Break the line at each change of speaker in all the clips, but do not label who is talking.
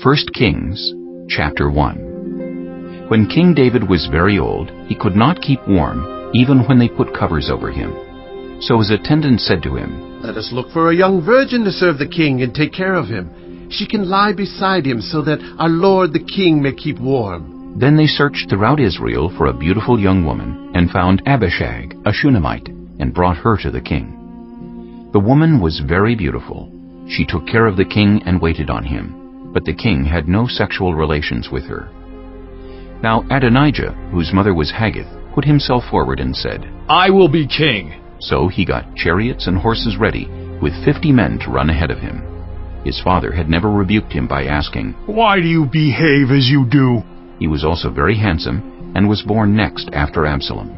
1 Kings, chapter 1. When King David was very old, he could not keep warm, even when they put covers over him. So his attendants said to him,
"Let us look for a young virgin to serve the king and take care of him. She can lie beside him so that our lord the king may keep warm."
Then they searched throughout Israel for a beautiful young woman, and found Abishag, a Shunammite, and brought her to the king. The woman was very beautiful. She took care of the king and waited on him, but the king had no sexual relations with her. Now Adonijah, whose mother was Haggith, put himself forward and said,
"I will be king."
So he got chariots and horses ready, with 50 men to run ahead of him. His father had never rebuked him by asking,
"Why do you behave as you do?"
He was also very handsome, and was born next after Absalom.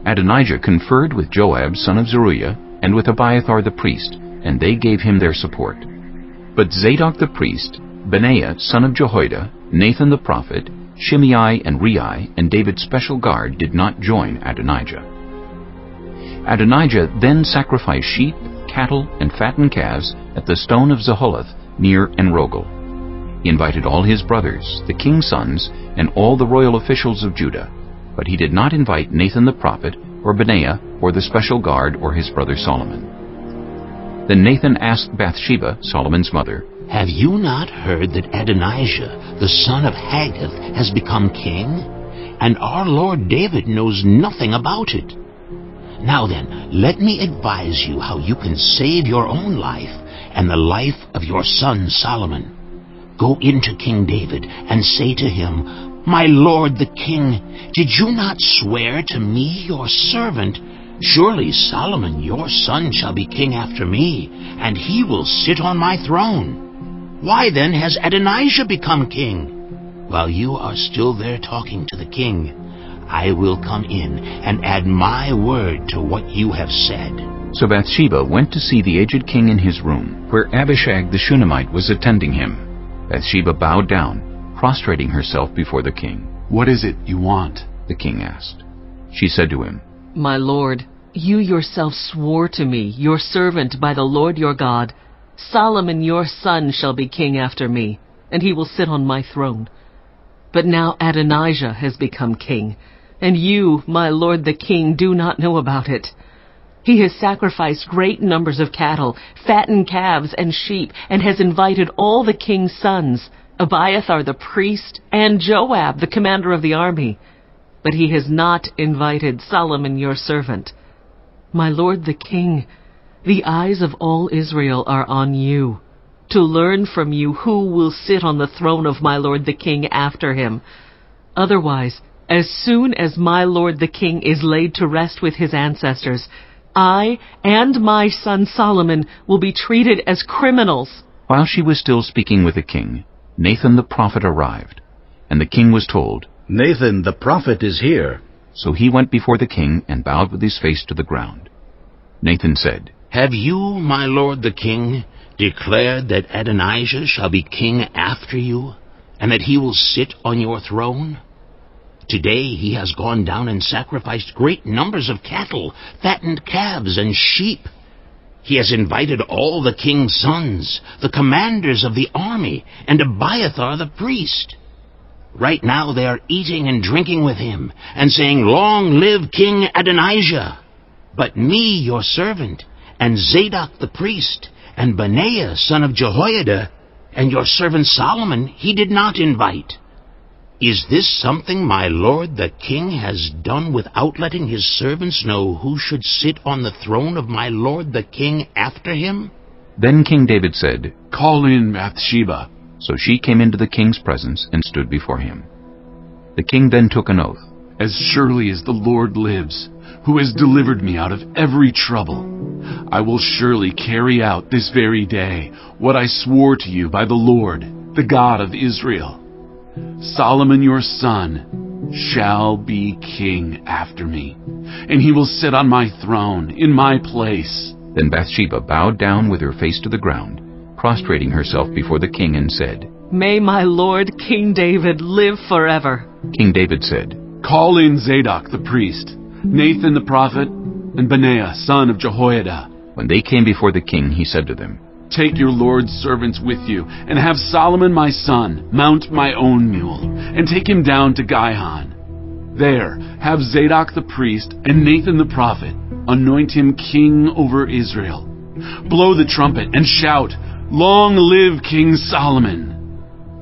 Adonijah conferred with Joab son of Zeruiah, and with Abiathar the priest, and they gave him their support. But Zadok the priest, Benaiah son of Jehoiada, Nathan the prophet, Shimei and Rei, and David's special guard did not join Adonijah. Adonijah then sacrificed sheep, cattle, and fattened calves at the stone of Zaholoth near Enrogel. He invited all his brothers, the king's sons, and all the royal officials of Judah, but he did not invite Nathan the prophet, or Benaiah, or the special guard, or his brother Solomon. Then Nathan asked Bathsheba, Solomon's mother,
"Have you not heard that Adonijah, the son of Haggith, has become king? And our Lord David knows nothing about it. Now then, let me advise you how you can save your own life and the life of your son Solomon. Go into King David and say to him, 'My lord the king, did you not swear to me, your servant, surely Solomon your son shall be king after me, and he will sit on my throne? Why then has Adonijah become king? While you are still there talking to the king, I will come in and add my word to what you have said.'"
So Bathsheba went to see the aged king in his room, where Abishag the Shunammite was attending him. Bathsheba bowed down, prostrating herself before the king.
"What is it you want?"
the king asked. She said to him,
"My lord, you yourself swore to me, your servant, by the Lord your God, 'Solomon your son shall be king after me, and he will sit on my throne.' But now Adonijah has become king, and you, my lord the king, do not know about it. He has sacrificed great numbers of cattle, fattened calves and sheep, and has invited all the king's sons, Abiathar the priest, and Joab the commander of the army. But he has not invited Solomon your servant. My lord the king, the eyes of all Israel are on you, to learn from you who will sit on the throne of my lord the king after him. Otherwise, as soon as my lord the king is laid to rest with his ancestors, I and my son Solomon will be treated as criminals."
While she was still speaking with the king, Nathan the prophet arrived, and the king was told,
"Nathan the prophet is here."
So he went before the king and bowed with his face to the ground. Nathan said,
"Have you, my lord the king, declared that Adonijah shall be king after you, and that he will sit on your throne? Today he has gone down and sacrificed great numbers of cattle, fattened calves, and sheep. He has invited all the king's sons, the commanders of the army, and Abiathar the priest. Right now they are eating and drinking with him, and saying, 'Long live King Adonijah!' But me, your servant, and Zadok the priest, and Benaiah son of Jehoiada, and your servant Solomon he did not invite. Is this something my lord the king has done without letting his servants know who should sit on the throne of my lord the king after him?"
Then King David said,
"Call in Bathsheba."
So she came into the king's presence and stood before him. The king then took an oath.
"As surely as the Lord lives, who has delivered me out of every trouble, I will surely carry out this very day what I swore to you by the Lord, the God of Israel. Solomon your son shall be king after me, and he will sit on my throne in my place."
Then Bathsheba bowed down with her face to the ground, prostrating herself before the king, and said,
"May my lord King David live forever."
King David said,
"Call in Zadok the priest, Nathan the prophet, and Benaiah son of Jehoiada."
When they came before the king, he said to them,
Take your Lord's servants with you, and have Solomon my son mount my own mule, and take him down to Gihon. There have Zadok the priest and Nathan the prophet anoint him king over Israel. Blow the trumpet and shout, 'Long live King Solomon!'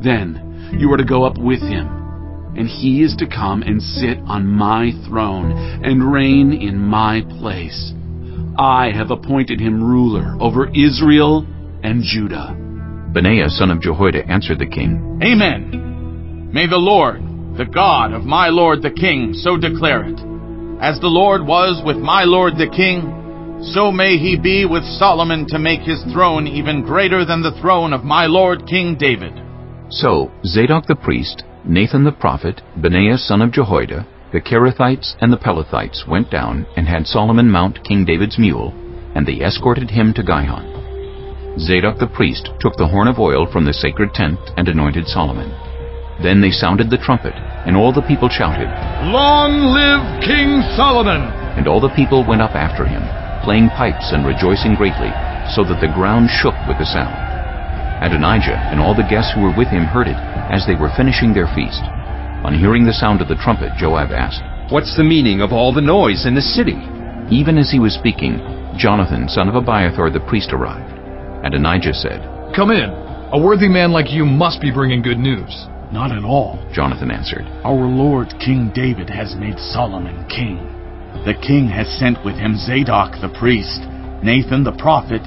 Then you are to go up with him, and he is to come and sit on my throne and reign in my place. I have appointed him ruler over Israel and Judah."
Benaiah son of Jehoiada answered the king,
Amen. May the Lord, the God of my lord the king, so declare it. As the Lord was with my lord the king, so may he be with Solomon to make his throne even greater than the throne of my lord King David.
So Zadok the priest, Nathan the prophet, Benaiah son of Jehoiada, the Kerethites and the Pelethites went down and had Solomon mount King David's mule, and they escorted him to Gihon. Zadok the priest took the horn of oil from the sacred tent and anointed Solomon. Then they sounded the trumpet, and all the people shouted,
Long live King Solomon!
And all the people went up after him, playing pipes and rejoicing greatly, so that the ground shook with the sound. Adonijah and all the guests who were with him heard it as they were finishing their feast. On hearing the sound of the trumpet, Joab asked,
What's the meaning of all the noise in the city?
Even as he was speaking, Jonathan son of Abiathar the priest arrived. Adonijah said,
Come in. A worthy man like you must be bringing good news.
"Not at all,"
Jonathan answered.
"Our Lord King David has made Solomon king. The king has sent with him Zadok the priest, Nathan the prophet,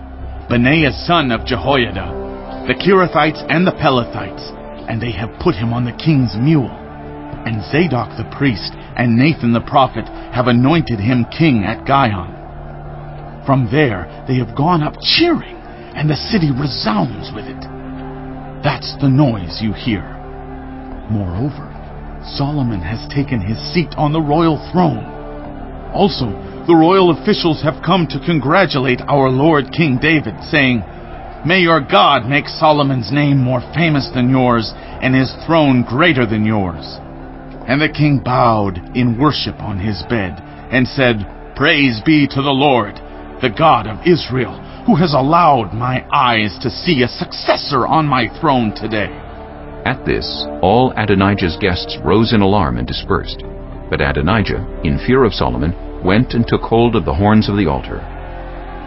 Benaiah son of Jehoiada, the Kerethites and the Pelethites, and they have put him on the king's mule. And Zadok the priest and Nathan the prophet have anointed him king at Gihon. From there they have gone up cheering, and the city resounds with it. That's the noise you hear. Moreover, Solomon has taken his seat on the royal throne. Also, the royal officials have come to congratulate our Lord King David, saying, 'May your God make Solomon's name more famous than yours, and his throne greater than yours.' And the king bowed in worship on his bed, and said, 'Praise be to the Lord, the God of Israel, who has allowed my eyes to see a successor on my throne today.'"
At this, all Adonijah's guests rose in alarm and dispersed. But Adonijah, in fear of Solomon, went and took hold of the horns of the altar.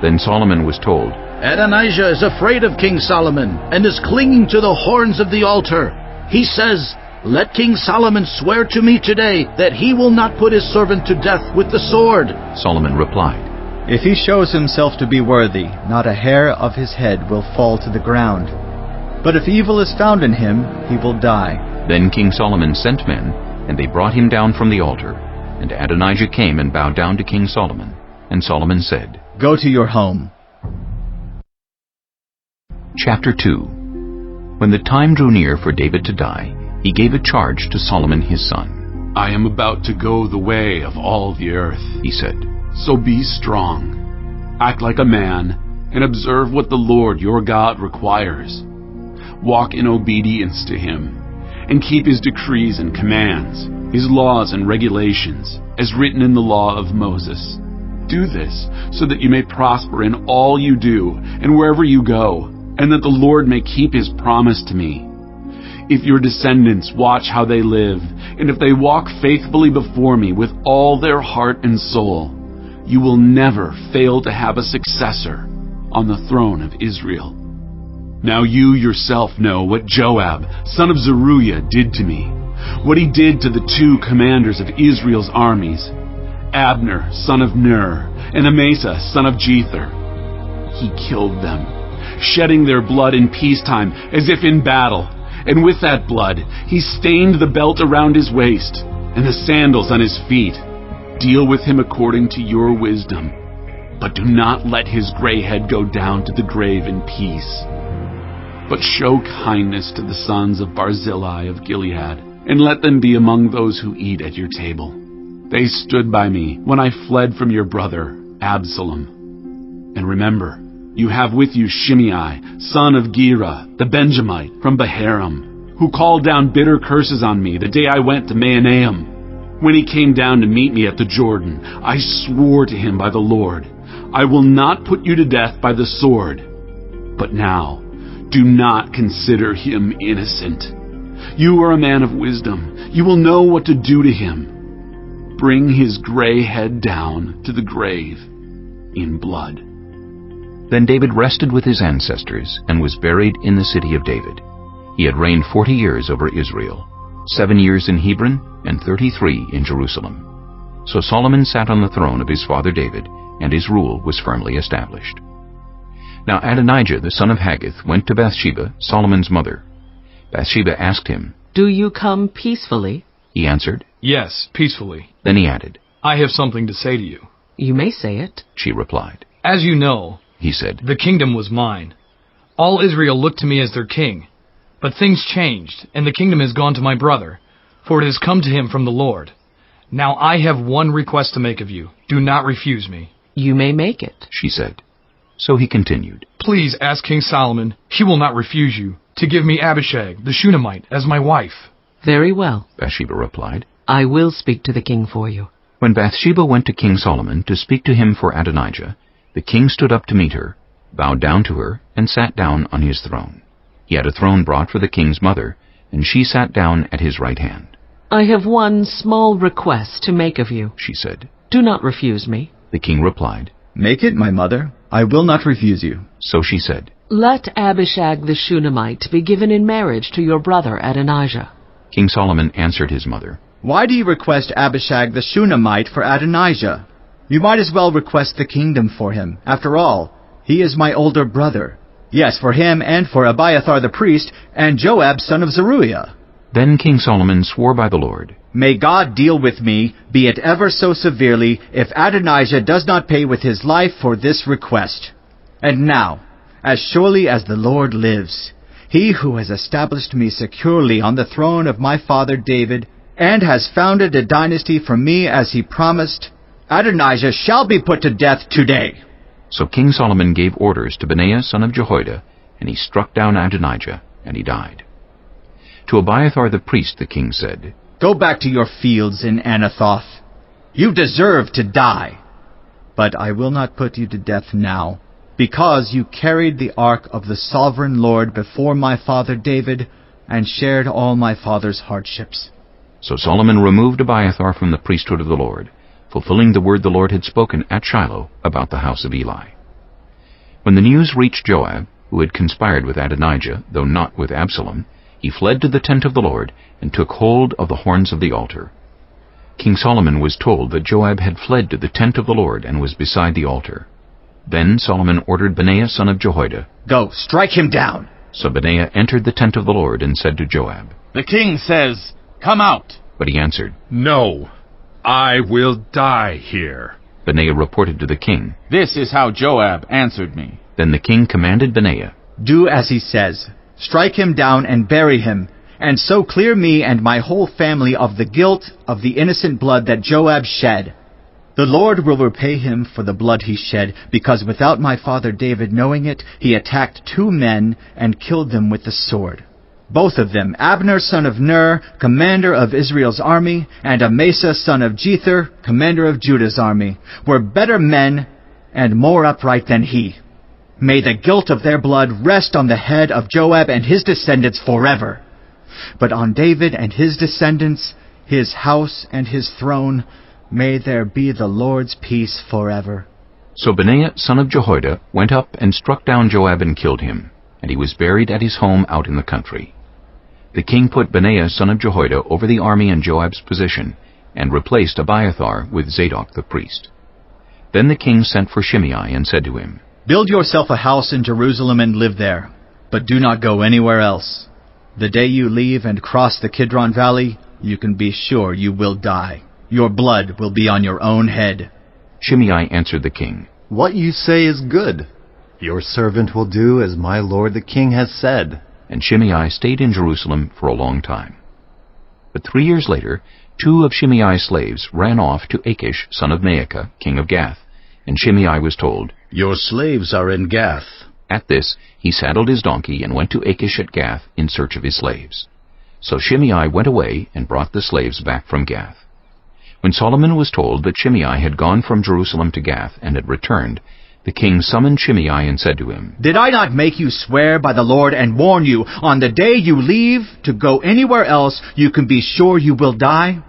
Then Solomon was told,
Adonijah is afraid of King Solomon and is clinging to the horns of the altar. He says, Let King Solomon swear to me today that he will not put his servant to death with the sword.
Solomon replied,
If he shows himself to be worthy, not a hair of his head will fall to the ground. But if evil is found in him, he will die.
Then King Solomon sent men, and they brought him down from the altar. And Adonijah came and bowed down to King Solomon. And Solomon said,
Go to your home.
Chapter 2. When the time drew near for David to die, he gave a charge to Solomon his son.
"I am about to go the way of all the earth," he said. "So be strong. Act like a man, and observe what the Lord your God requires. Walk in obedience to him, and keep his decrees and commands, his laws and regulations, as written in the law of Moses. Do this so that you may prosper in all you do and wherever you go, and that the Lord may keep his promise to me. If your descendants watch how they live, and if they walk faithfully before me with all their heart and soul, you will never fail to have a successor on the throne of Israel. Now you yourself know what Joab, son of Zeruiah, did to me, what he did to the two commanders of Israel's armies, Abner, son of Ner, and Amasa, son of Jether. He killed them, shedding their blood in peacetime as if in battle, and with that blood he stained the belt around his waist and the sandals on his feet. Deal with him according to your wisdom, but do not let his gray head go down to the grave in peace. But show kindness to the sons of Barzillai of Gilead, and let them be among those who eat at your table. They stood by me when I fled from your brother Absalom. And remember, you have with you Shimei, son of Gera, the Benjamite from Baharim, who called down bitter curses on me the day I went to Mahanaim. When he came down to meet me at the Jordan, I swore to him by the Lord, I will not put you to death by the sword. But now, do not consider him innocent. You are a man of wisdom. You will know what to do to him. Bring his gray head down to the grave in blood."
Then David rested with his ancestors and was buried in the city of David. He had reigned 40 years over Israel, 7 years in Hebron and 33 in Jerusalem. So Solomon sat on the throne of his father David, and his rule was firmly established. Now Adonijah the son of Haggith went to Bathsheba, Solomon's mother. Bathsheba asked him,
"Do you come peacefully?"
He answered,
Yes, peacefully.
Then he added,
I have something to say to you.
"You may say it."
She replied.
As you know,
He said,
the kingdom was mine. All Israel looked to me as their king. But things changed, and the kingdom has gone to my brother, for it has come to him from the Lord. Now I have one request to make of you. Do not refuse me.
"You may make it."
She said. So he continued,
Please ask King Solomon, he will not refuse you, to give me Abishag, the Shunammite, as my wife.
"Very well.
Bathsheba replied.
I will speak to the king for you."
When Bathsheba went to King Solomon to speak to him for Adonijah, the king stood up to meet her, bowed down to her, and sat down on his throne. He had a throne brought for the king's mother, and she sat down at his right hand.
"I have one small request to make of you,"
She said.
"Do not refuse me."
The king replied.
"Make it, my mother. I will not refuse you."
So she said.
"Let Abishag the Shunammite be given in marriage to your brother Adonijah."
King Solomon answered his mother,
"Why do you request Abishag the Shunammite for Adonijah? You might as well request the kingdom for him. After all, he is my older brother. Yes, for him and for Abiathar the priest and Joab son of Zeruiah."
Then King Solomon swore by the Lord,
"May God deal with me, be it ever so severely, if Adonijah does not pay with his life for this request. And now, as surely as the Lord lives, he who has established me securely on the throne of my father David, and has founded a dynasty for me as he promised, Adonijah shall be put to death today."
So King Solomon gave orders to Benaiah son of Jehoiada, and he struck down Adonijah, and he died. To Abiathar the priest the king said,
"Go back to your fields in Anathoth. You deserve to die. But I will not put you to death now, because you carried the ark of the sovereign Lord before my father David, and shared all my father's hardships."
So Solomon removed Abiathar from the priesthood of the Lord, fulfilling the word the Lord had spoken at Shiloh about the house of Eli. When the news reached Joab, who had conspired with Adonijah, though not with Absalom, he fled to the tent of the Lord and took hold of the horns of the altar. King Solomon was told that Joab had fled to the tent of the Lord and was beside the altar. Then Solomon ordered Benaiah son of Jehoiada,
"Go, strike him down."
So Benaiah entered the tent of the Lord and said to Joab,
"The king says, 'Come out.'"
But he answered,
No, I will die here.
Benaiah reported to the king.
"This is how Joab answered me."
Then the king commanded Benaiah,
"Do as he says. Strike him down and bury him, and so clear me and my whole family of the guilt of the innocent blood that Joab shed. The Lord will repay him for the blood he shed, because without my father David knowing it, he attacked 2 men and killed them with the sword. Both of them, Abner son of Ner, commander of Israel's army, and Amasa son of Jether, commander of Judah's army, were better men and more upright than he. May the guilt of their blood rest on the head of Joab and his descendants forever. But on David and his descendants, his house and his throne, may there be the Lord's peace forever."
So Benaiah son of Jehoiada went up and struck down Joab and killed him, and he was buried at his home out in the country. The king put Benaiah son of Jehoiada over the army in Joab's position, and replaced Abiathar with Zadok the priest. Then the king sent for Shimei and said to him,
"Build yourself a house in Jerusalem and live there, but do not go anywhere else. The day you leave and cross the Kidron Valley, you can be sure you will die. Your blood will be on your own head."
Shimei answered the king,
"What you say is good. Your servant will do as my lord the king has said."
And Shimei stayed in Jerusalem for a long time. But 3 years later, 2 of Shimei's slaves ran off to Achish son of Maacah, king of Gath, and Shimei was told,
"Your slaves are in Gath."
At this, he saddled his donkey and went to Achish at Gath in search of his slaves. So Shimei went away and brought the slaves back from Gath. When Solomon was told that Shimei had gone from Jerusalem to Gath and had returned, The king summoned Shimei and said to him,
Did I not make you swear by the Lord and warn you, on the day you leave to go anywhere else, you can be sure you will die?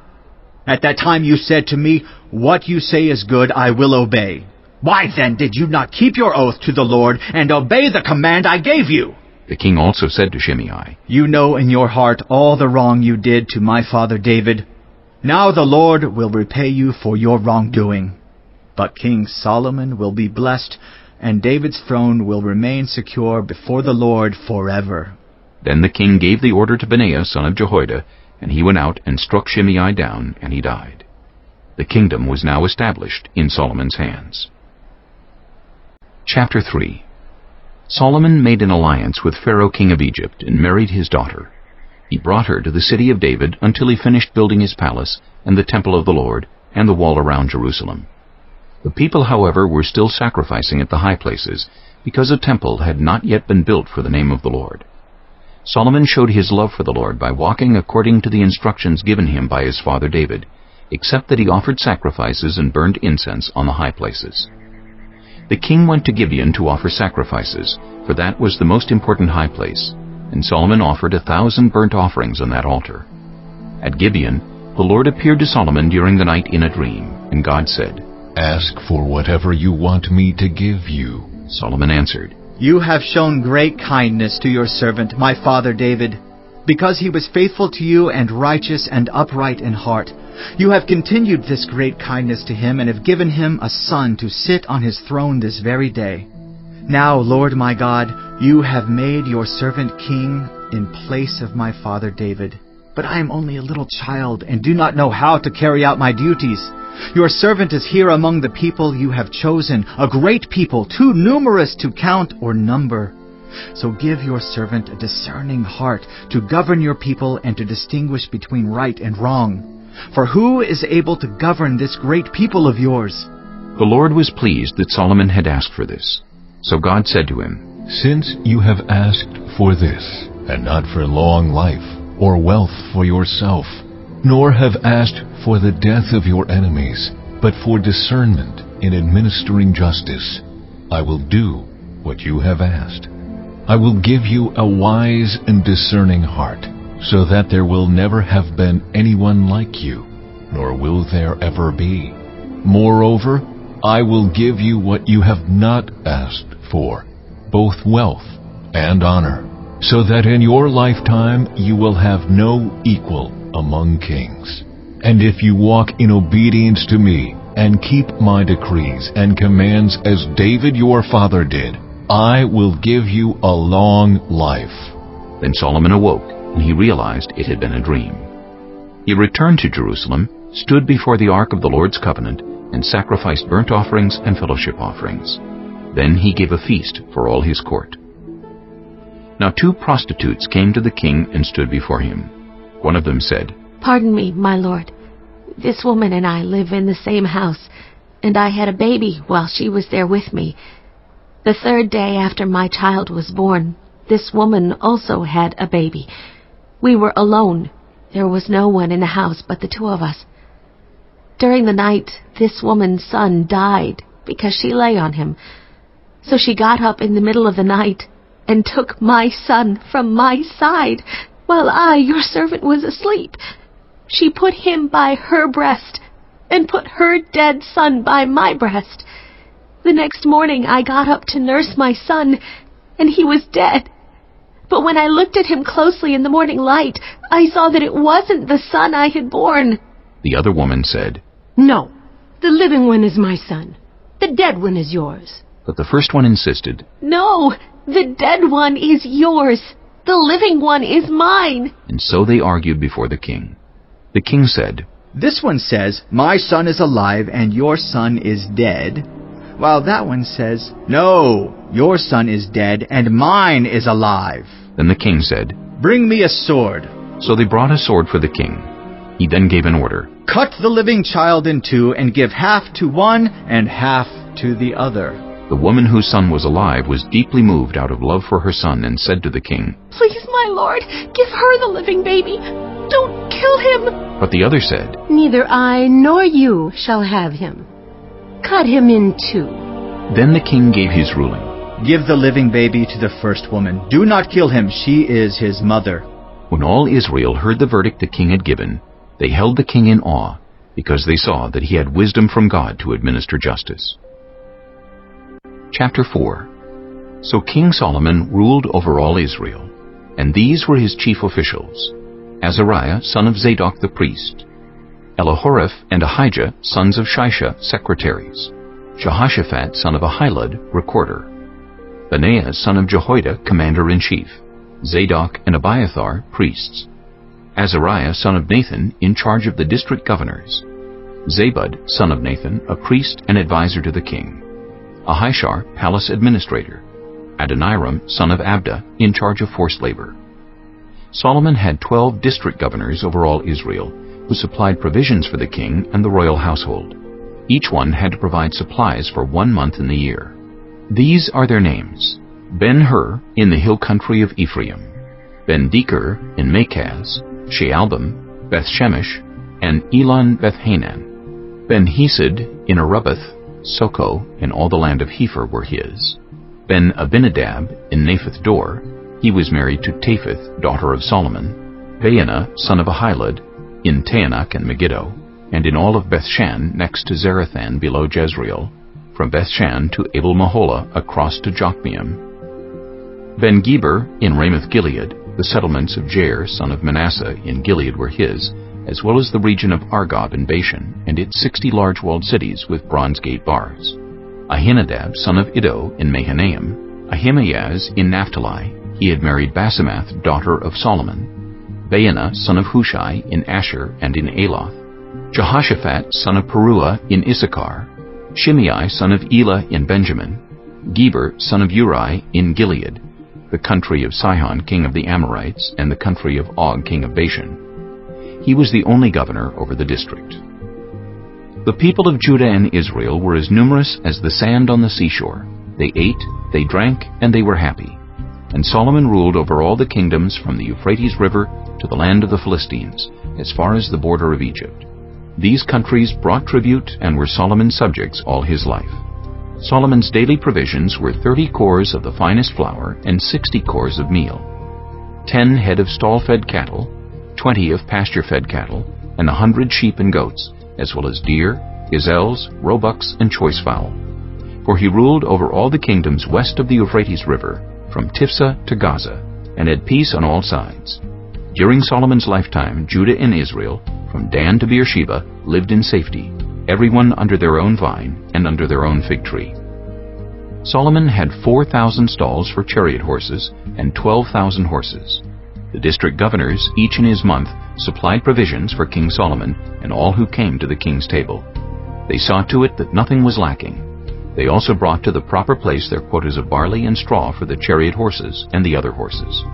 At that time you said to me, What you say is good, I will obey. Why then did you not keep your oath to the Lord and obey the command I gave you?
The king also said to Shimei,
You know in your heart all the wrong you did to my father David. Now the Lord will repay you for your wrongdoing. But King Solomon will be blessed, and David's throne will remain secure before the Lord forever.
Then the king gave the order to Benaiah son of Jehoiada, and he went out and struck Shimei down, and he died. The kingdom was now established in Solomon's hands. Chapter 3. Solomon made an alliance with Pharaoh king of Egypt and married his daughter. He brought her to the city of David until he finished building his palace and the temple of the Lord and the wall around Jerusalem. The people, however, were still sacrificing at the high places, because a temple had not yet been built for the name of the Lord. Solomon showed his love for the Lord by walking according to the instructions given him by his father David, except that he offered sacrifices and burned incense on the high places. The king went to Gibeon to offer sacrifices, for that was the most important high place, and Solomon offered 1,000 burnt offerings on that altar. At Gibeon, the Lord appeared to Solomon during the night in a dream, and God said,
Ask for whatever you want me to give you.
Solomon answered,
You have shown great kindness to your servant, my father David, because he was faithful to you and righteous and upright in heart. You have continued this great kindness to him and have given him a son to sit on his throne this very day. Now, Lord my God, you have made your servant king in place of my father David. But I am only a little child and do not know how to carry out my duties. Your servant is here among the people you have chosen, a great people, too numerous to count or number. So give your servant a discerning heart to govern your people and to distinguish between right and wrong. For who is able to govern this great people of yours?
The Lord was pleased that Solomon had asked for this. So God said to him,
Since you have asked for this, and not for long life, or wealth for yourself, nor have asked for the death of your enemies, but for discernment in administering justice, I will do what you have asked. I will give you a wise and discerning heart, so that there will never have been anyone like you, nor will there ever be. Moreover, I will give you what you have not asked for, both wealth and honor, so that in your lifetime you will have no equal among kings. And if you walk in obedience to me, and keep my decrees and commands as David your father did, I will give you a long life.
Then Solomon awoke, and he realized it had been a dream. He returned to Jerusalem, stood before the ark of the Lord's covenant, and sacrificed burnt offerings and fellowship offerings. Then he gave a feast for all his court. Now 2 prostitutes came to the king and stood before him. One of them said,
Pardon me, my lord. This woman and I live in the same house, and I had a baby while she was there with me. The 3rd day after my child was born, this woman also had a baby. We were alone. There was no one in the house but the 2 of us. During the night, this woman's son died because she lay on him. So she got up in the middle of the night and took my son from my side while I, your servant, was asleep. She put him by her breast and put her dead son by my breast. The next morning I got up to nurse my son, and he was dead. But when I looked at him closely in the morning light, I saw that it wasn't the son I had born.
The other woman said,
No, the living one is my son. The dead one is yours.
But the first one insisted,
No, the dead one is yours. The living one is mine.
And so they argued before the king. The king said,
This one says, My son is alive and your son is dead, while that one says, No, your son is dead and mine is alive.
Then the king said,
Bring me a sword.
So they brought a sword for the king. He then gave an order,
Cut the living child in 2 and give half to one and half to the other.
The woman whose son was alive was deeply moved out of love for her son and said to the king,
Please, my lord, give her the living baby. Don't kill him.
But the other said,
Neither I nor you shall have him. Cut him in 2.
Then the king gave his ruling.
Give the living baby to the first woman. Do not kill him. She is his mother.
When all Israel heard the verdict the king had given, they held the king in awe, because they saw that he had wisdom from God to administer justice. Chapter 4. So King Solomon ruled over all Israel, and these were his chief officials: Azariah, son of Zadok the priest; Elihoreph and Ahijah, sons of Shisha, secretaries; Jehoshaphat, son of Ahilud, recorder; Benaiah, son of Jehoiada, commander-in-chief; Zadok and Abiathar, priests; Azariah, son of Nathan, in charge of the district governors; Zabud, son of Nathan, a priest and advisor to the king; Ahishar, palace administrator; Adoniram, son of Abda, in charge of forced labor. Solomon had 12 district governors over all Israel, who supplied provisions for the king and the royal household. Each one had to provide supplies for 1 month in the year. These are their names: Ben-Hur, in the hill country of Ephraim; Ben-Deker, in Makaz; Shealbim, Beth-Shemesh, and Elon Beth-Hanan; Ben-Hesed, in Arubath; Soko, and all the land of Hepher were his; Ben-Abinadab, in Naphath Dor. He was married to Tapheth, daughter of Solomon; Baana, son of Ahilud, in Taanach and Megiddo, and in all of Bethshan next to Zarathan below Jezreel, from Bethshan to Abel-Meholah across to Jokmeam; Ben-Geber, in Ramoth-Gilead. The settlements of Jair, son of Manasseh, in Gilead were his, as well as the region of Argob in Bashan, and its 60 large walled cities with bronze gate bars; Ahinadab, son of Iddo, in Mahanaim; Ahimaaz, in Naphtali. He had married Basemath, daughter of Solomon; Baana, son of Hushai, in Asher and in Aloth; Jehoshaphat, son of Peruah, in Issachar; Shimei, son of Elah, in Benjamin; Geber, son of Uri, in Gilead, the country of Sihon, king of the Amorites, and the country of Og, king of Bashan. He was the only governor over the district. The people of Judah and Israel were as numerous as the sand on the seashore. They ate, they drank, and they were happy. And Solomon ruled over all the kingdoms from the Euphrates River to the land of the Philistines, as far as the border of Egypt. These countries brought tribute and were Solomon's subjects all his life. Solomon's daily provisions were 30 cores of the finest flour and 60 cores of meal, 10 head of stall-fed cattle, 20 of pasture-fed cattle, and 100 sheep and goats, as well as deer, gazelles, roebucks, and choice fowl. For he ruled over all the kingdoms west of the Euphrates River, from Tifsa to Gaza, and had peace on all sides. During Solomon's lifetime, Judah and Israel, from Dan to Beersheba, lived in safety, everyone under their own vine and under their own fig tree. Solomon had 4,000 stalls for chariot horses and 12,000 horses. The district governors, each in his month, supplied provisions for King Solomon and all who came to the king's table. They saw to it that nothing was lacking. They also brought to the proper place their quotas of barley and straw for the chariot horses and the other horses.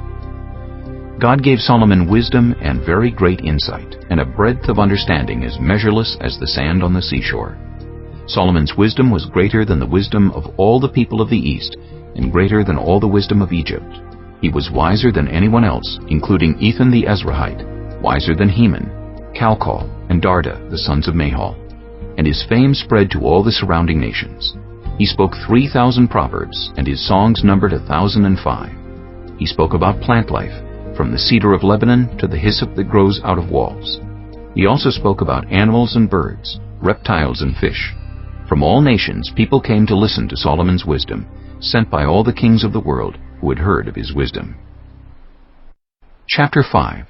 God gave Solomon wisdom and very great insight, and a breadth of understanding as measureless as the sand on the seashore. Solomon's wisdom was greater than the wisdom of all the people of the East, and greater than all the wisdom of Egypt. He was wiser than anyone else, including Ethan the Ezrahite, wiser than Heman, Calcol, and Darda, the sons of Mahol. And his fame spread to all the surrounding nations. He spoke 3,000 proverbs, and his songs numbered 1,005. He spoke about plant life, from the cedar of Lebanon to the hyssop that grows out of walls. He also spoke about animals and birds, reptiles and fish. From all nations people came to listen to Solomon's wisdom, sent by all the kings of the world who had heard of his wisdom. Chapter 5.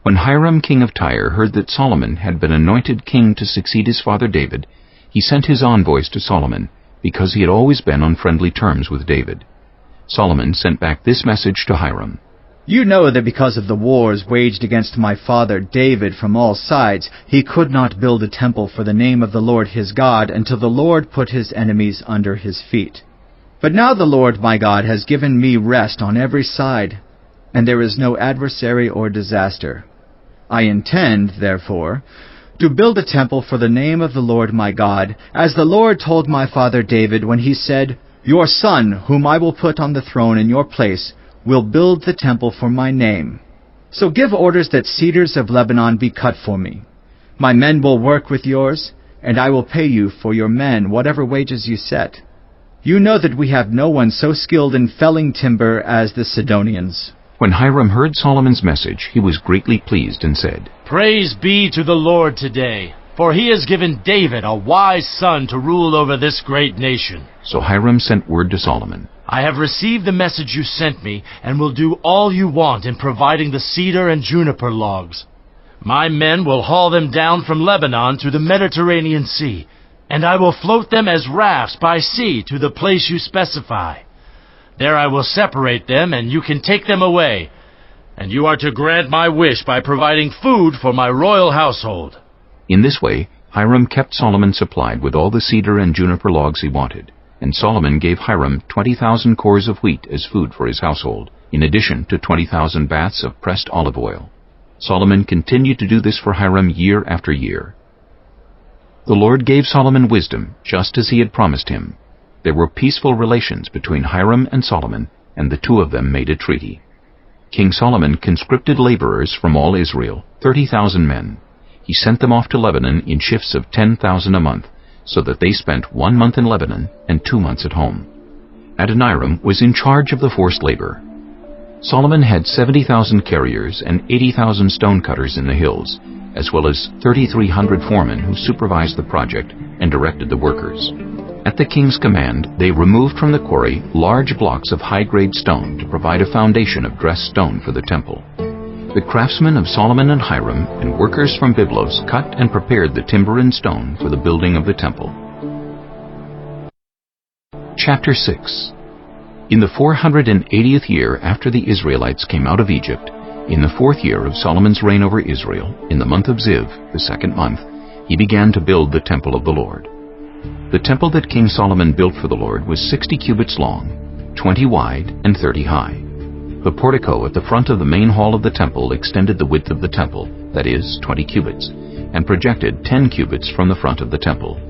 When Hiram king of Tyre heard that Solomon had been anointed king to succeed his father David, he sent his envoys to Solomon, because he had always been on friendly terms with David. Solomon sent back this message to Hiram.
You know that because of the wars waged against my father David from all sides, he could not build a temple for the name of the Lord his God until the Lord put his enemies under his feet. But now the Lord my God has given me rest on every side, and there is no adversary or disaster. I intend, therefore, to build a temple for the name of the Lord my God, as the Lord told my father David when he said, Your son, whom I will put on the throne in your place, will build the temple for my name. So give orders that cedars of Lebanon be cut for me. My men will work with yours, and I will pay you for your men whatever wages you set. You know that we have no one so skilled in felling timber as the Sidonians."
When Hiram heard Solomon's message, he was greatly pleased and said,
"Praise be to the Lord today, for he has given David a wise son to rule over this great nation."
So Hiram sent word to Solomon,
"I have received the message you sent me, and will do all you want in providing the cedar and juniper logs. My men will haul them down from Lebanon to the Mediterranean Sea, and I will float them as rafts by sea to the place you specify. There I will separate them, and you can take them away, and you are to grant my wish by providing food for my royal household."
In this way, Hiram kept Solomon supplied with all the cedar and juniper logs he wanted, and Solomon gave Hiram 20,000 cores of wheat as food for his household, in addition to 20,000 baths of pressed olive oil. Solomon continued to do this for Hiram year after year. The Lord gave Solomon wisdom, just as he had promised him. There were peaceful relations between Hiram and Solomon, and the two of them made a treaty. King Solomon conscripted laborers from all Israel, 30,000 men. He sent them off to Lebanon in shifts of 10,000 a month, so that they spent 1 month in Lebanon and 2 months at home. Adoniram was in charge of the forced labor. Solomon had 70,000 carriers and 80,000 stonecutters in the hills, as well as 3,300 foremen who supervised the project and directed the workers. At the king's command, they removed from the quarry large blocks of high-grade stone to provide a foundation of dressed stone for the temple. The craftsmen of Solomon and Hiram and workers from Byblos cut and prepared the timber and stone for the building of the temple. Chapter 6. In the 480th year after the Israelites came out of Egypt, in the 4th year of Solomon's reign over Israel, in the month of Ziv, the 2nd month, he began to build the temple of the Lord. The temple that King Solomon built for the Lord was 60 cubits long, 20 wide, and 30 high. The portico at the front of the main hall of the temple extended the width of the temple, that is, 20 cubits, and projected 10 cubits from the front of the temple.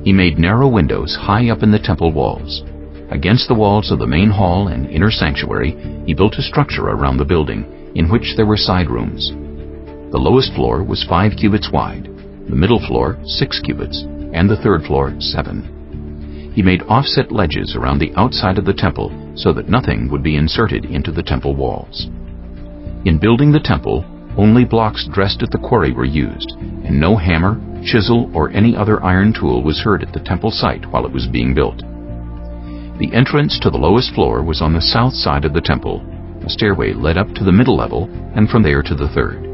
He made narrow windows high up in the temple walls. Against the walls of the main hall and inner sanctuary, he built a structure around the building, in which there were side rooms. The lowest floor was 5 cubits wide, the middle floor 6 cubits, and the third floor 7. He made offset ledges around the outside of the temple so that nothing would be inserted into the temple walls. In building the temple, only blocks dressed at the quarry were used, and no hammer, chisel, or any other iron tool was heard at the temple site while it was being built. The entrance to the lowest floor was on the south side of the temple. A stairway led up to the middle level, and from there to the third.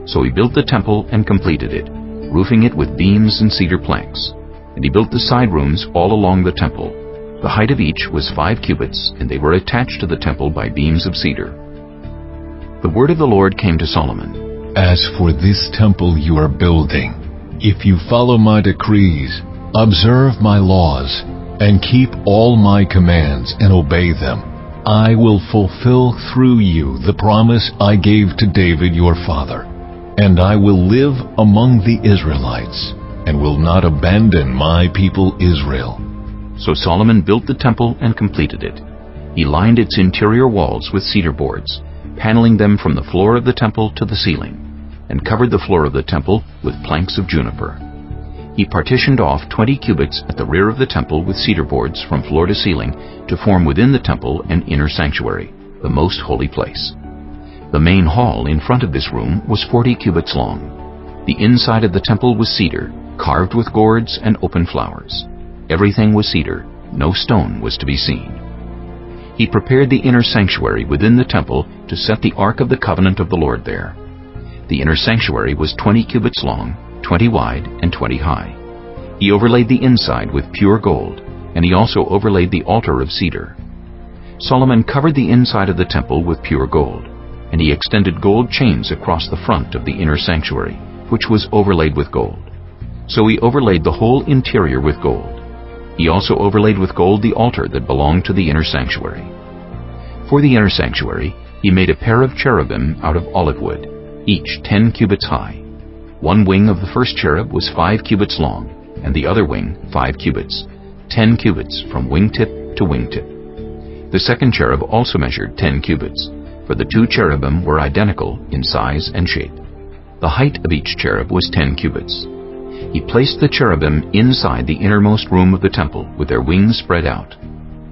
So he built the temple and completed it, roofing it with beams and cedar planks. And he built the side rooms all along the temple. The height of each was 5 cubits, and they were attached to the temple by beams of cedar. The word of the Lord came to Solomon.
"As for this temple you are building, if you follow my decrees, observe my laws, and keep all my commands and obey them, I will fulfill through you the promise I gave to David your father, and I will live among the Israelites, and will not abandon my people Israel."
So Solomon built the temple and completed it. He lined its interior walls with cedar boards, paneling them from the floor of the temple to the ceiling, and covered the floor of the temple with planks of juniper. He partitioned off 20 cubits at the rear of the temple with cedar boards from floor to ceiling to form within the temple an inner sanctuary, the most holy place. The main hall in front of this room was 40 cubits long. The inside of the temple was cedar, carved with gourds and open flowers. Everything was cedar, no stone was to be seen. He prepared the inner sanctuary within the temple to set the Ark of the Covenant of the Lord there. The inner sanctuary was 20 cubits long, 20 wide, and 20 high. He overlaid the inside with pure gold, and he also overlaid the altar of cedar. Solomon covered the inside of the temple with pure gold, and he extended gold chains across the front of the inner sanctuary, which was overlaid with gold. So he overlaid the whole interior with gold. He also overlaid with gold the altar that belonged to the inner sanctuary. For the inner sanctuary, he made a pair of cherubim out of olive wood, each 10 cubits high. One wing of the first cherub was 5 cubits long, and the other wing 5 cubits, 10 cubits from wingtip to wingtip. The second cherub also measured 10 cubits, for the 2 cherubim were identical in size and shape. The height of each cherub was 10 cubits. He placed the cherubim inside the innermost room of the temple with their wings spread out.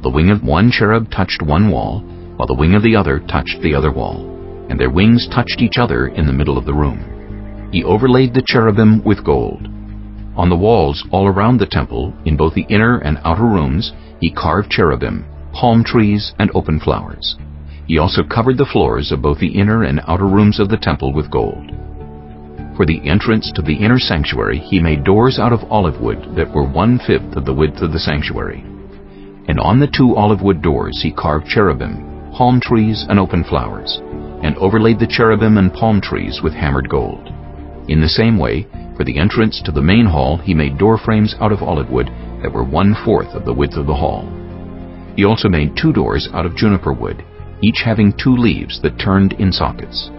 The wing of one cherub touched one wall, while the wing of the other touched the other wall, and their wings touched each other in the middle of the room. He overlaid the cherubim with gold. On the walls all around the temple, in both the inner and outer rooms, he carved cherubim, palm trees, and open flowers. He also covered the floors of both the inner and outer rooms of the temple with gold. For the entrance to the inner sanctuary, he made doors out of olive wood that were 1/5 of the width of the sanctuary. And on the 2 olive wood doors he carved cherubim, palm trees, and open flowers, and overlaid the cherubim and palm trees with hammered gold. In the same way, for the entrance to the main hall, he made door frames out of olive wood that were 1/4 of the width of the hall. He also made 2 doors out of juniper wood, each having 2 leaves that turned in sockets.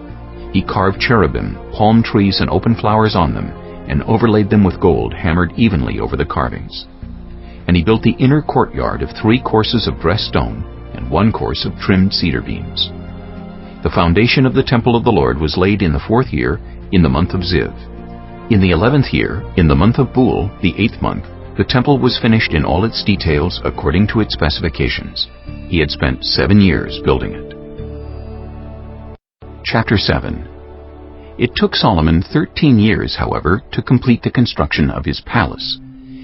He carved cherubim, palm trees, and open flowers on them, and overlaid them with gold hammered evenly over the carvings. And he built the inner courtyard of 3 courses of dressed stone and 1 course of trimmed cedar beams. The foundation of the temple of the Lord was laid in the 4th year, in the month of Ziv. In the 11th year, in the month of Bul, the 8th month, the temple was finished in all its details according to its specifications. He had spent 7 years building it. Chapter 7. It took Solomon 13 years, however, to complete the construction of his palace.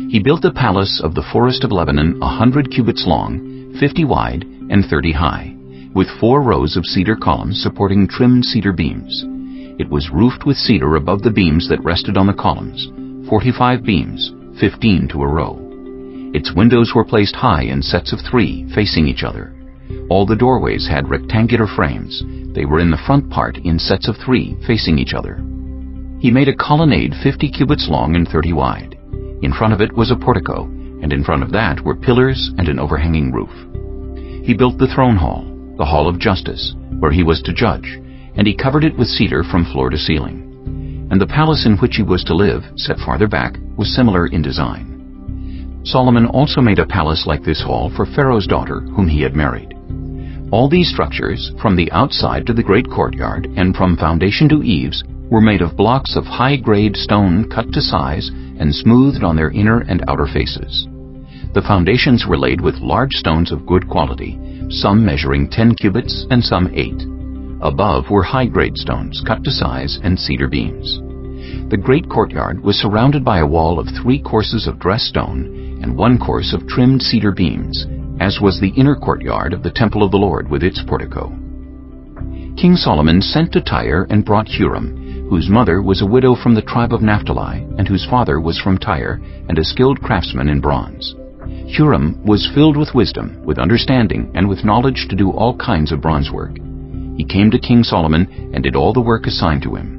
He built the palace of the forest of Lebanon 100 cubits long, 50 wide, and 30 high, with 4 rows of cedar columns supporting trimmed cedar beams. It was roofed with cedar above the beams that rested on the columns, 45 beams, 15 to a row. Its windows were placed high in sets of 3, facing each other. All the doorways had rectangular frames. They were in the front part in sets of 3, facing each other. He made a colonnade 50 cubits long and 30 wide. In front of it was a portico, and in front of that were pillars and an overhanging roof. He built the throne hall, the hall of justice, where he was to judge, and he covered it with cedar from floor to ceiling. And the palace in which he was to live, set farther back, was similar in design. Solomon also made a palace like this hall for Pharaoh's daughter, whom he had married. All these structures, from the outside to the great courtyard, and from foundation to eaves, were made of blocks of high-grade stone cut to size and smoothed on their inner and outer faces. The foundations were laid with large stones of good quality, some measuring 10 cubits and some 8. Above were high-grade stones cut to size and cedar beams. The great courtyard was surrounded by a wall of 3 courses of dressed stone and 1 course of trimmed cedar beams, as was the inner courtyard of the temple of the Lord with its portico. King Solomon sent to Tyre and brought Huram, whose mother was a widow from the tribe of Naphtali, and whose father was from Tyre, and a skilled craftsman in bronze. Huram was filled with wisdom, with understanding, and with knowledge to do all kinds of bronze work. He came to King Solomon and did all the work assigned to him.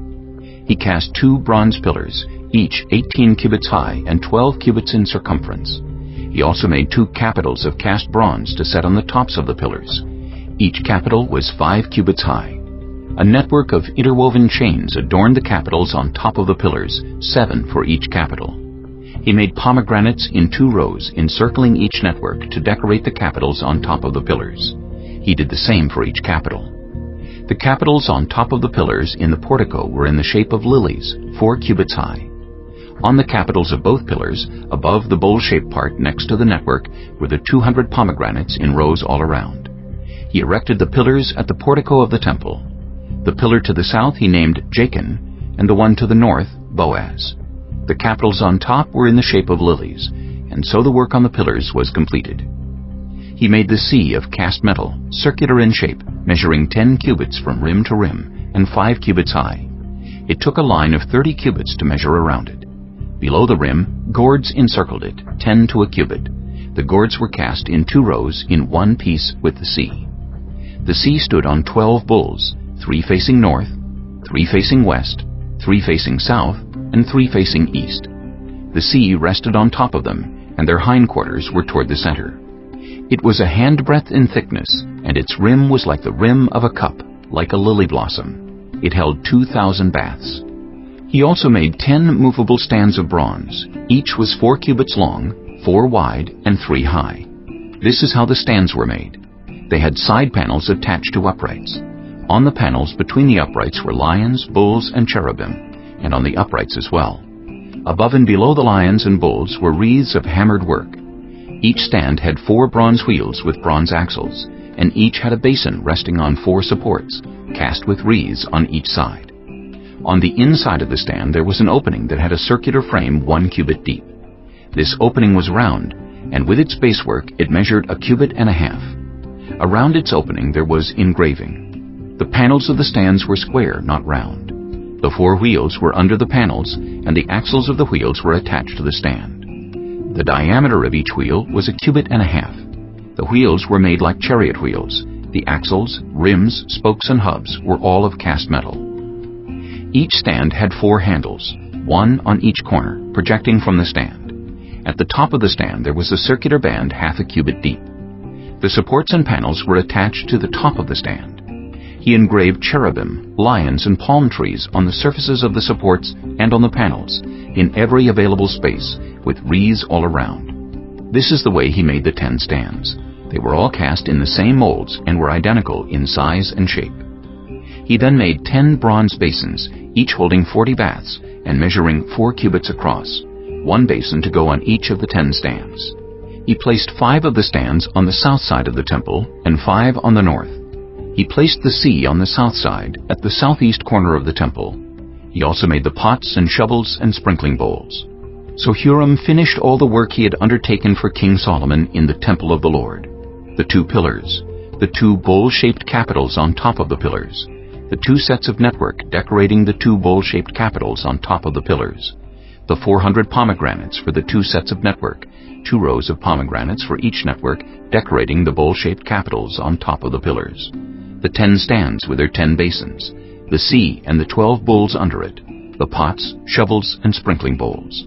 He cast 2 bronze pillars, each 18 cubits high and 12 cubits in circumference. He also made 2 capitals of cast bronze to set on the tops of the pillars. Each capital was 5 cubits high. A network of interwoven chains adorned the capitals on top of the pillars, 7 for each capital. He made pomegranates in 2 rows encircling each network to decorate the capitals on top of the pillars. He did the same for each capital. The capitals on top of the pillars in the portico were in the shape of lilies, 4 cubits high. On the capitals of both pillars, above the bowl-shaped part next to the network, were the 200 pomegranates in rows all around. He erected the pillars at the portico of the temple. The pillar to the south he named Jachin, and the one to the north, Boaz. The capitals on top were in the shape of lilies, and so the work on the pillars was completed. He made the sea of cast metal, circular in shape, measuring 10 cubits from rim to rim, and 5 cubits high. It took a line of 30 cubits to measure around it. Below the rim, gourds encircled it, 10 to a cubit. The gourds were cast in 2 rows in 1 piece with the sea. The sea stood on 12 bulls, 3 facing north, 3 facing west, 3 facing south, and 3 facing east. The sea rested on top of them, and their hindquarters were toward the center. It was a handbreadth in thickness, and its rim was like the rim of a cup, like a lily blossom. It held 2,000 baths. He also made 10 movable stands of bronze. Each was 4 cubits long, 4 wide, and 3 high. This is how the stands were made. They had side panels attached to uprights. On the panels between the uprights were lions, bulls, and cherubim, and on the uprights as well. Above and below the lions and bulls were wreaths of hammered work. Each stand had 4 bronze wheels with bronze axles, and each had a basin resting on 4 supports, cast with wreaths on each side. On the inside of the stand there was an opening that had a circular frame 1 cubit deep. This opening was round, and with its basework it measured 1.5 cubits. Around its opening there was engraving. The panels of the stands were square, not round. The 4 wheels were under the panels, and the axles of the wheels were attached to the stand. The diameter of each wheel was 1.5 cubits. The wheels were made like chariot wheels. The axles, rims, spokes, and hubs were all of cast metal. Each stand had 4 handles, 1 on each corner, projecting from the stand. At the top of the stand there was a circular band 0.5 cubit deep. The supports and panels were attached to the top of the stand. He engraved cherubim, lions, and palm trees on the surfaces of the supports and on the panels, in every available space, with wreaths all around. This is the way he made the 10 stands. They were all cast in the same molds and were identical in size and shape. He then made 10 bronze basins, each holding 40 baths and measuring 4 cubits across, 1 basin to go on each of the 10 stands. He placed 5 of the stands on the south side of the temple and 5 on the north. He placed the sea on the south side, at the southeast corner of the temple. He also made the pots and shovels and sprinkling bowls. So Huram finished all the work he had undertaken for King Solomon in the temple of the Lord. The 2 pillars, the 2 bowl-shaped capitals on top of the pillars, the 2 sets of network decorating the 2 bowl-shaped capitals on top of the pillars, the 400 pomegranates for the 2 sets of network, 2 rows of pomegranates for each network decorating the bowl-shaped capitals on top of the pillars, the 10 stands with their 10 basins, the sea and the 12 bowls under it, the pots, shovels, and sprinkling bowls.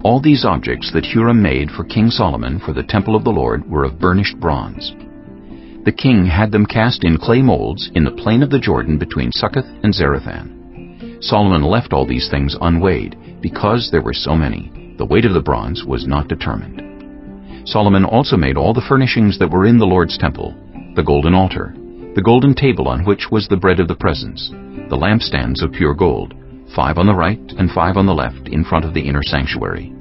All these objects that Huram made for King Solomon for the temple of the Lord were of burnished bronze. The king had them cast in clay molds in the plain of the Jordan between Succoth and Zarethan. Solomon left all these things unweighed, because there were so many. The weight of the bronze was not determined. Solomon also made all the furnishings that were in the Lord's temple, the golden altar, the golden table on which was the bread of the presence, the lampstands of pure gold, 5 on the right and 5 on the left in front of the inner sanctuary,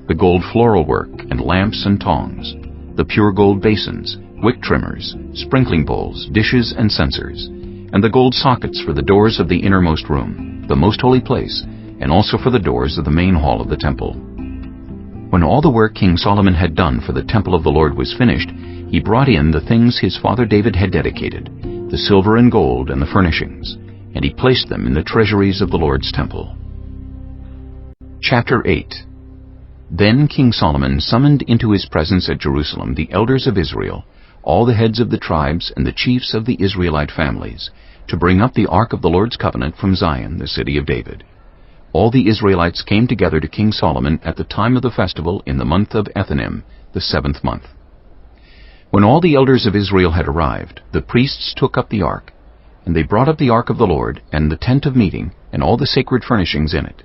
the gold floral work and lamps and tongs, the pure gold basins, wick trimmers, sprinkling bowls, dishes, and censers, and the gold sockets for the doors of the innermost room, the most holy place, and also for the doors of the main hall of the temple. When all the work King Solomon had done for the temple of the Lord was finished, he brought in the things his father David had dedicated, the silver and gold and the furnishings, and he placed them in the treasuries of the Lord's temple. Chapter 8. Then King Solomon summoned into his presence at Jerusalem the elders of Israel, all the heads of the tribes and the chiefs of the Israelite families, to bring up the ark of the Lord's covenant from Zion, the city of David. All the Israelites came together to King Solomon at the time of the festival in the month of Ethanim, the 7th month. When all the elders of Israel had arrived, the priests took up the ark, and they brought up the ark of the Lord, and the tent of meeting, and all the sacred furnishings in it.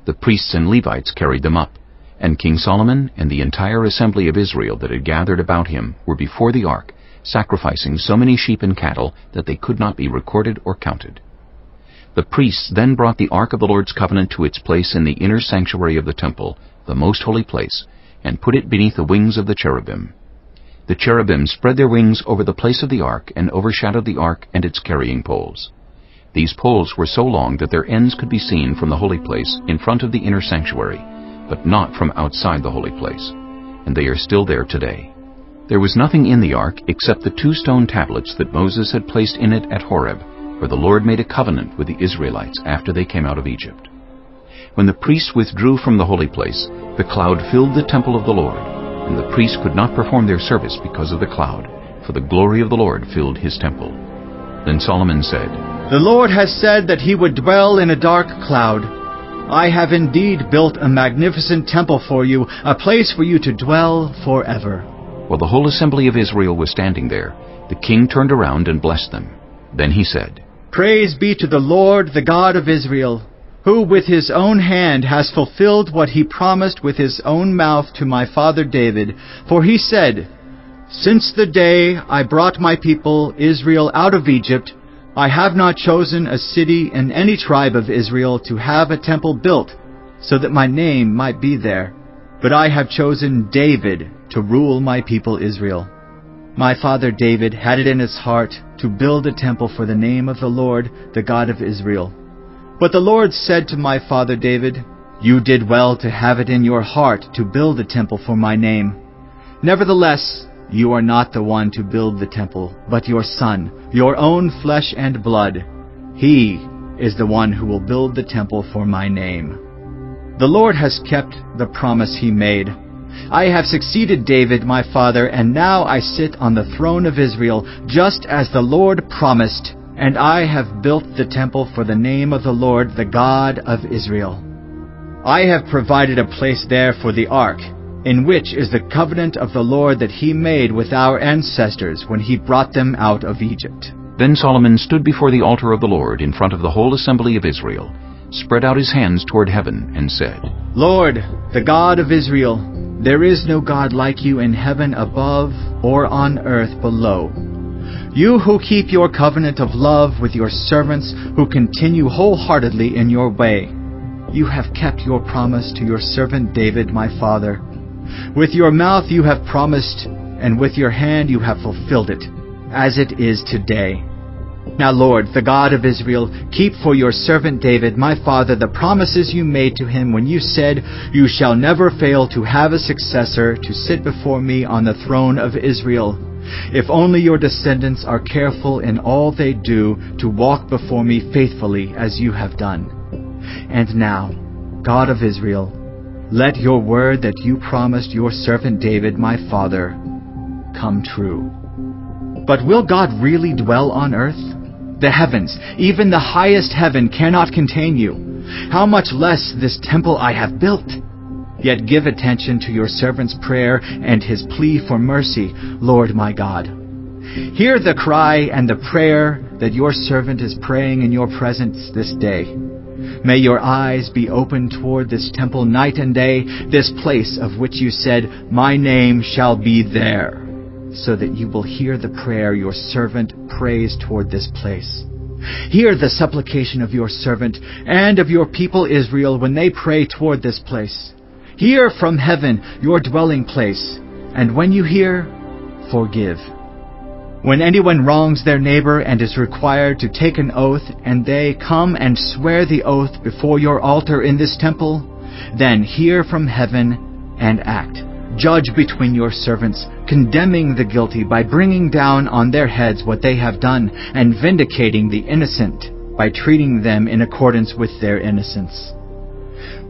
The priests and Levites carried them up, and King Solomon and the entire assembly of Israel that had gathered about him were before the ark, sacrificing so many sheep and cattle that they could not be recorded or counted. The priests then brought the ark of the Lord's covenant to its place in the inner sanctuary of the temple, the most holy place, and put it beneath the wings of the cherubim. The cherubim spread their wings over the place of the ark and overshadowed the ark and its carrying poles. These poles were so long that their ends could be seen from the holy place in front of the inner sanctuary, but not from outside the holy place, and they are still there today. There was nothing in the ark except the 2 stone tablets that Moses had placed in it at Horeb, where the Lord made a covenant with the Israelites after they came out of Egypt. When the priests withdrew from the holy place, the cloud filled the temple of the Lord, and the priests could not perform their service because of the cloud, for the glory of the Lord filled his temple. Then Solomon said,
The Lord has said that he would dwell in a dark cloud. I have indeed built a magnificent temple for you, a place for you to dwell forever.
While the whole assembly of Israel was standing there, the king turned around and blessed them. Then he said,
Praise be to the Lord, the God of Israel, who with his own hand has fulfilled what he promised with his own mouth to my father David. For he said, Since the day I brought my people Israel out of Egypt, I have not chosen a city in any tribe of Israel to have a temple built, so that my name might be there. But I have chosen David to rule my people Israel. My father David had it in his heart to build a temple for the name of the Lord, the God of Israel. But the Lord said to my father David, You did well to have it in your heart to build a temple for my name. Nevertheless, you are not the one to build the temple, but your son, your own flesh and blood. He is the one who will build the temple for my name. The Lord has kept the promise he made. I have succeeded David my father, and now I sit on the throne of Israel, just as the Lord promised, and I have built the temple for the name of the Lord, the God of Israel. I have provided a place there for the ark, in which is the covenant of the Lord that he made with our ancestors when he brought them out of Egypt.
Then Solomon stood before the altar of the Lord in front of the whole assembly of Israel, spread out his hands toward heaven, and said,
Lord, the God of Israel, there is no God like you in heaven above or on earth below. You who keep your covenant of love with your servants, who continue wholeheartedly in your way. You have kept your promise to your servant David my father. With your mouth you have promised, and with your hand you have fulfilled it, as it is today. Now, Lord, the God of Israel, keep for your servant David, my father, the promises you made to him when you said, You shall never fail to have a successor to sit before me on the throne of Israel. If only your descendants are careful in all they do to walk before me faithfully as you have done. And now, God of Israel, let your word that you promised your servant David, my father, come true. But will God really dwell on earth? The heavens, even the highest heaven, cannot contain you. How much less this temple I have built? Yet give attention to your servant's prayer and his plea for mercy, Lord my God. Hear the cry and the prayer that your servant is praying in your presence this day. May your eyes be open toward this temple night and day, this place of which you said, My name shall be there, so that you will hear the prayer your servant prays toward this place. Hear the supplication of your servant and of your people Israel when they pray toward this place. Hear from heaven your dwelling place, and when you hear, forgive. When anyone wrongs their neighbor and is required to take an oath, and they come and swear the oath before your altar in this temple, then hear from heaven and act. Judge between your servants, condemning the guilty by bringing down on their heads what they have done, and vindicating the innocent by treating them in accordance with their innocence.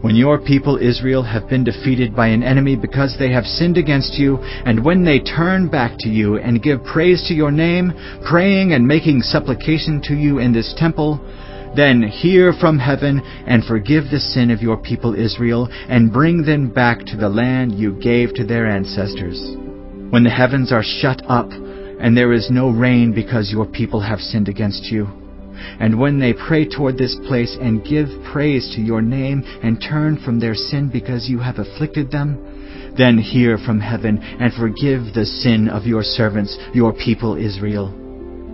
When your people Israel have been defeated by an enemy because they have sinned against you, and when they turn back to you and give praise to your name, praying and making supplication to you in this temple, then hear from heaven and forgive the sin of your people Israel, and bring them back to the land you gave to their ancestors. When the heavens are shut up, and there is no rain because your people have sinned against you, and when they pray toward this place and give praise to your name and turn from their sin because you have afflicted them, then hear from heaven and forgive the sin of your servants, your people Israel.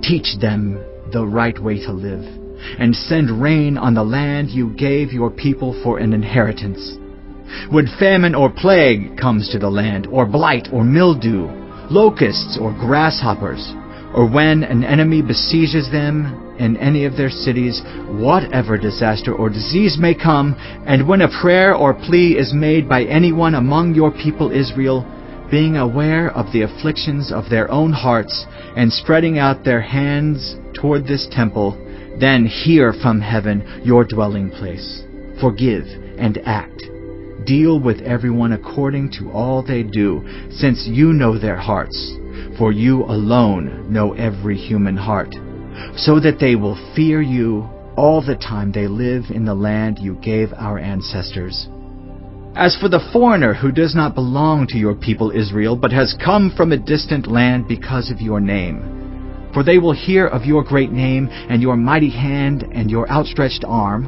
Teach them the right way to live, and send rain on the land you gave your people for an inheritance. When famine or plague comes to the land, or blight or mildew, locusts or grasshoppers, or when an enemy besieges them in any of their cities, whatever disaster or disease may come, and when a prayer or plea is made by anyone among your people Israel, being aware of the afflictions of their own hearts, and spreading out their hands toward this temple, then hear from heaven your dwelling place. Forgive and act. Deal with everyone according to all they do, since you know their hearts. For you alone know every human heart, so that they will fear you all the time they live in the land you gave our ancestors. As for the foreigner who does not belong to your people Israel, but has come from a distant land because of your name, for they will hear of your great name and your mighty hand and your outstretched arm,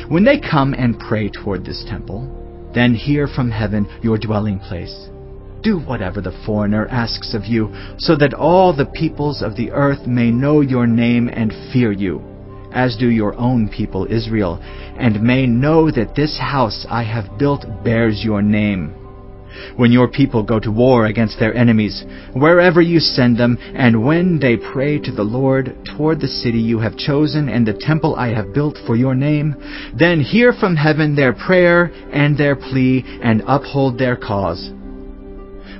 when they come and pray toward this temple, then hear from heaven your dwelling place. Do whatever the foreigner asks of you, so that all the peoples of the earth may know your name and fear you, as do your own people Israel, and may know that this house I have built bears your name. When your people go to war against their enemies, wherever you send them, and when they pray to the Lord toward the city you have chosen and the temple I have built for your name, then hear from heaven their prayer and their plea, and uphold their cause.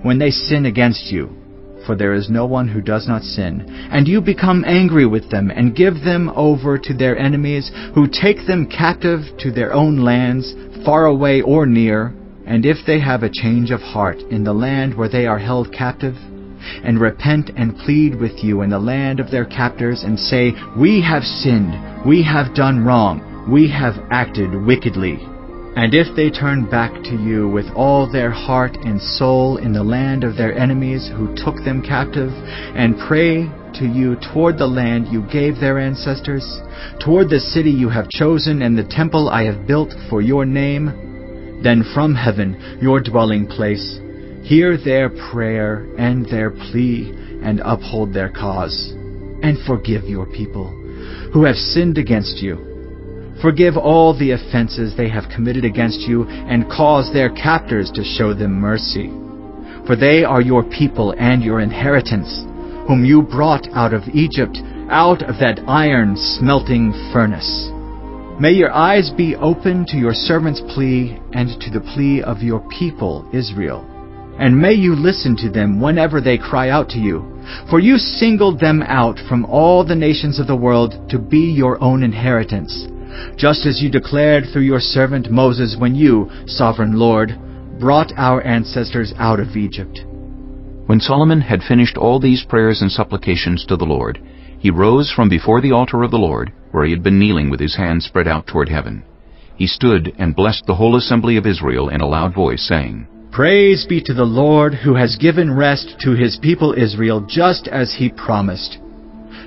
When they sin against you, for there is no one who does not sin, and you become angry with them, and give them over to their enemies, who take them captive to their own lands, far away or near, and if they have a change of heart in the land where they are held captive, and repent and plead with you in the land of their captors, and say, We have sinned, we have done wrong, we have acted wickedly, and if they turn back to you with all their heart and soul in the land of their enemies who took them captive, and pray to you toward the land you gave their ancestors, toward the city you have chosen and the temple I have built for your name, then from heaven, your dwelling place, hear their prayer and their plea, and uphold their cause, and forgive your people who have sinned against you. Forgive all the offenses they have committed against you, and cause their captors to show them mercy. For they are your people and your inheritance, whom you brought out of Egypt, out of that iron smelting furnace. May your eyes be open to your servant's plea and to the plea of your people Israel. And may you listen to them whenever they cry out to you. For you singled them out from all the nations of the world to be your own inheritance, just as you declared through your servant Moses when you, sovereign Lord, brought our ancestors out of Egypt.
When Solomon had finished all these prayers and supplications to the Lord, he rose from before the altar of the Lord, where he had been kneeling with his hands spread out toward heaven. He stood and blessed the whole assembly of Israel in a loud voice, saying,
Praise be to the Lord, who has given rest to his people Israel, just as he promised.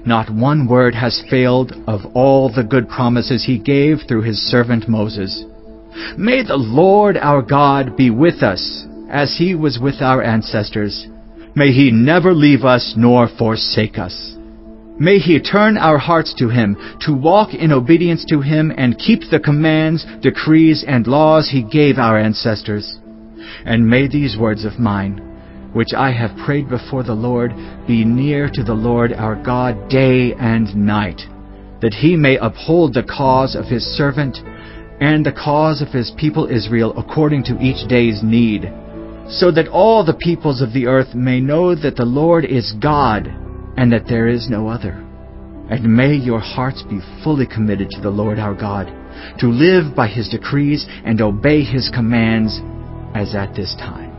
Not one word has failed of all the good promises he gave through his servant Moses. May the Lord our God be with us, as he was with our ancestors. May he never leave us nor forsake us. May he turn our hearts to him, to walk in obedience to him, and keep the commands, decrees, and laws he gave our ancestors. And may these words of mine, which I have prayed before the Lord, be near to the Lord our God day and night, that he may uphold the cause of his servant and the cause of his people Israel according to each day's need, so that all the peoples of the earth may know that the Lord is God, and that there is no other. And may your hearts be fully committed to the Lord our God, to live by his decrees and obey his commands, as at this time.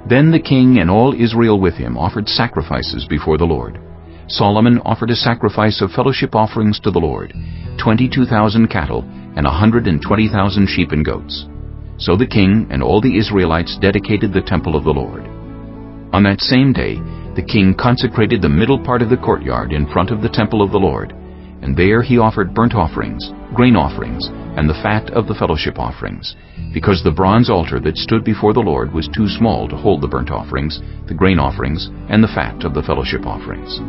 Then the king and all Israel with him offered sacrifices before the Lord. Solomon offered a sacrifice of fellowship offerings to the Lord, 22,000 cattle and 120,000 sheep and goats. So the king and all the Israelites dedicated the temple of the Lord. On that same day, the king consecrated the middle part of the courtyard in front of the temple of the Lord, and there he offered burnt offerings, grain offerings, and the fat of the fellowship offerings, because the bronze altar that stood before the Lord was too small to hold the burnt offerings, the grain offerings, and the fat of the fellowship offerings.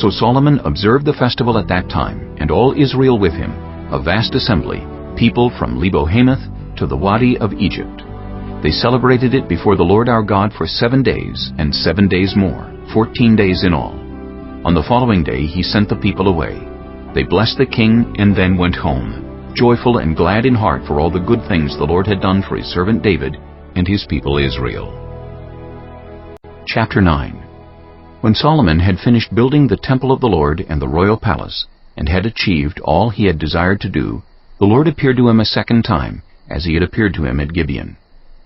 So Solomon observed the festival at that time, and all Israel with him, a vast assembly, people from Lebo-Hamath to the Wadi of Egypt. They celebrated it before the Lord our God for 7 days, and 7 days more, 14 days in all. On the following day he sent the people away. They blessed the king and then went home, joyful and glad in heart for all the good things the Lord had done for his servant David and his people Israel. Chapter 9. When Solomon had finished building the temple of the Lord and the royal palace, and had achieved all he had desired to do, the Lord appeared to him a second time, as he had appeared to him at Gibeon.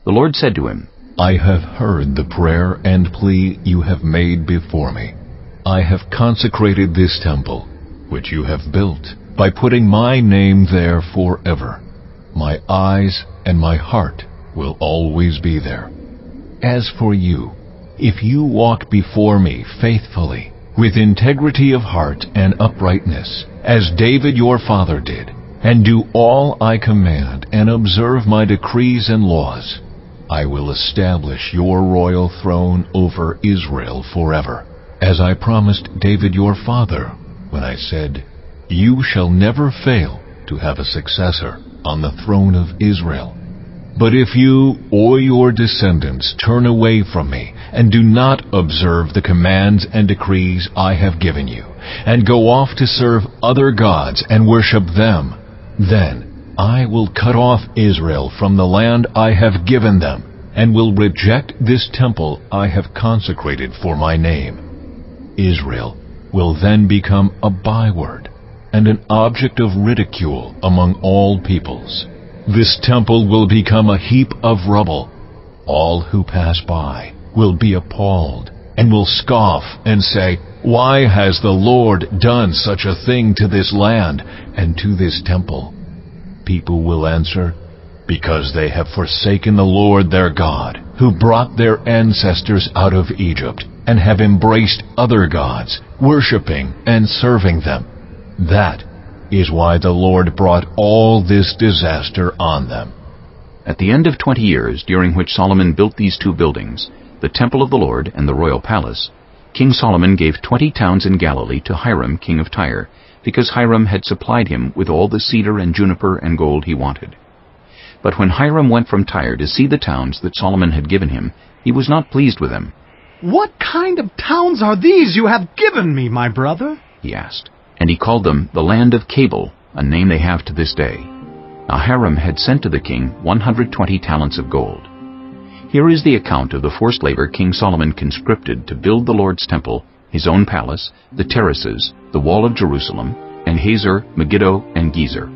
The Lord said to him,
I have heard the prayer and plea you have made before me. I have consecrated this temple, which you have built, by putting my name there forever. My eyes and my heart will always be there. As for you, if you walk before me faithfully, with integrity of heart and uprightness, as David your father did, and do all I command, and observe my decrees and laws, I will establish your royal throne over Israel forever, as I promised David your father, when I said, you shall never fail to have a successor on the throne of Israel. But if you or your descendants turn away from me and do not observe the commands and decrees I have given you, and go off to serve other gods and worship them, then I will cut off Israel from the land I have given them, and will reject this temple I have consecrated for my name. Israel will then become a byword and an object of ridicule among all peoples. This temple will become a heap of rubble. All who pass by will be appalled and will scoff and say, "Why has the Lord done such a thing to this land and to this temple?" People will answer, "Because they have forsaken the Lord their God, who brought their ancestors out of Egypt, and have embraced other gods, worshipping and serving them. That is why the Lord brought all this disaster on them."
At the end of 20 years, during which Solomon built these two buildings, the temple of the Lord and the royal palace, King Solomon gave 20 towns in Galilee to Hiram, king of Tyre, because Hiram had supplied him with all the cedar and juniper and gold he wanted. But when Hiram went from Tyre to see the towns that Solomon had given him, he was not pleased with them.
"What kind of towns are these you have given me, my brother?"
he asked. And he called them the land of Cabul, a name they have to this day. Now Hiram had sent to the king 120 talents of gold. Here is the account of the forced labor King Solomon conscripted to build the Lord's temple, his own palace, the terraces, the wall of Jerusalem, and Hazor, Megiddo, and Gezer.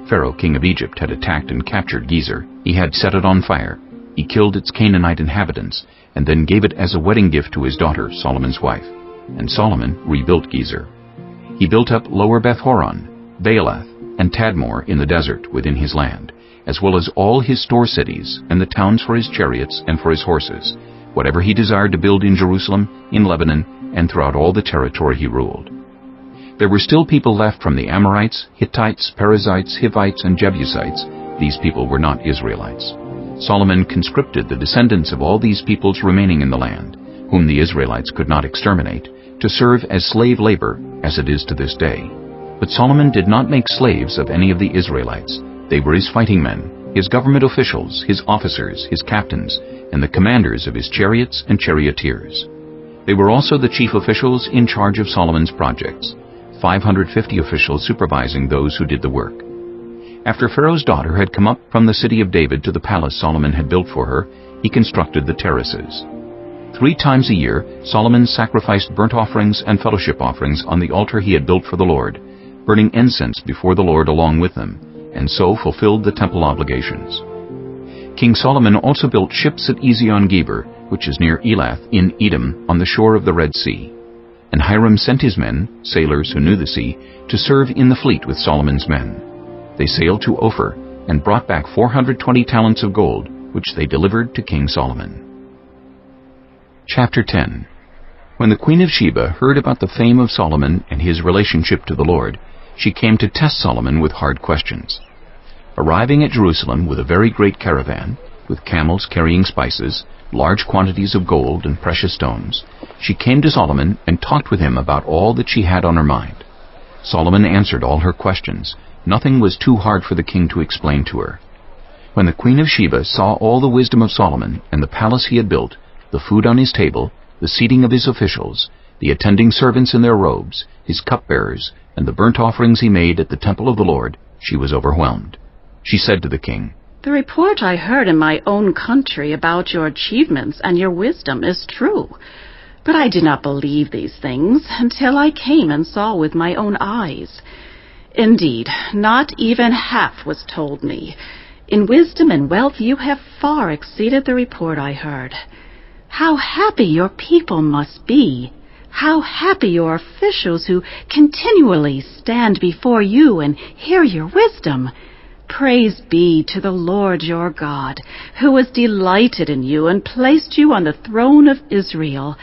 Pharaoh, king of Egypt, had attacked and captured Gezer. He had set it on fire. He killed its Canaanite inhabitants, and then gave it as a wedding gift to his daughter, Solomon's wife. And Solomon rebuilt Gezer. He built up Lower Beth-horon, Baalath, and Tadmor in the desert within his land, as well as all his store cities and the towns for his chariots and for his horses, whatever he desired to build in Jerusalem, in Lebanon, and throughout all the territory he ruled. There were still people left from the Amorites, Hittites, Perizzites, Hivites, and Jebusites. These people were not Israelites. Solomon conscripted the descendants of all these peoples remaining in the land, whom the Israelites could not exterminate, to serve as slave labor, as it is to this day. But Solomon did not make slaves of any of the Israelites. They were his fighting men, his government officials, his officers, his captains, and the commanders of his chariots and charioteers. They were also the chief officials in charge of Solomon's projects, 550 officials supervising those who did the work. After Pharaoh's daughter had come up from the city of David to the palace Solomon had built for her, he constructed the terraces. 3 times a year, Solomon sacrificed burnt offerings and fellowship offerings on the altar he had built for the Lord, burning incense before the Lord along with them, and so fulfilled the temple obligations. King Solomon also built ships at Ezion-Geber, which is near Elath in Edom on the shore of the Red Sea. And Hiram sent his men, sailors who knew the sea, to serve in the fleet with Solomon's men. They sailed to Ophir and brought back 420 talents of gold, which they delivered to King Solomon. Chapter 10. When the Queen of Sheba heard about the fame of Solomon and his relationship to the Lord, she came to test Solomon with hard questions. Arriving at Jerusalem with a very great caravan, with camels carrying spices, large quantities of gold and precious stones, she came to Solomon and talked with him about all that she had on her mind. Solomon answered all her questions. Nothing was too hard for the king to explain to her. When the Queen of Sheba saw all the wisdom of Solomon and the palace he had built, the food on his table, the seating of his officials, the attending servants in their robes, his cupbearers, and the burnt offerings he made at the temple of the Lord, she was overwhelmed. She said to the king,
"The report I heard in my own country about your achievements and your wisdom is true. But I did not believe these things until I came and saw with my own eyes. Indeed, not even half was told me. In wisdom and wealth you have far exceeded the report I heard. How happy your people must be! How happy your officials who continually stand before you and hear your wisdom! Praise be to the Lord your God, who has delighted in you and placed you on the throne of Israel.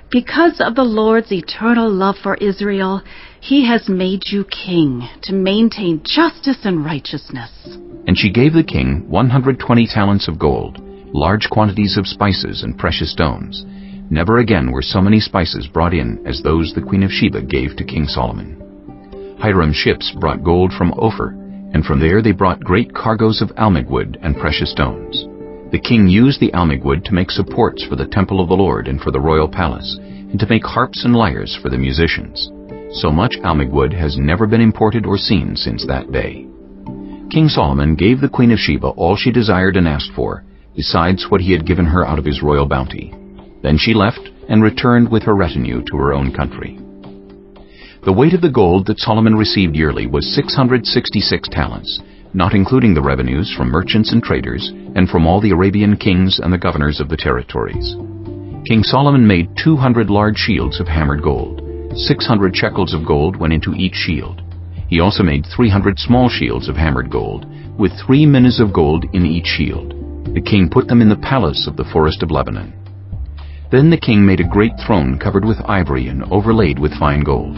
Because of the Lord's eternal love for Israel, he has made you king to maintain justice and righteousness."
And she gave the king 120 talents of gold, large quantities of spices and precious stones. Never again were so many spices brought in as those the Queen of Sheba gave to King Solomon. Hiram's ships brought gold from Ophir, and from there they brought great cargoes of almug wood and precious stones. The king used the almug wood to make supports for the temple of the Lord and for the royal palace, and to make harps and lyres for the musicians. So much almug wood has never been imported or seen since that day. King Solomon gave the Queen of Sheba all she desired and asked for, besides what he had given her out of his royal bounty. Then she left and returned with her retinue to her own country. The weight of the gold that Solomon received yearly was 666 talents, not including the revenues from merchants and traders, and from all the Arabian kings and the governors of the territories. King Solomon made 200 large shields of hammered gold. 600 shekels of gold went into each shield. He also made 300 small shields of hammered gold, with 3 minas of gold in each shield. The king put them in the palace of the forest of Lebanon. Then the king made a great throne covered with ivory and overlaid with fine gold.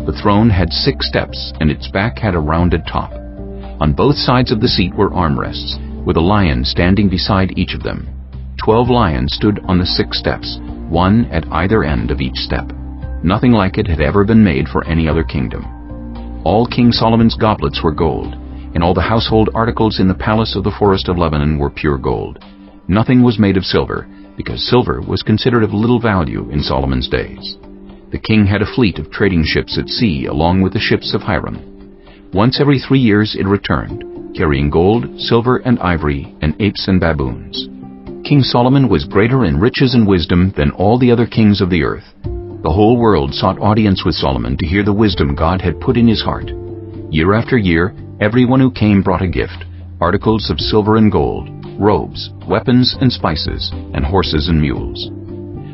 The throne had 6 steps, and its back had a rounded top. On both sides of the seat were armrests, with a lion standing beside each of them. 12 lions stood on the 6 steps, one at either end of each step. Nothing like it had ever been made for any other kingdom. All King Solomon's goblets were gold, and all the household articles in the palace of the forest of Lebanon were pure gold. Nothing was made of silver, because silver was considered of little value in Solomon's days. The king had a fleet of trading ships at sea along with the ships of Hiram. Once every 3 years it returned, carrying gold, silver, and ivory, and apes and baboons. King Solomon was greater in riches and wisdom than all the other kings of the earth. The whole world sought audience with Solomon to hear the wisdom God had put in his heart. Year after year, everyone who came brought a gift, articles of silver and gold, robes, weapons and spices, and horses and mules.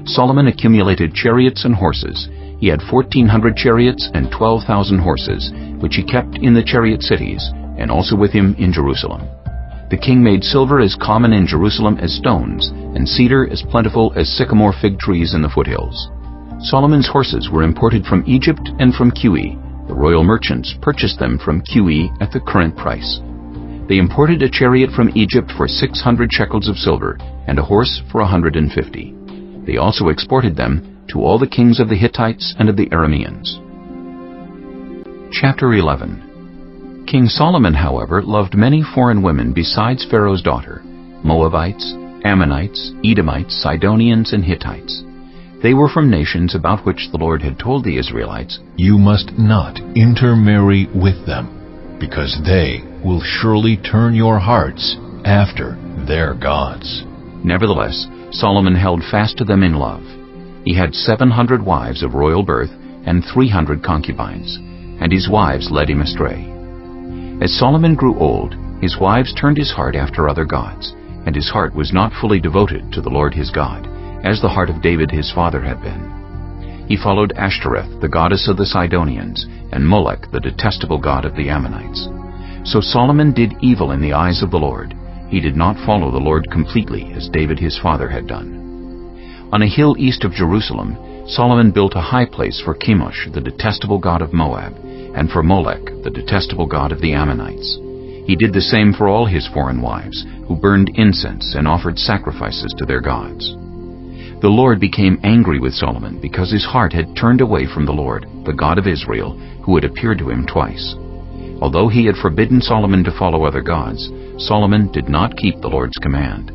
Solomon accumulated chariots and horses. He had 1,400 chariots and 12,000 horses, which he kept in the chariot cities, and also with him in Jerusalem. The king made silver as common in Jerusalem as stones, and cedar as plentiful as sycamore fig trees in the foothills. Solomon's horses were imported from Egypt and from Cuwe. The royal merchants purchased them from Cuwe at the current price. They imported a chariot from Egypt for 600 shekels of silver, and a horse for 150. They also exported them to all the kings of the Hittites and of the Arameans. Chapter 11. King Solomon, however, loved many foreign women besides Pharaoh's daughter, Moabites, Ammonites, Edomites, Sidonians, and Hittites. They were from nations about which the Lord had told the Israelites,
"You must not intermarry with them, because they will surely turn your hearts after their gods."
Nevertheless, Solomon held fast to them in love. He had 700 wives of royal birth and 300 concubines, and his wives led him astray. As Solomon grew old, his wives turned his heart after other gods, and his heart was not fully devoted to the Lord his God, as the heart of David his father had been. He followed Ashtoreth, the goddess of the Sidonians, and Molech, the detestable god of the Ammonites. So Solomon did evil in the eyes of the Lord. He did not follow the Lord completely, as David his father had done. On a hill east of Jerusalem, Solomon built a high place for Chemosh, the detestable god of Moab, and for Molech, the detestable god of the Ammonites. He did the same for all his foreign wives, who burned incense and offered sacrifices to their gods. The Lord became angry with Solomon because his heart had turned away from the Lord, the God of Israel, who had appeared to him twice. Although he had forbidden Solomon to follow other gods, Solomon did not keep the Lord's command.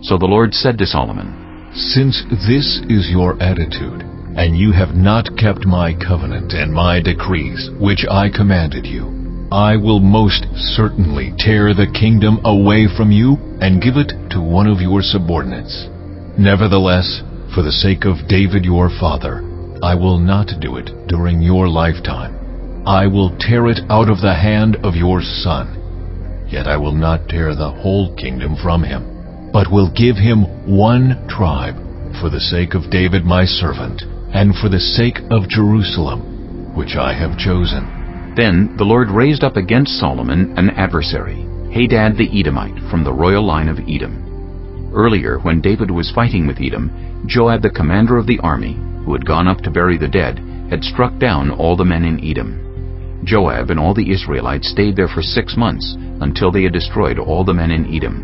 So the Lord said to Solomon,
"Since this is your attitude, and you have not kept my covenant and my decrees, which I commanded you, I will most certainly tear the kingdom away from you and give it to one of your subordinates. Nevertheless, for the sake of David your father, I will not do it during your lifetime. I will tear it out of the hand of your son. Yet I will not tear the whole kingdom from him, but will give him one tribe for the sake of David my servant, and for the sake of Jerusalem, which I have chosen."
Then the Lord raised up against Solomon an adversary, Hadad the Edomite, from the royal line of Edom. Earlier, when David was fighting with Edom, Joab the commander of the army, who had gone up to bury the dead, had struck down all the men in Edom. Joab and all the Israelites stayed there for 6 months, until they had destroyed all the men in Edom.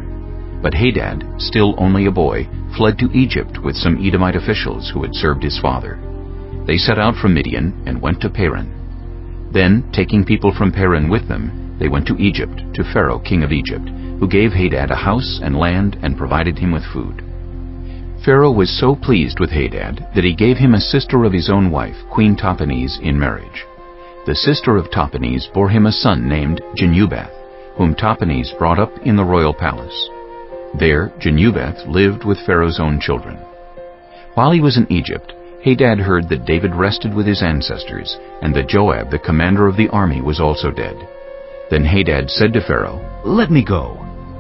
But Hadad, still only a boy, fled to Egypt with some Edomite officials who had served his father. They set out from Midian and went to Paran. Then, taking people from Paran with them, they went to Egypt, to Pharaoh, king of Egypt, who gave Hadad a house and land and provided him with food. Pharaoh was so pleased with Hadad that he gave him a sister of his own wife, Queen Tahpenes, in marriage. The sister of Tahpenes bore him a son named Genubath, whom Tahpenes brought up in the royal palace. There Genubath lived with Pharaoh's own children. While he was in Egypt, Hadad heard that David rested with his ancestors, and that Joab, the commander of the army, was also dead. Then Hadad said to Pharaoh,
"Let me go,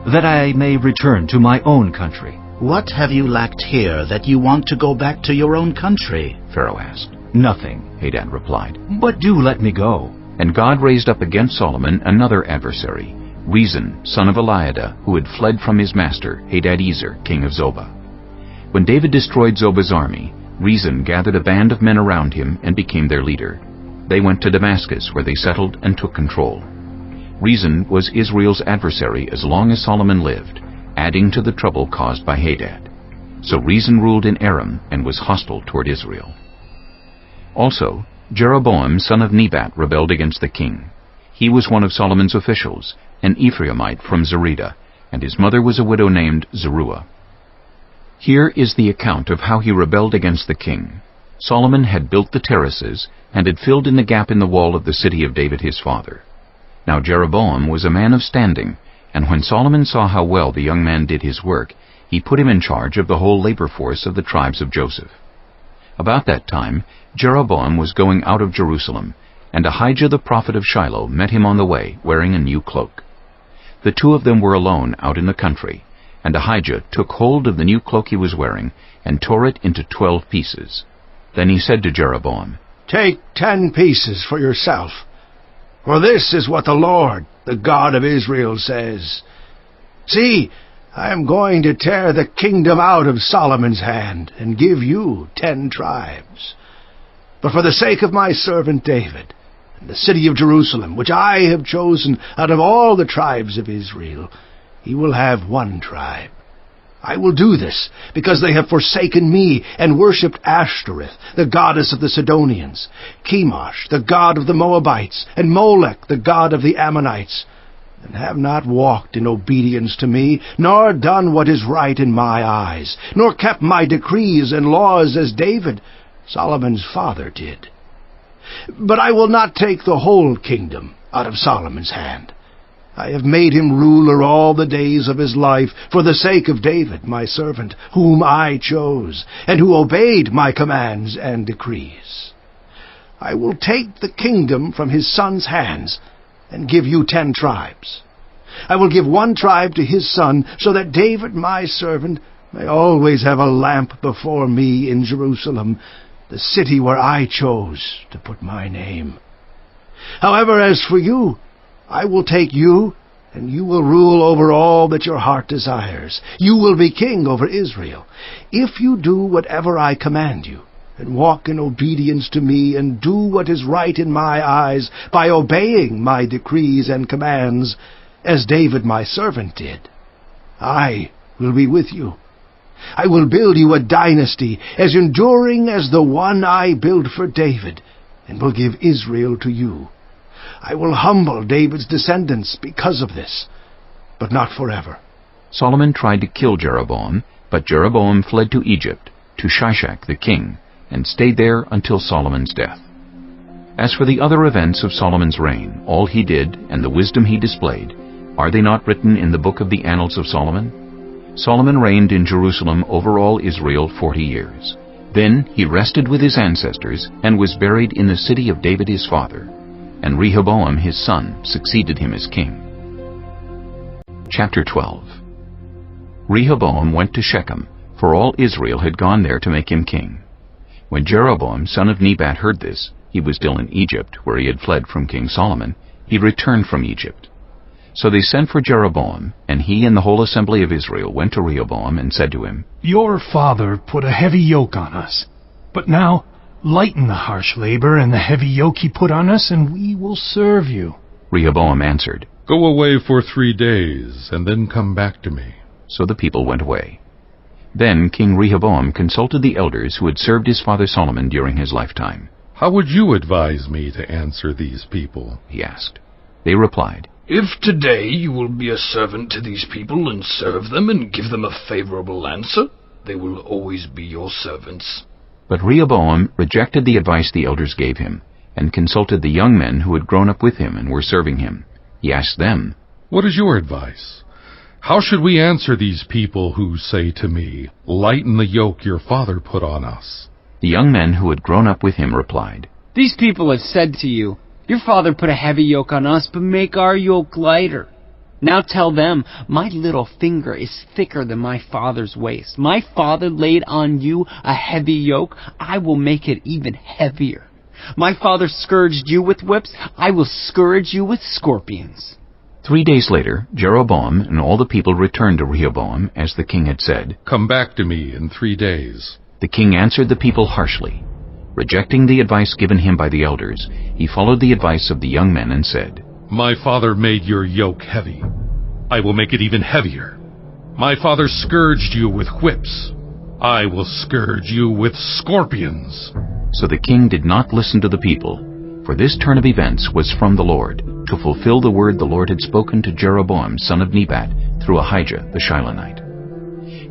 that I may return to my own country."
"What have you lacked here that you want to go back to your own country?"
Pharaoh asked.
"Nothing,"
Hadad replied.
"But do let me go."
And God raised up against Solomon another adversary, Rezin, son of Eliada, who had fled from his master, Hadadezer, king of Zobah. When David destroyed Zobah's army, Rezin gathered a band of men around him and became their leader. They went to Damascus, where they settled and took control. Rezin was Israel's adversary as long as Solomon lived, adding to the trouble caused by Hadad. So Rezin ruled in Aram and was hostile toward Israel. Also, Jeroboam, son of Nebat, rebelled against the king. He was one of Solomon's officials, an Ephraimite from Zerida, and his mother was a widow named Zeruiah. Here is the account of how he rebelled against the king. Solomon had built the terraces and had filled in the gap in the wall of the city of David his father. Now Jeroboam was a man of standing, and when Solomon saw how well the young man did his work, he put him in charge of the whole labor force of the tribes of Joseph. About that time, Jeroboam was going out of Jerusalem, and Ahijah the prophet of Shiloh met him on the way, wearing a new cloak. The two of them were alone out in the country, and Ahijah took hold of the new cloak he was wearing and tore it into 12 pieces. Then he said to Jeroboam,
"Take 10 pieces for yourself, for this is what the Lord, the God of Israel, says. See, I am going to tear the kingdom out of Solomon's hand and give you 10 tribes. But for the sake of my servant David, and the city of Jerusalem, which I have chosen out of all the tribes of Israel, he will have 1 tribe. I will do this because they have forsaken me and worshipped Ashtoreth, the goddess of the Sidonians, Chemosh, the god of the Moabites, and Molech, the god of the Ammonites, and have not walked in obedience to me, nor done what is right in my eyes, nor kept my decrees and laws as David, Solomon's father, did. But I will not take the whole kingdom out of Solomon's hand. I have made him ruler all the days of his life for the sake of David, my servant, whom I chose, and who obeyed my commands and decrees. I will take the kingdom from his son's hands and give you 10 tribes. I will give 1 tribe to his son, so that David, my servant, may always have a lamp before me in Jerusalem, the city where I chose to put my name. However, as for you, I will take you, and you will rule over all that your heart desires. You will be king over Israel, if you do whatever I command you, and walk in obedience to me, and do what is right in my eyes by obeying my decrees and commands, as David my servant did. I will be with you. I will build you a dynasty as enduring as the one I built for David, and will give Israel to you. I will humble David's descendants because of this, but not forever."
Solomon tried to kill Jeroboam, but Jeroboam fled to Egypt, to Shishak the king, and stayed there until Solomon's death. As for the other events of Solomon's reign, all he did, and the wisdom he displayed, are they not written in the book of the Annals of Solomon? Solomon reigned in Jerusalem over all Israel 40 years. Then he rested with his ancestors, and was buried in the city of David his father. And Rehoboam his son succeeded him as king. Chapter 12. Rehoboam went to Shechem, for all Israel had gone there to make him king. When Jeroboam son of Nebat heard this, he was still in Egypt, where he had fled from King Solomon, he returned from Egypt. So they sent for Jeroboam, and he and the whole assembly of Israel went to Rehoboam and said to him,
"Your father put a heavy yoke on us, but now lighten the harsh labor and the heavy yoke he put on us, and we will serve you."
Rehoboam answered,
"Go away for 3 days, and then come back to me."
So the people went away. Then King Rehoboam consulted the elders who had served his father Solomon during his lifetime.
How would you advise me to answer these people?
He asked. They replied,
If today you will be a servant to these people and serve them and give them a favorable answer, they will always be your servants.
But Rehoboam rejected the advice the elders gave him, and consulted the young men who had grown up with him and were serving him. He asked them,
What is your advice? How should we answer these people who say to me, Lighten the yoke your father put on us?
The young men who had grown up with him replied,
These people have said to you, Your father put a heavy yoke on us, but make our yoke lighter. Now tell them, My little finger is thicker than my father's waist. My father laid on you a heavy yoke. I will make it even heavier. My father scourged you with whips. I will scourge you with scorpions.
3 days later, Jeroboam and all the people returned to Rehoboam, as the king had said.
Come back to me in 3 days.
The king answered the people harshly. Rejecting the advice given him by the elders, he followed the advice of the young men and said,
My father made your yoke heavy. I will make it even heavier. My father scourged you with whips. I will scourge you with scorpions.
So the king did not listen to the people, for this turn of events was from the Lord, to fulfill the word the Lord had spoken to Jeroboam son of Nebat through Ahijah the Shilonite.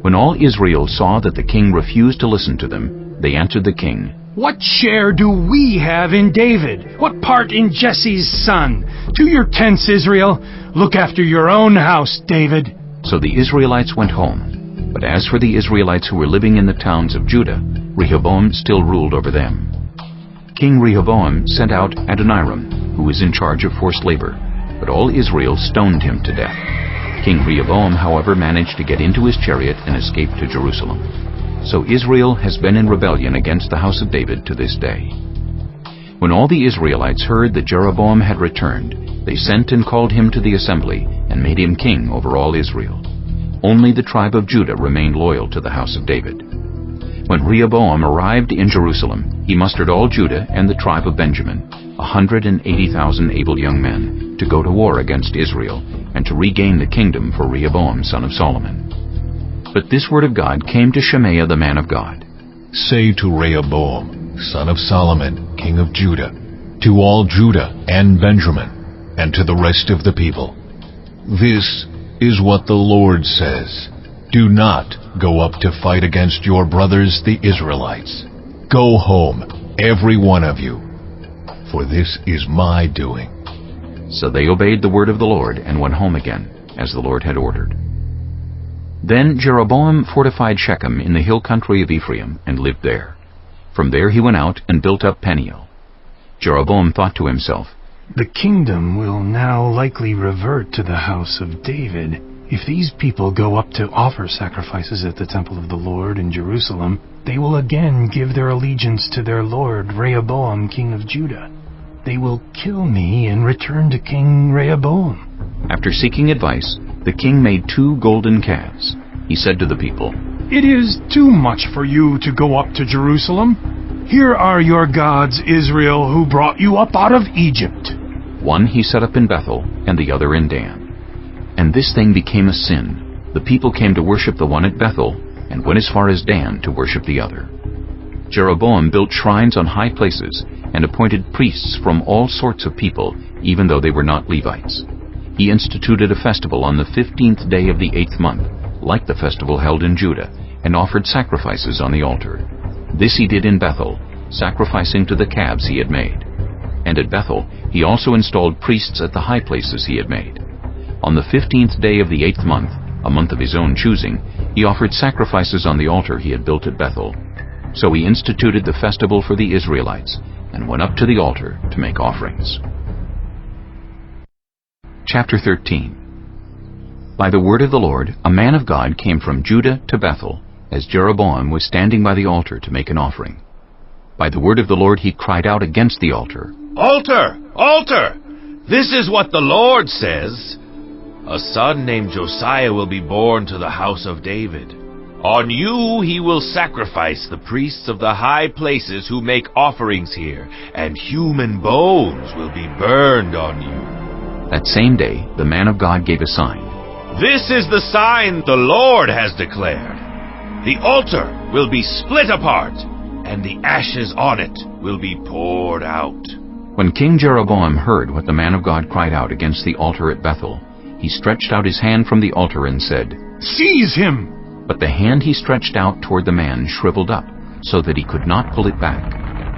When all Israel saw that the king refused to listen to them, they answered the king,
What share do we have in David? What part in Jesse's son? To your tents, Israel. Look after your own house, David.
So the Israelites went home. But as for the Israelites who were living in the towns of Judah, Rehoboam still ruled over them. King Rehoboam sent out Adoniram, who was in charge of forced labor, but all Israel stoned him to death. King Rehoboam, however, managed to get into his chariot and escape to Jerusalem. So Israel has been in rebellion against the house of David to this day. When all the Israelites heard that Jeroboam had returned, they sent and called him to the assembly and made him king over all Israel. Only the tribe of Judah remained loyal to the house of David. When Rehoboam arrived in Jerusalem, he mustered all Judah and the tribe of Benjamin, 180,000 able young men, to go to war against Israel and to regain the kingdom for Rehoboam son of Solomon. But this word of God came to Shemaiah the man of God.
Say to Rehoboam, son of Solomon, king of Judah, to all Judah and Benjamin, and to the rest of the people, This is what the Lord says. Do not go up to fight against your brothers the Israelites. Go home, every one of you, for this is my doing.
So they obeyed the word of the Lord and went home again, as the Lord had ordered. Then Jeroboam fortified Shechem in the hill country of Ephraim and lived there. From there he went out and built up Peniel. Jeroboam thought to himself,
The kingdom will now likely revert to the house of David. If these people go up to offer sacrifices at the temple of the Lord in Jerusalem, they will again give their allegiance to their lord Rehoboam, king of Judah. They will kill me and return to King Rehoboam.
After seeking advice, the king made 2 golden calves. He said to the people,
It is too much for you to go up to Jerusalem. Here are your gods, Israel, who brought you up out of Egypt.
One he set up in Bethel, and the other in Dan. And this thing became a sin. The people came to worship the one at Bethel, and went as far as Dan to worship the other. Jeroboam built shrines on high places, and appointed priests from all sorts of people, even though they were not Levites. He instituted a festival on the 15th day of the 8th month, like the festival held in Judah, and offered sacrifices on the altar. This he did in Bethel, sacrificing to the calves he had made. And at Bethel he also installed priests at the high places he had made. On the 15th day of the 8th month, a month of his own choosing, he offered sacrifices on the altar he had built at Bethel. So he instituted the festival for the Israelites, and went up to the altar to make offerings. Chapter 13. By the word of the Lord, a man of God came from Judah to Bethel, as Jeroboam was standing by the altar to make an offering. By the word of the Lord he cried out against the altar,
Altar! Altar! This is what the Lord says. A son named Josiah will be born to the house of David. On you he will sacrifice the priests of the high places who make offerings here, and human bones will be burned on you.
That same day the man of God gave a sign.
This is the sign the Lord has declared. The altar will be split apart,
and the ashes on it will be poured out."
When King Jeroboam heard what the man of God cried out against the altar at Bethel, he stretched out his hand from the altar and said,
"Seize him!"
But the hand he stretched out toward the man shriveled up, so that he could not pull it back.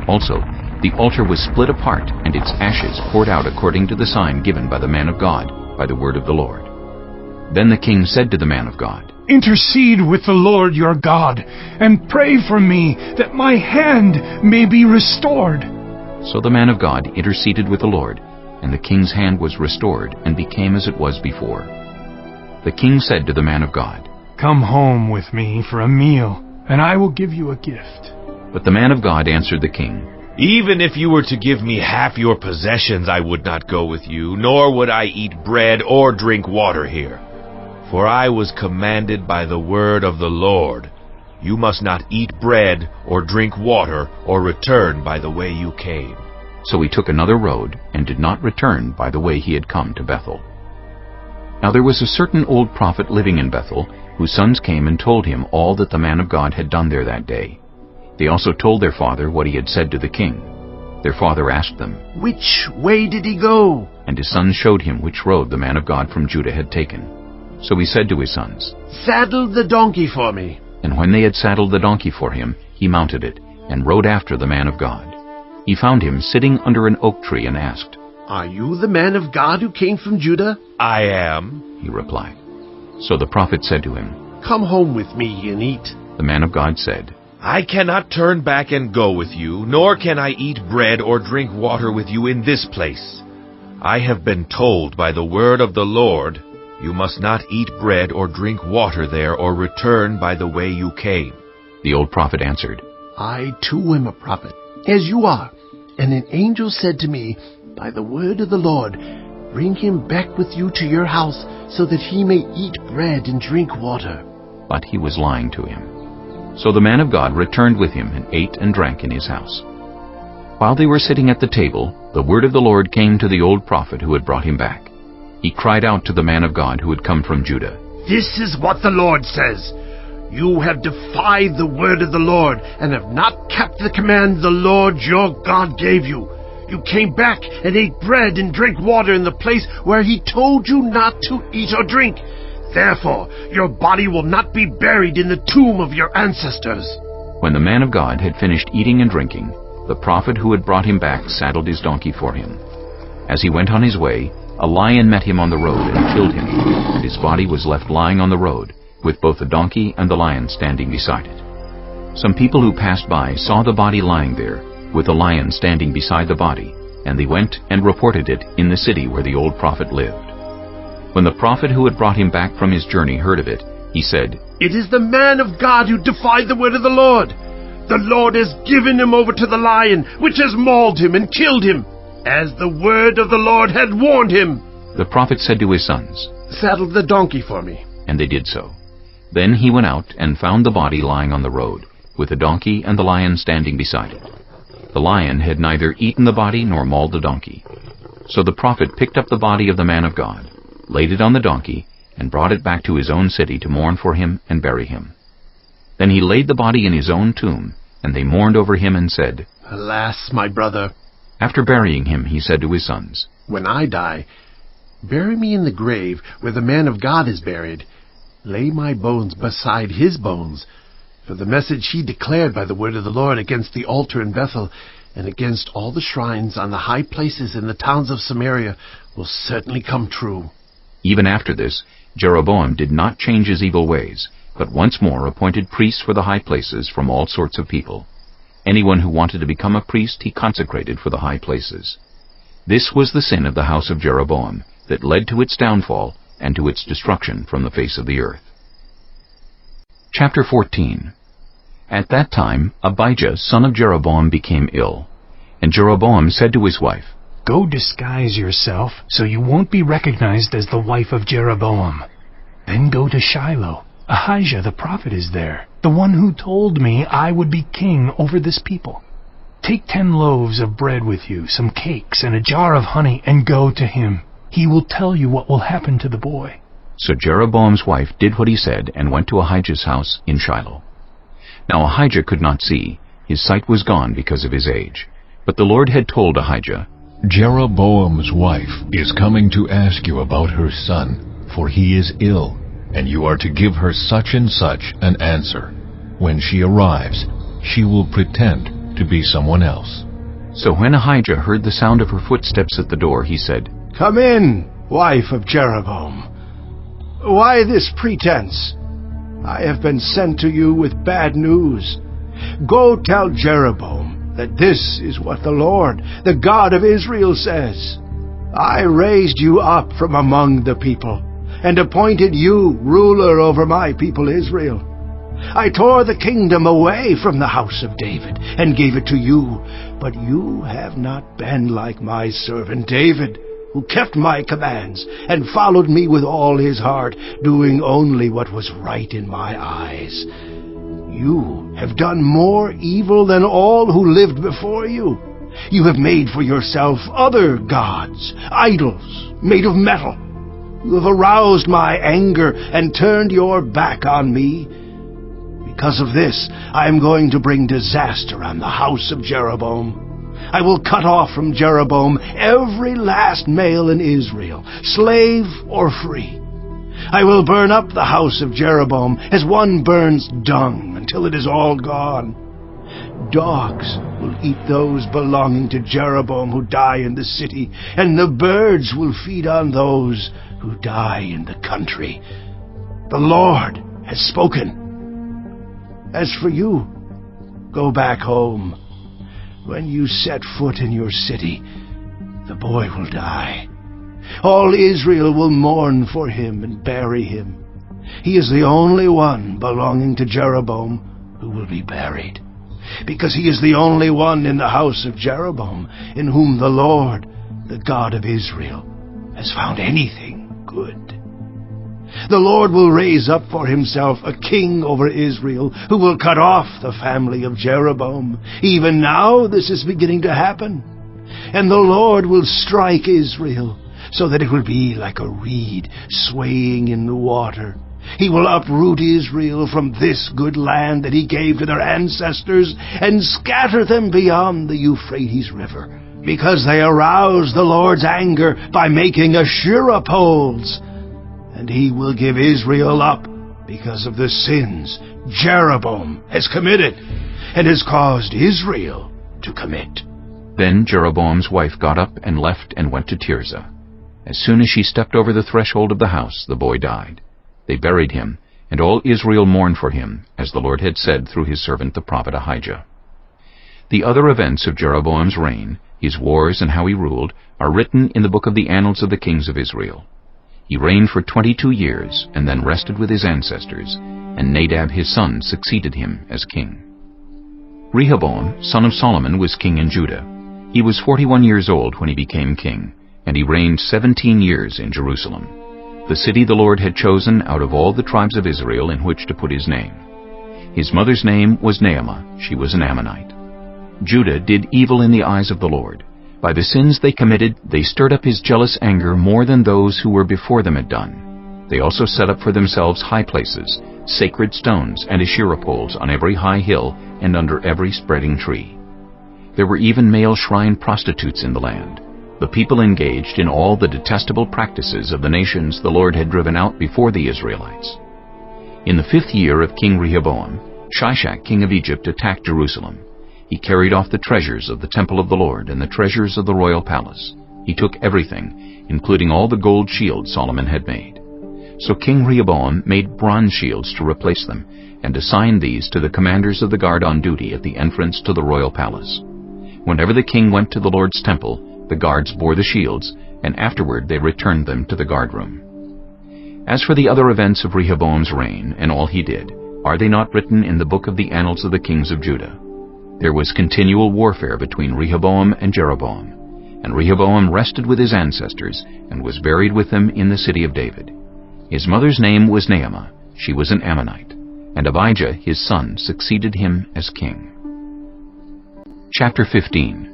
Also, the altar was split apart, and its ashes poured out according to the sign given by the man of God, by the word of the Lord. Then the king said to the man of God,
"Intercede with the Lord your God, and pray for me, that my hand may be restored."
So the man of God interceded with the Lord, and the king's hand was restored and became as it was before. The king said to the man of God,
"Come home with me for a meal, and I will give you a gift."
But the man of God answered the king,
"Even if you were to give me half your possessions, I would not go with you, nor would I eat bread or drink water here. For I was commanded by the word of the Lord, you must not eat bread or drink water or return by the way you came."
So he took another road and did not return by the way he had come to Bethel. Now there was a certain old prophet living in Bethel, whose sons came and told him all that the man of God had done there that day. They also told their father what he had said to the king. Their father asked them,
"Which way did he go?"
And his sons showed him which road the man of God from Judah had taken. So he said to his sons,
"Saddle the donkey for me."
And when they had saddled the donkey for him, he mounted it, and rode after the man of God. He found him sitting under an oak tree and asked,
"Are you the man of God who came from Judah?"
"I am,"
he replied. So the prophet said to him,
"Come home with me and eat."
The man of God said,
"I cannot turn back and go with you, nor can I eat bread or drink water with you in this place. I have been told by the word of the Lord, you must not eat bread or drink water there or return by the way you came."
The old prophet answered,
"I too am a prophet, as you are. And an angel said to me, by the word of the Lord, bring him back with you to your house, so that he may eat bread and drink water."
But he was lying to him. So the man of God returned with him and ate and drank in his house. While they were sitting at the table, the word of the Lord came to the old prophet who had brought him back. He cried out to the man of God who had come from Judah,
"This is what the Lord says. You have defied the word of the Lord, and have not kept the command the Lord your God gave you. You came back and ate bread and drank water in the place where he told you not to eat or drink. Therefore, your body will not be buried in the tomb of your ancestors."
When the man of God had finished eating and drinking, the prophet who had brought him back saddled his donkey for him. As he went on his way, a lion met him on the road and killed him, and his body was left lying on the road, with both the donkey and the lion standing beside it. Some people who passed by saw the body lying there, with the lion standing beside the body, and they went and reported it in the city where the old prophet lived. When the prophet who had brought him back from his journey heard of it, he said,
"It is the man of God who defied the word of the Lord. The Lord has given him over to the lion, which has mauled him and killed him, as the word of the Lord had warned him."
The prophet said to his sons,
"Saddle the donkey for me."
And they did so. Then he went out and found the body lying on the road, with the donkey and the lion standing beside it. The lion had neither eaten the body nor mauled the donkey. So the prophet picked up the body of the man of God, laid it on the donkey, and brought it back to his own city to mourn for him and bury him. Then he laid the body in his own tomb, and they mourned over him and said,
"Alas, my brother."
After burying him, he said to his sons,
"When I die, bury me in the grave where the man of God is buried. Lay my bones beside his bones. For the message he declared by the word of the Lord against the altar in Bethel, and against all the shrines on the high places in the towns of Samaria, will certainly come true."
Even after this, Jeroboam did not change his evil ways, but once more appointed priests for the high places from all sorts of people. Anyone who wanted to become a priest he consecrated for the high places. This was the sin of the house of Jeroboam that led to its downfall and to its destruction from the face of the earth. Chapter 14. At that time Abijah, son of Jeroboam, became ill. And Jeroboam said to his wife,
"Go disguise yourself so you won't be recognized as the wife of Jeroboam. Then go to Shiloh. Ahijah the prophet is there, the one who told me I would be king over this people. Take 10 loaves of bread with you, some cakes, and a jar of honey, and go to him. He will tell you what will happen to the boy."
So Jeroboam's wife did what he said and went to Ahijah's house in Shiloh. Now Ahijah could not see, His sight was gone because of his age. But the Lord had told Ahijah,
Jeroboam's wife is coming to ask you about her son, for he is ill, and you are to give her such and such an answer. When she arrives, she will pretend to be someone else.
So when Ahijah heard the sound of her footsteps at the door, he said,
Come in, wife of Jeroboam. Why this pretense? I have been sent to you with bad news. Go tell Jeroboam that this is what the Lord, the God of Israel, says. I raised you up from among the people, and appointed you ruler over my people Israel. I tore the kingdom away from the house of David, and gave it to you, but you have not been like my servant David, who kept my commands, and followed me with all his heart, doing only what was right in my eyes. You have done more evil than all who lived before you. You have made for yourself other gods, idols made of metal. You have aroused my anger and turned your back on me. Because of this, I am going to bring disaster on the house of Jeroboam. I will cut off from Jeroboam every last male in Israel, slave or free. I will burn up the house of Jeroboam as one burns dung until it is all gone. Dogs will eat those belonging to Jeroboam who die in the city, and the birds will feed on those who die in the country. The Lord has spoken. As for you, go back home. When you set foot in your city, the boy will die. All Israel will mourn for him and bury him. He is the only one belonging to Jeroboam who will be buried, because he is the only one in the house of Jeroboam in whom the Lord, the God of Israel, has found anything good. The Lord will raise up for himself a king over Israel who will cut off the family of Jeroboam. Even now this is beginning to happen. And the Lord will strike Israel so that it will be like a reed swaying in the water. He will uproot Israel from this good land that he gave to their ancestors and scatter them beyond the Euphrates River, because they aroused the Lord's anger by making Asherah poles. And he will give Israel up because of the sins Jeroboam has committed and has caused Israel to commit.
Then Jeroboam's wife got up and left and went to Tirzah. As soon as she stepped over the threshold of the house, the boy died. They buried him, and all Israel mourned for him, as the Lord had said through his servant the prophet Ahijah. The other events of Jeroboam's reign, his wars and how he ruled, are written in the book of the annals of the kings of Israel. He reigned for 22 years, and then rested with his ancestors, and Nadab his son succeeded him as king. Rehoboam, son of Solomon, was king in Judah. He was 41 years old when he became king, and he reigned 17 years in Jerusalem, the city the Lord had chosen out of all the tribes of Israel in which to put his name. His mother's name was Naamah. She was an Ammonite. Judah did evil in the eyes of the Lord. By the sins they committed, they stirred up his jealous anger more than those who were before them had done. They also set up for themselves high places, sacred stones, and Asherah poles on every high hill and under every spreading tree. There were even male shrine prostitutes in the land. The people engaged in all the detestable practices of the nations the Lord had driven out before the Israelites. In the 5th year of King Rehoboam, Shishak, king of Egypt, attacked Jerusalem. He carried off the treasures of the temple of the Lord and the treasures of the royal palace. He took everything, including all the gold shields Solomon had made. So King Rehoboam made bronze shields to replace them, and assigned these to the commanders of the guard on duty at the entrance to the royal palace. Whenever the king went to the Lord's temple, the guards bore the shields, and afterward they returned them to the guardroom. As for the other events of Rehoboam's reign and all he did, are they not written in the book of the annals of the kings of Judah? There was continual warfare between Rehoboam and Jeroboam, and Rehoboam rested with his ancestors and was buried with them in the city of David. His mother's name was Naamah. She was an Ammonite, and Abijah his son succeeded him as king. Chapter 15.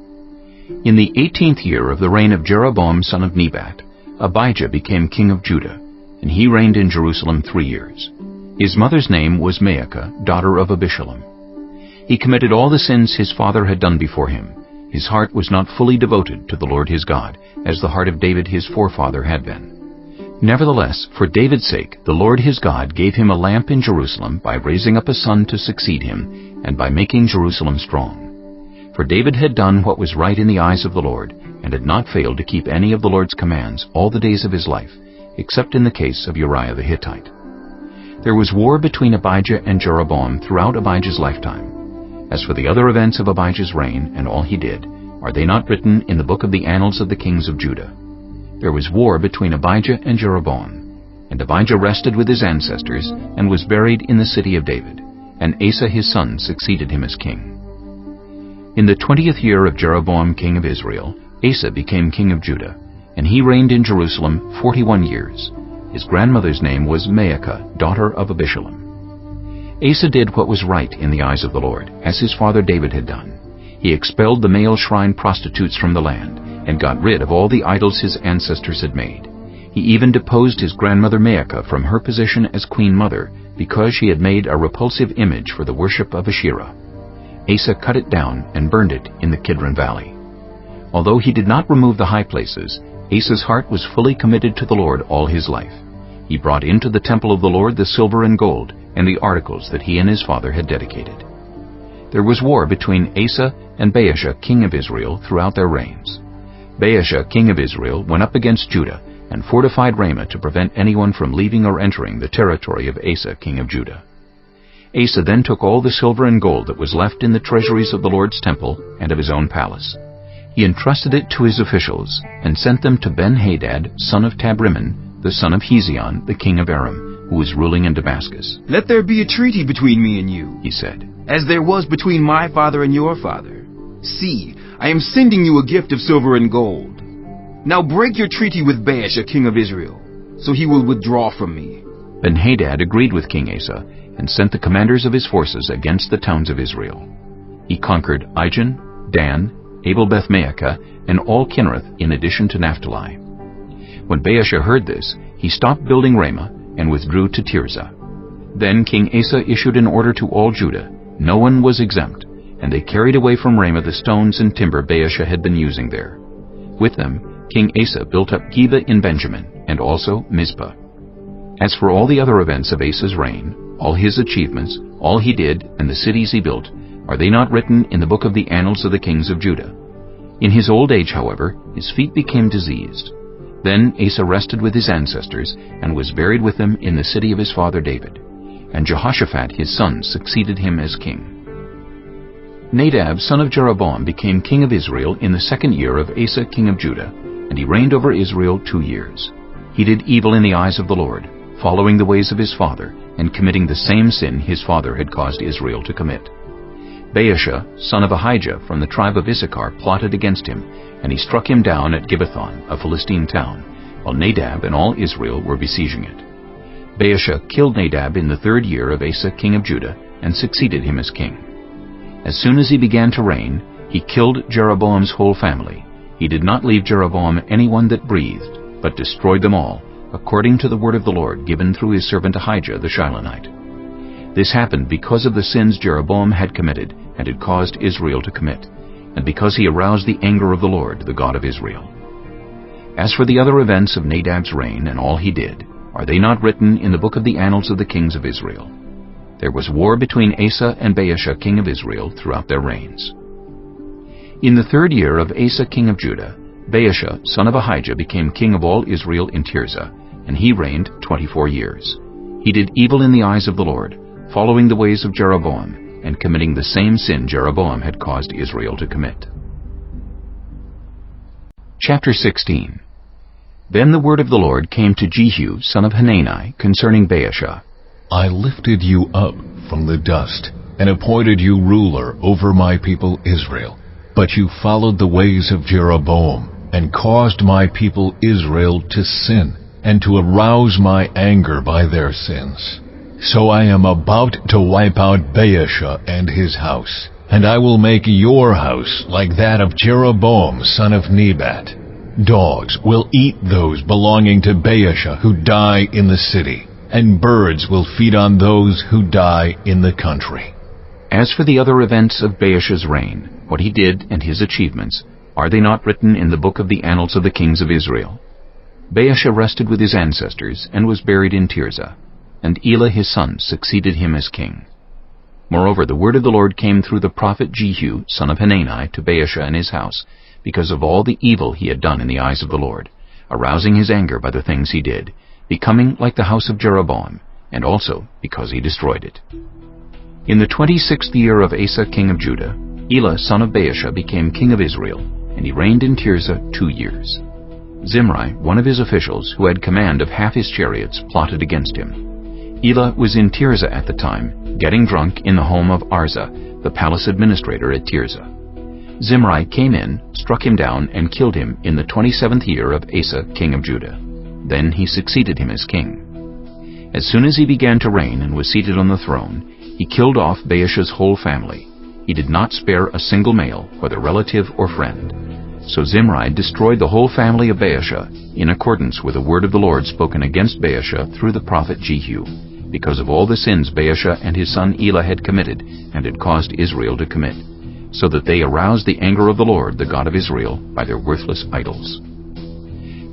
In the 18th year of the reign of Jeroboam son of Nebat, Abijah became king of Judah, and he reigned in Jerusalem 3 years. His mother's name was Maacah, daughter of Abishalom. He committed all the sins his father had done before him. His heart was not fully devoted to the Lord his God, as the heart of David his forefather had been. Nevertheless, for David's sake, the Lord his God gave him a lamp in Jerusalem by raising up a son to succeed him, and by making Jerusalem strong. For David had done what was right in the eyes of the Lord, and had not failed to keep any of the Lord's commands all the days of his life, except in the case of Uriah the Hittite. There was war between Abijah and Jeroboam throughout Abijah's lifetime. As for the other events of Abijah's reign and all he did, are they not written in the book of the annals of the kings of Judah? There was war between Abijah and Jeroboam. And Abijah rested with his ancestors, and was buried in the city of David, and Asa his son succeeded him as king. In the 20th year of Jeroboam king of Israel, Asa became king of Judah, and he reigned in Jerusalem 41 years. His grandmother's name was Maacah, daughter of Abishalom. Asa did what was right in the eyes of the Lord, as his father David had done. He expelled the male shrine prostitutes from the land, and got rid of all the idols his ancestors had made. He even deposed his grandmother Maacah from her position as queen mother, because she had made a repulsive image for the worship of Asherah. Asa cut it down and burned it in the Kidron Valley. Although he did not remove the high places, Asa's heart was fully committed to the Lord all his life. He brought into the temple of the Lord the silver and gold, and the articles that he and his father had dedicated. There was war between Asa and Baasha king of Israel throughout their reigns. Baasha king of Israel went up against Judah, and fortified Ramah to prevent anyone from leaving or entering the territory of Asa king of Judah. Asa then took all the silver and gold that was left in the treasuries of the Lord's temple and of his own palace. He entrusted it to his officials, and sent them to Ben-Hadad, son of Tabrimmon, the son of Hezion, the king of Aram, who was ruling in Damascus.
"Let there be a treaty between me and you,"
he said,
"as there was between my father and your father. See, I am sending you a gift of silver and gold. Now break your treaty with Baasha, king of Israel, so he will withdraw from me."
Ben-Hadad agreed with King Asa, and sent the commanders of his forces against the towns of Israel. He conquered Ijon, Dan, Abel-Beth-Maacah, and all Kinnereth in addition to Naphtali. When Baasha heard this, he stopped building Ramah and withdrew to Tirzah. Then King Asa issued an order to all Judah. No one was exempt, and they carried away from Ramah the stones and timber Baasha had been using there. With them, King Asa built up Geba in Benjamin, and also Mizpah. As for all the other events of Asa's reign, all his achievements, all he did, and the cities he built, are they not written in the book of the annals of the kings of Judah? In his old age, however, his feet became diseased. Then Asa rested with his ancestors, and was buried with them in the city of his father David. And Jehoshaphat his son succeeded him as king. Nadab son of Jeroboam became king of Israel in the 2nd year of Asa king of Judah, and he reigned over Israel 2 years. He did evil in the eyes of the Lord, following the ways of his father, and committing the same sin his father had caused Israel to commit. Baasha, son of Ahijah from the tribe of Issachar, plotted against him, and he struck him down at Gibbethon, a Philistine town, while Nadab and all Israel were besieging it. Baasha killed Nadab in the 3rd year of Asa king of Judah, and succeeded him as king. As soon as he began to reign, he killed Jeroboam's whole family. He did not leave Jeroboam anyone that breathed, but destroyed them all, according to the word of the Lord given through his servant Ahijah the Shilonite. This happened because of the sins Jeroboam had committed and had caused Israel to commit, and because he aroused the anger of the Lord, the God of Israel. As for the other events of Nadab's reign and all he did, are they not written in the book of the annals of the kings of Israel? There was war between Asa and Baasha king of Israel throughout their reigns. In the 3rd year of Asa king of Judah, Baasha son of Ahijah became king of all Israel in Tirzah, and he reigned 24 years. He did evil in the eyes of the Lord, following the ways of Jeroboam, and committing the same sin Jeroboam had caused Israel to commit. Chapter 16. Then the word of the Lord came to Jehu son of Hanani concerning Baasha.
I lifted you up from the dust, and appointed you ruler over my people Israel. But you followed the ways of Jeroboam, and caused my people Israel to sin, and to arouse my anger by their sins. So I am about to wipe out Baasha and his house, and I will make your house like that of Jeroboam son of Nebat. Dogs will eat those belonging to Baasha who die in the city, and birds will feed on those who die in the country.
As for the other events of Baasha's reign, what he did and his achievements, are they not written in the book of the annals of the kings of Israel? Baasha rested with his ancestors and was buried in Tirzah, and Elah his son succeeded him as king. Moreover, the word of the Lord came through the prophet Jehu, son of Hanani, to Baasha and his house, because of all the evil he had done in the eyes of the Lord, arousing his anger by the things he did, becoming like the house of Jeroboam, and also because he destroyed it. In the 26th year of Asa king of Judah, Elah son of Baasha became king of Israel, and he reigned in Tirzah 2 years. Zimri, one of his officials, who had command of half his chariots, plotted against him. Elah was in Tirzah at the time, getting drunk in the home of Arza, the palace administrator at Tirzah. Zimri came in, struck him down, and killed him in the 27th year of Asa king of Judah. Then he succeeded him as king. As soon as he began to reign and was seated on the throne, he killed off Baasha's whole family. He did not spare a single male, whether relative or friend. So Zimri destroyed the whole family of Baasha, in accordance with the word of the Lord spoken against Baasha through the prophet Jehu, because of all the sins Baasha and his son Elah had committed and had caused Israel to commit, so that they aroused the anger of the Lord, the God of Israel, by their worthless idols.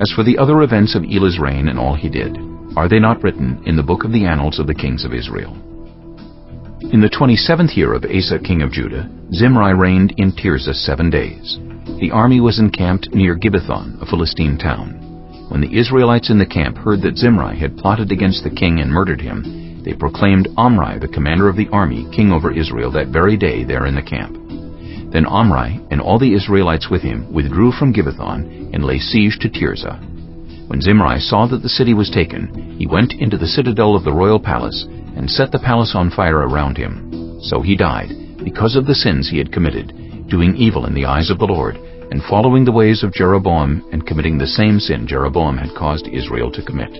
As for the other events of Elah's reign and all he did, are they not written in the book of the annals of the kings of Israel? In the 27th year of Asa king of Judah, Zimri reigned in Tirzah 7 days. The army was encamped near Gibbethon, a Philistine town. When the Israelites in the camp heard that Zimri had plotted against the king and murdered him, they proclaimed Omri, the commander of the army, king over Israel that very day there in the camp. Then Omri and all the Israelites with him withdrew from Gibbethon and lay siege to Tirzah. When Zimri saw that the city was taken, he went into the citadel of the royal palace and set the palace on fire around him. So he died, because of the sins he had committed, doing evil in the eyes of the Lord, and following the ways of Jeroboam, and committing the same sin Jeroboam had caused Israel to commit.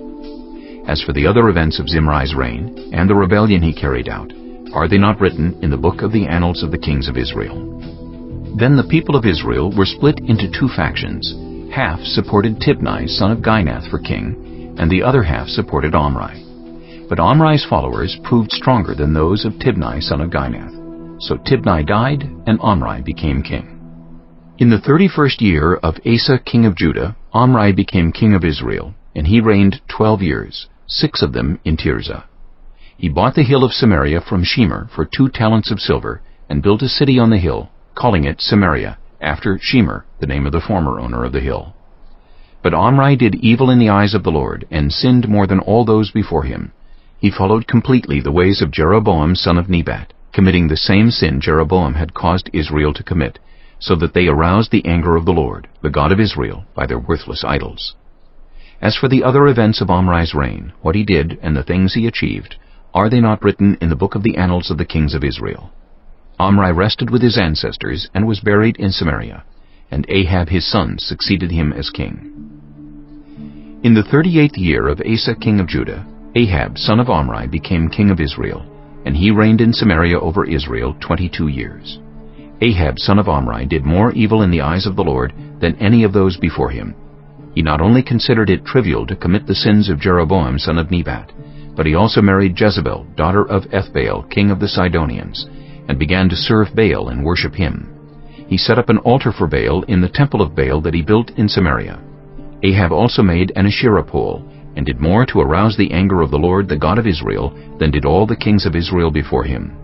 As for the other events of Zimri's reign, and the rebellion he carried out, are they not written in the book of the annals of the kings of Israel? Then the people of Israel were split into 2 factions. Half supported Tibni, son of Ginath, for king, and the other half supported Omri. But Omri's followers proved stronger than those of Tibni, son of Ginath. So Tibni died, and Omri became king. In the 31st year of Asa king of Judah, Omri became king of Israel, and he reigned 12 years, 6 of them in Tirzah. He bought the hill of Samaria from Shemer for 2 talents of silver, and built a city on the hill, calling it Samaria, after Shemer, the name of the former owner of the hill. But Omri did evil in the eyes of the Lord, and sinned more than all those before him. He followed completely the ways of Jeroboam son of Nebat, committing the same sin Jeroboam had caused Israel to commit, so that they aroused the anger of the Lord, the God of Israel, by their worthless idols. As for the other events of Omri's reign, what he did and the things he achieved, are they not written in the book of the annals of the kings of Israel? Omri rested with his ancestors and was buried in Samaria, and Ahab his son succeeded him as king. In the 38th year of Asa king of Judah, Ahab son of Omri became king of Israel, and he reigned in Samaria over Israel 22 years. Ahab son of Omri did more evil in the eyes of the Lord than any of those before him. He not only considered it trivial to commit the sins of Jeroboam son of Nebat, but he also married Jezebel, daughter of Ethbaal, king of the Sidonians, and began to serve Baal and worship him. He set up an altar for Baal in the temple of Baal that he built in Samaria. Ahab also made an Asherah pole, and did more to arouse the anger of the Lord, the God of Israel, than did all the kings of Israel before him.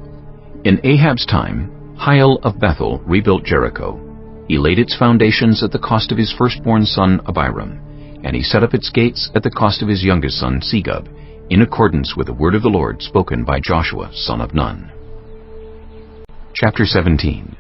In Ahab's time, Hiel of Bethel rebuilt Jericho. He laid its foundations at the cost of his firstborn son Abiram, and he set up its gates at the cost of his youngest son Segub, in accordance with the word of the Lord spoken by Joshua son of Nun. Chapter 17.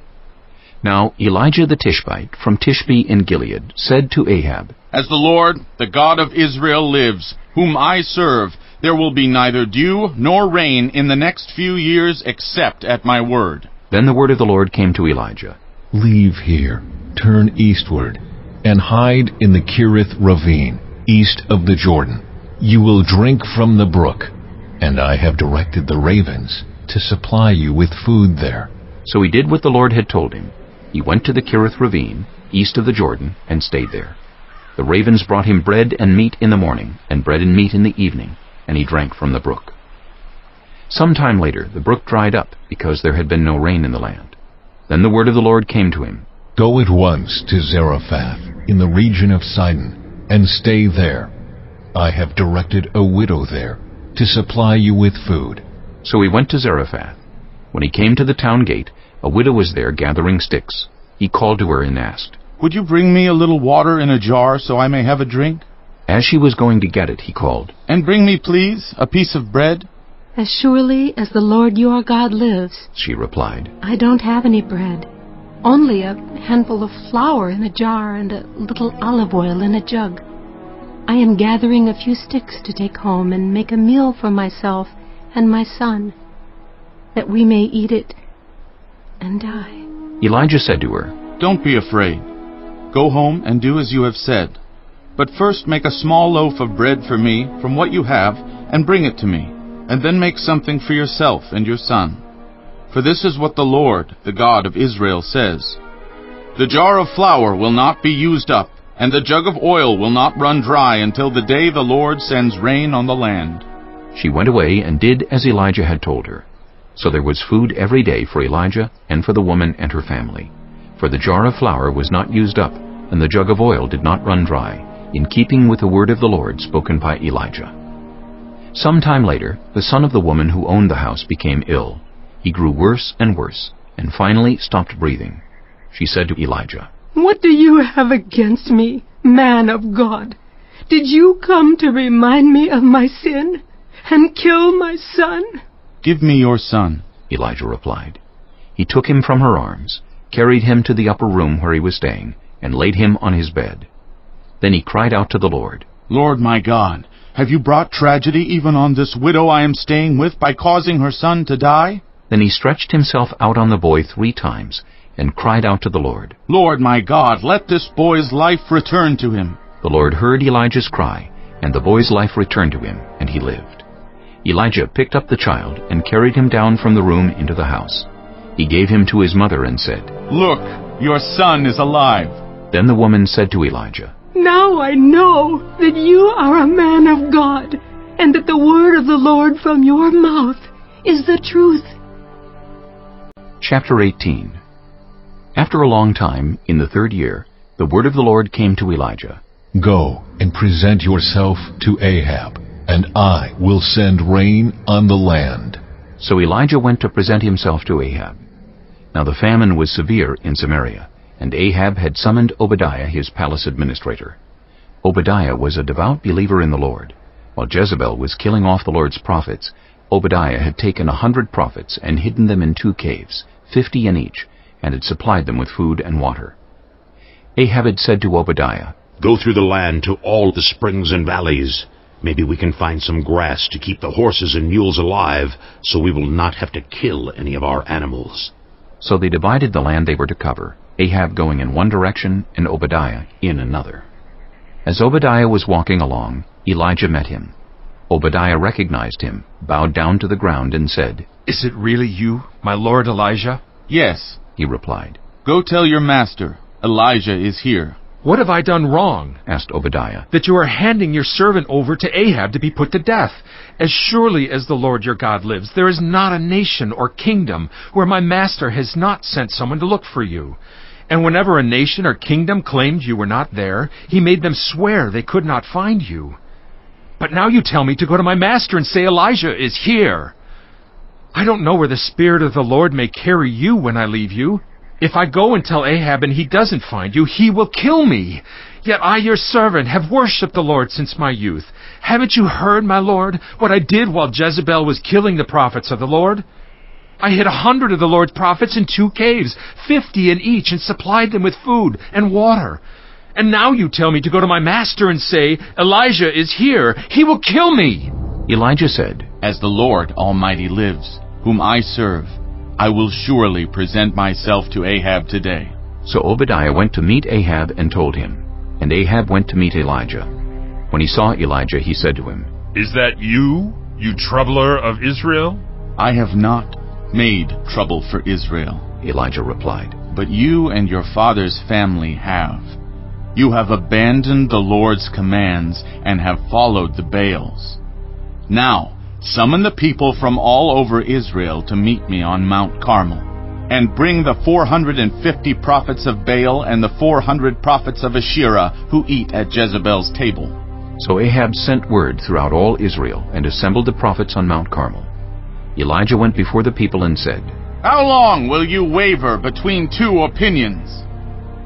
Now Elijah the Tishbite from Tishbe in Gilead said to Ahab,
As the Lord, the God of Israel, lives, whom I serve, there will be neither dew nor rain in the next few years except at my word.
Then the word of the Lord came to Elijah.
Leave here, turn eastward, and hide in the Kerith ravine, east of the Jordan. You will drink from the brook, and I have directed the ravens to supply you with food there.
So he did what the Lord had told him. He went to the Kerith ravine, east of the Jordan, and stayed there. The ravens brought him bread and meat in the morning, and bread and meat in the evening, and he drank from the brook. Some time later the brook dried up, because there had been no rain in the land. Then the word of the Lord came to him.
Go at once to Zarephath, in the region of Sidon, and stay there. I have directed a widow there to supply you with food.
So he went to Zarephath. When he came to the town gate, a widow was there gathering sticks. He called to her and asked,
"Would you bring me a little water in a jar so I may have a drink?"
As she was going to get it, he called,
"And bring me, please, a piece of bread."
As surely as the Lord your God lives,
she replied,
I don't have any bread. Only a handful of flour in a jar and a little olive oil in a jug. I am gathering a few sticks to take home and make a meal for myself and my son, that we may eat it and die."
Elijah said to her,
"Don't be afraid. Go home and do as you have said. But first make a small loaf of bread for me from what you have and bring it to me, and then make something for yourself and your son. For this is what the Lord, the God of Israel, says. The jar of flour will not be used up, and the jug of oil will not run dry until the day the Lord sends rain on the land."
She went away and did as Elijah had told her. So there was food every day for Elijah and for the woman and her family. For the jar of flour was not used up, and the jug of oil did not run dry, in keeping with the word of the Lord spoken by Elijah. Some time later, the son of the woman who owned the house became ill. He grew worse, and finally stopped breathing. She said to Elijah,
"What do you have against me, man of God? Did you come to remind me of my sin and kill my son?"
"Give me your son,"
Elijah replied. He took him from her arms, carried him to the upper room where he was staying, and laid him on his bed. Then he cried out to the Lord,
"Lord my God, have you brought tragedy even on this widow I am staying with by causing her son to die?"
Then he stretched himself out on the boy 3 times, and cried out to the Lord,
"Lord my God, let this boy's life return to him."
The Lord heard Elijah's cry, and the boy's life returned to him, and he lived. Elijah picked up the child and carried him down from the room into the house. He gave him to his mother and said,
"Look, your son is alive."
Then the woman said to Elijah,
"Now I know that you are a man of God, and that the word of the Lord from your mouth is the truth."
Chapter 18. After a long time, in the 3rd year, the word of the Lord came to Elijah.
Go and present yourself to Ahab, and I will send rain on the land.
So Elijah went to present himself to Ahab. Now the famine was severe in Samaria, and Ahab had summoned Obadiah, his palace administrator. Obadiah was a devout believer in the Lord. While Jezebel was killing off the Lord's prophets, Obadiah had taken 100 prophets and hidden them in 2 caves, 50 in each, and had supplied them with food and water. Ahab had said to Obadiah,
"Go through the land to all the springs and valleys. Maybe we can find some grass to keep the horses and mules alive, so we will not have to kill any of our animals."
So they divided the land they were to cover, Ahab going in one direction and Obadiah in another. As Obadiah was walking along, Elijah met him. Obadiah recognized him, bowed down to the ground, and said,
"Is it really you, my lord Elijah?"
"Yes,"
he replied.
"Go tell your master, Elijah is here."
"What have I done wrong?"
asked Obadiah.
"That you are handing your servant over to Ahab to be put to death? As surely as the Lord your God lives, there is not a nation or kingdom where my master has not sent someone to look for you. And whenever a nation or kingdom claimed you were not there, he made them swear they could not find you. But now you tell me to go to my master and say Elijah is here. I don't know where the Spirit of the Lord may carry you when I leave you. If I go and tell Ahab and he doesn't find you, he will kill me. Yet I, your servant, have worshipped the Lord since my youth. Haven't you heard, my Lord, what I did while Jezebel was killing the prophets of the Lord? I hid 100 of the Lord's prophets in 2 caves, 50 in each, and supplied them with food and water. And now you tell me to go to my master and say, Elijah is here. He will kill me."
Elijah said,
"As the Lord Almighty lives, whom I serve, I will surely present myself to Ahab today."
So Obadiah went to meet Ahab and told him. And Ahab went to meet Elijah. When he saw Elijah, he said to him,
"Is that you, you troubler of Israel?"
"I have not made trouble for Israel,"
Elijah replied.
"but you and your father's family have. You have abandoned the Lord's commands and have followed the Baals. Now, Summon the people from all over Israel to meet me on Mount Carmel, and bring the 450 prophets of Baal and the 400 prophets of Asherah who eat at Jezebel's table.
So Ahab sent word throughout all Israel and assembled the prophets on Mount Carmel. Elijah went before the people and said,
How long will you waver between two opinions?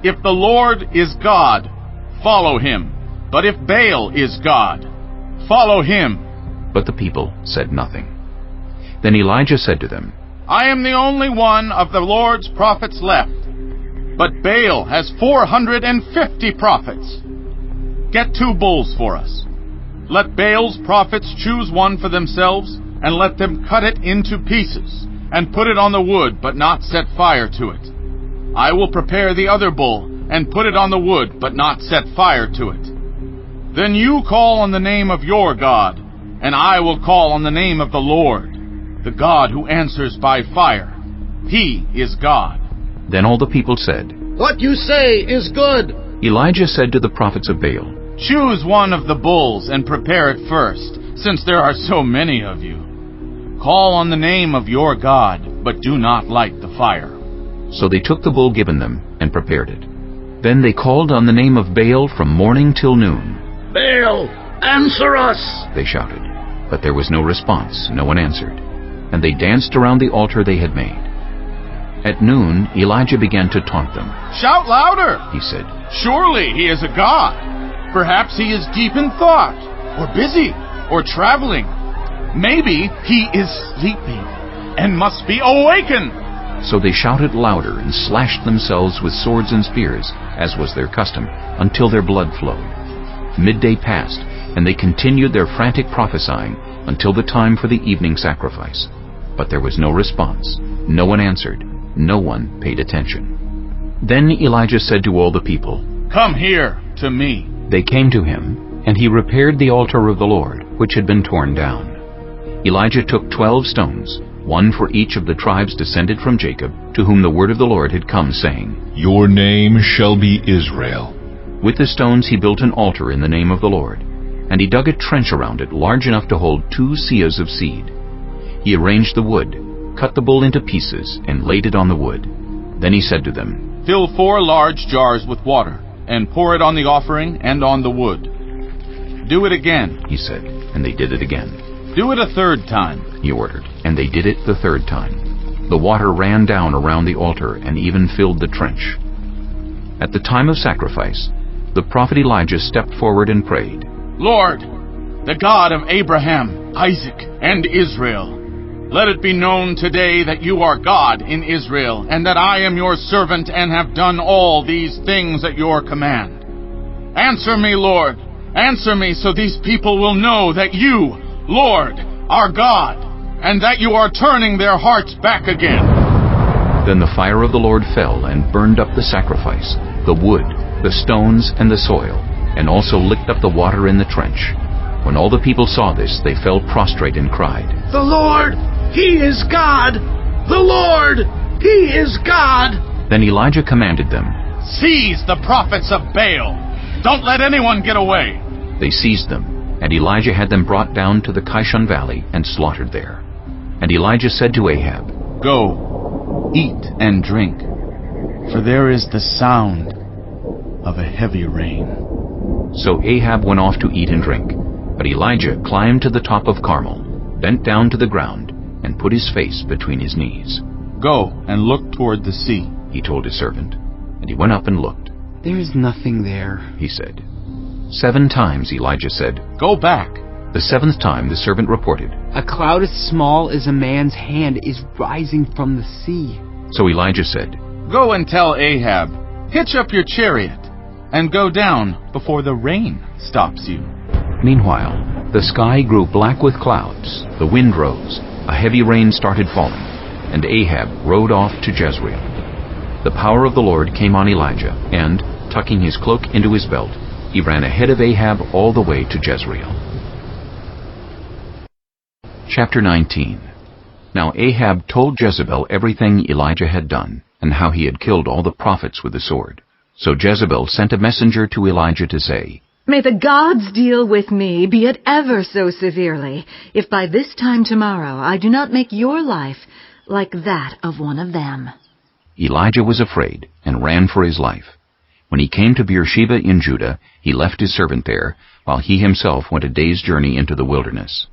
If the Lord is God, follow him. But if Baal is God, follow him.
But the people said nothing. Then Elijah said to them,
I am the only one of the Lord's prophets left, but Baal has 450 prophets. Get 2 bulls for us. Let Baal's prophets choose one for themselves, and let them cut it into pieces, and put it on the wood, but not set fire to it. I will prepare the other bull, and put it on the wood, but not set fire to it. Then you call on the name of your God, and I will call on the name of the Lord, the God who answers by fire. He is God.
Then all the people said,
What you say is good.
Elijah said to the prophets of Baal,
Choose one of the bulls and prepare it first, since there are so many of you. Call on the name of your God, but do not light the fire.
So they took the bull given them and prepared it. Then they called on the name of Baal from morning till noon.
Baal, answer us,
they shouted. But there was no response, no one answered. And they danced around the altar they had made. At noon, Elijah began to taunt them.
Shout louder,
he said.
Surely he is a god. Perhaps he is deep in thought, or busy, or traveling. Maybe he is sleeping and must be awakened.
So they shouted louder and slashed themselves with swords and spears, as was their custom, until their blood flowed. Midday passed, and they continued their frantic prophesying until the time for the evening sacrifice. But there was no response. No one answered. No one paid attention. Then Elijah said to all the people,
Come here to me.
They came to him, and he repaired the altar of the Lord, which had been torn down. Elijah took 12 stones, one for each of the tribes descended from Jacob, to whom the word of the Lord had come, saying,
Your name shall be Israel.
With the stones he built an altar in the name of the Lord, and he dug a trench around it large enough to hold 2 seahs of seed. He arranged the wood, cut the bull into pieces, and laid it on the wood. Then he said to them,
Fill 4 large jars with water, and pour it on the offering and on the wood. Do it again,
he said, and they did it again.
Do it a 3rd time,
he ordered, and they did it the 3rd time. The water ran down around the altar and even filled the trench. At the time of sacrifice, the prophet Elijah stepped forward and prayed,
Lord, the God of Abraham, Isaac, and Israel, let it be known today that you are God in Israel, and that I am your servant and have done all these things at your command. Answer me, Lord. Answer me so these people will know that you, Lord, are God, and that you are turning their hearts back again.
Then the fire of the Lord fell and burned up the sacrifice, the wood, the stones, and the soil, and also licked up the water in the trench. When all the people saw this, they fell prostrate and cried,
The Lord, He is God! The Lord, He is God!
Then Elijah commanded them,
Seize the prophets of Baal! Don't let anyone get away!
They seized them, and Elijah had them brought down to the Kishon Valley and slaughtered there. And Elijah said to Ahab,
Go, eat and drink, for there is the sound of a heavy rain.
So Ahab went off to eat and drink. But Elijah climbed to the top of Carmel, bent down to the ground, and put his face between his knees.
Go and look toward the sea,
he told his servant. And he went up and looked.
There is nothing there,
he said. 7 times Elijah said,
Go back.
The 7th time the servant reported,
A cloud as small as a man's hand is rising from the sea.
So Elijah said,
Go and tell Ahab, Hitch up your chariot, and go down before the rain stops you.
Meanwhile, the sky grew black with clouds, the wind rose, a heavy rain started falling, and Ahab rode off to Jezreel. The power of the Lord came on Elijah, and, tucking his cloak into his belt, he ran ahead of Ahab all the way to Jezreel. Chapter 19. Now Ahab told Jezebel everything Elijah had done, and how he had killed all the prophets with the sword. So Jezebel sent a messenger to Elijah to say,
May the gods deal with me, be it ever so severely, if by this time tomorrow I do not make your life like that of one of them."
Elijah was afraid and ran for his life. When he came to Beersheba in Judah, he left his servant there, while he himself went a day's journey into the wilderness.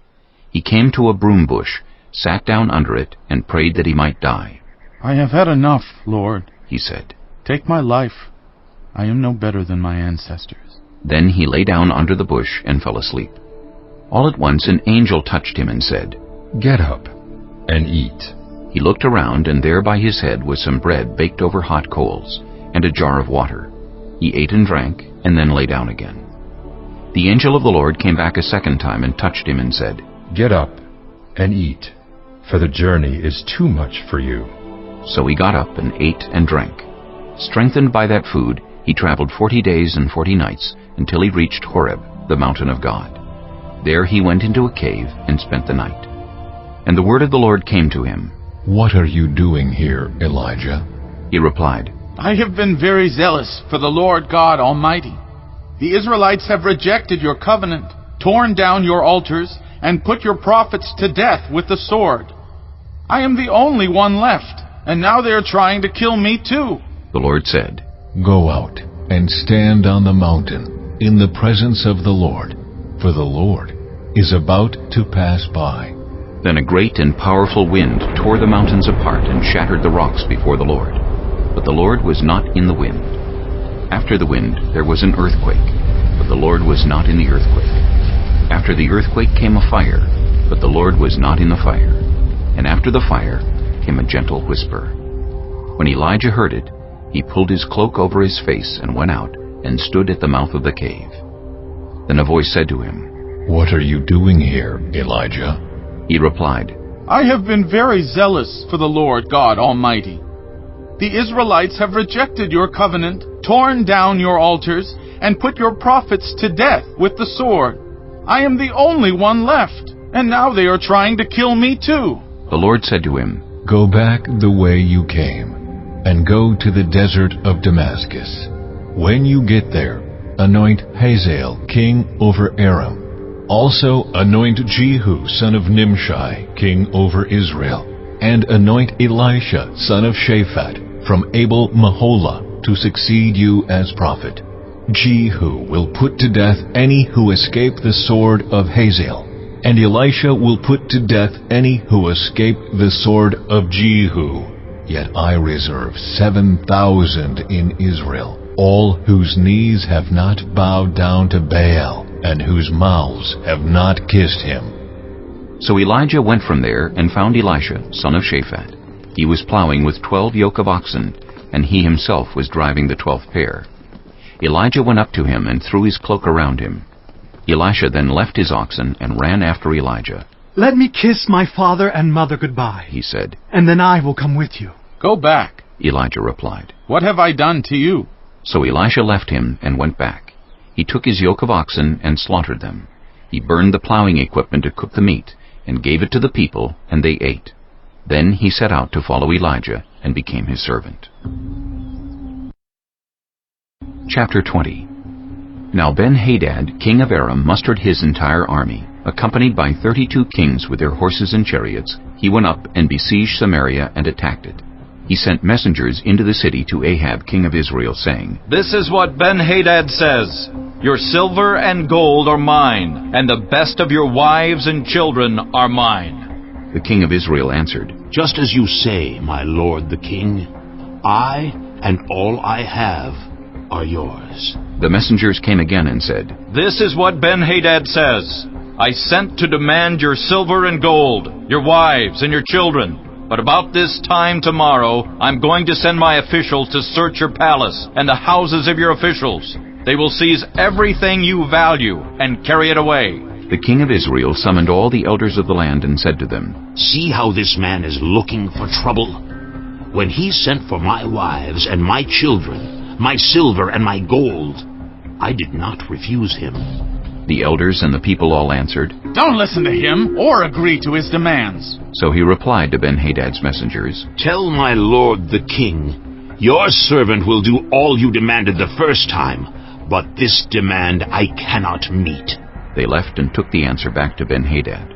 He came to a broom bush, sat down under it, and prayed that he might die.
"I have had enough, Lord,"
he said.
"Take my life. I am no better than my ancestors."
Then he lay down under the bush and fell asleep. All at once an angel touched him and said,
"Get up and eat."
He looked around, and there by his head was some bread baked over hot coals, and a jar of water. He ate and drank, and then lay down again. The angel of the Lord came back a second time and touched him and said,
"Get up and eat, for the journey is too much for you."
So he got up and ate and drank. Strengthened by that food, he traveled 40 days and 40 nights until he reached Horeb, the mountain of God. There he went into a cave and spent the night. And the word of the Lord came to him.
"What are you doing here, Elijah?"
He replied,
"I have been very zealous for the Lord God Almighty. The Israelites have rejected your covenant, torn down your altars, and put your prophets to death with the sword. I am the only one left, and now they are trying to kill me too."
The Lord said,
"Go out and stand on the mountain in the presence of the Lord, for the Lord is about to pass by."
Then a great and powerful wind tore the mountains apart and shattered the rocks before the Lord. But the Lord was not in the wind. After the wind there was an earthquake, but the Lord was not in the earthquake. After the earthquake came a fire, but the Lord was not in the fire. And after the fire came a gentle whisper. When Elijah heard it, he pulled his cloak over his face and went out and stood at the mouth of the cave. Then a voice said to him,
"What are you doing here, Elijah?"
He replied,
"I have been very zealous for the Lord God Almighty. The Israelites have rejected your covenant, torn down your altars, and put your prophets to death with the sword. I am the only one left, and now they are trying to kill me too."
The Lord said to him,
"Go back the way you came, and go to the desert of Damascus. When you get there, anoint Hazael king over Aram. Also anoint Jehu son of Nimshi king over Israel, and anoint Elisha son of Shaphat from Abel-Meholah to succeed you as prophet. Jehu will put to death any who escape the sword of Hazael, and Elisha will put to death any who escape the sword of Jehu. Yet I reserve 7,000 in Israel, all whose knees have not bowed down to Baal, and whose mouths have not kissed him."
So Elijah went from there and found Elisha, son of Shaphat. He was plowing with 12 yoke of oxen, and he himself was driving the 12th pair. Elijah went up to him and threw his cloak around him. Elisha then left his oxen and ran after Elijah.
"Let me kiss my father and mother goodbye,"
he said,
"and then I will come with you."
"Go back,"
Elijah replied.
"What have I done to you?"
So Elisha left him and went back. He took his yoke of oxen and slaughtered them. He burned the plowing equipment to cook the meat, and gave it to the people, and they ate. Then he set out to follow Elijah and became his servant. Chapter 20. Now Ben-Hadad, king of Aram, mustered his entire army. Accompanied by 32 kings with their horses and chariots, he went up and besieged Samaria and attacked it. He sent messengers into the city to Ahab, king of Israel, saying,
"This is what Ben-Hadad says. Your silver and gold are mine, and the best of your wives and children are mine."
The king of Israel answered,
"Just as you say, my lord the king, I and all I have are yours."
The messengers came again and said,
"This is what Ben-Hadad says. I sent to demand your silver and gold, your wives and your children. But about this time tomorrow, I'm going to send my officials to search your palace and the houses of your officials. They will seize everything you value and carry it away."
The king of Israel summoned all the elders of the land and said to them,
"See how this man is looking for trouble? When he sent for my wives and my children, my silver and my gold, I did not refuse him."
The elders and the people all answered,
"Don't listen to him or agree to his demands."
So he replied to Ben-Hadad's messengers,
"Tell my lord the king, your servant will do all you demanded the first time, but this demand I cannot meet."
They left and took the answer back to Ben-Hadad.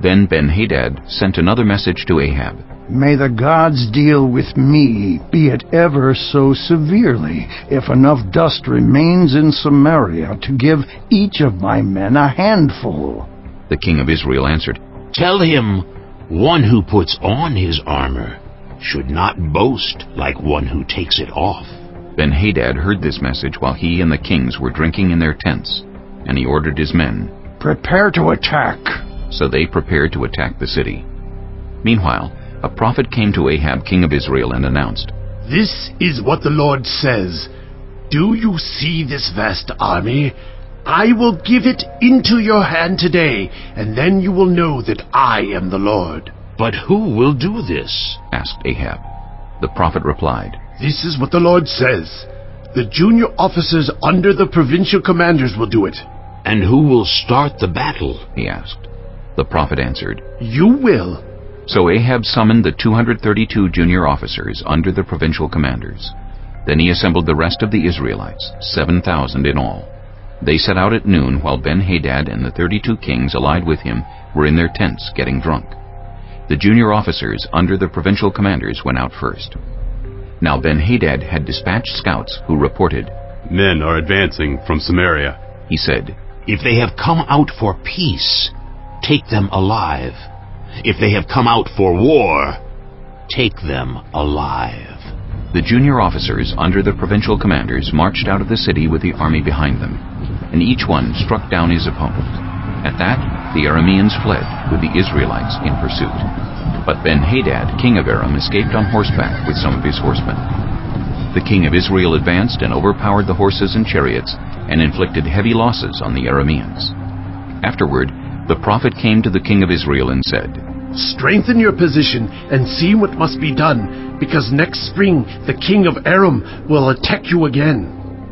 Then Ben-Hadad sent another message to Ahab.
"May the gods deal with me, be it ever so severely, if enough dust remains in Samaria to give each of my men a handful."
The king of Israel answered,
"Tell him, one who puts on his armor should not boast like one who takes it off."
Ben-Hadad heard this message while he and the kings were drinking in their tents, and he ordered his men,
"Prepare to attack."
So they prepared to attack the city. Meanwhile, a prophet came to Ahab, king of Israel, and announced,
"This is what the Lord says. Do you see this vast army? I will give it into your hand today, and then you will know that I am the Lord."
"But who will do this?"
asked Ahab. The prophet replied,
"This is what the Lord says. The junior officers under the provincial commanders will do it."
"And who will start the battle?"
he asked. The prophet answered,
"You will."
So Ahab summoned the 232 junior officers under the provincial commanders. Then he assembled the rest of the Israelites, 7,000 in all. They set out at noon while Ben-Hadad and the 32 kings allied with him were in their tents getting drunk. The junior officers under the provincial commanders went out first. Now Ben-Hadad had dispatched scouts who reported,
"Men are advancing from Samaria."
He said,
"If they have come out for peace, take them alive. If they have come out for war, take them alive."
The junior officers under the provincial commanders marched out of the city with the army behind them, and each one struck down his opponent. At that, the Arameans fled, with the Israelites in pursuit. But Ben-Hadad, king of Aram, escaped on horseback with some of his horsemen. The king of Israel advanced and overpowered the horses and chariots, and inflicted heavy losses on the Arameans. Afterward, the prophet came to the king of Israel and said,
"Strengthen your position and see what must be done, because next spring the king of Aram will attack you again."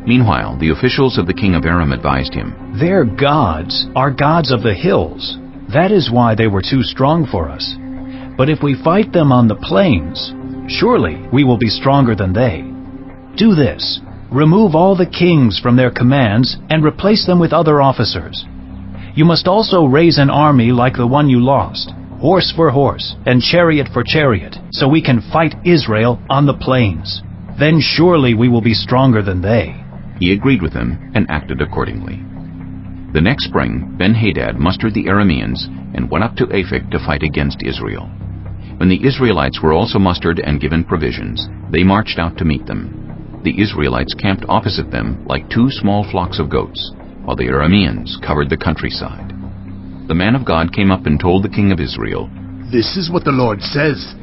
Meanwhile, the officials of the king of Aram advised him,
"Their gods are gods of the hills. That is why they were too strong for us. But if we fight them on the plains, surely we will be stronger than they. Do this: remove all the kings from their commands and replace them with other officers. You must also raise an army like the one you lost, horse for horse and chariot for chariot, so we can fight Israel on the plains. Then surely we will be stronger than they."
He agreed with them and acted accordingly. The next spring, Ben-Hadad mustered the Arameans and went up to Aphek to fight against Israel. When the Israelites were also mustered and given provisions, they marched out to meet them. The Israelites camped opposite them like 2 small flocks of goats, while the Arameans covered the countryside. The man of God came up and told the king of Israel,
"This is what the Lord says.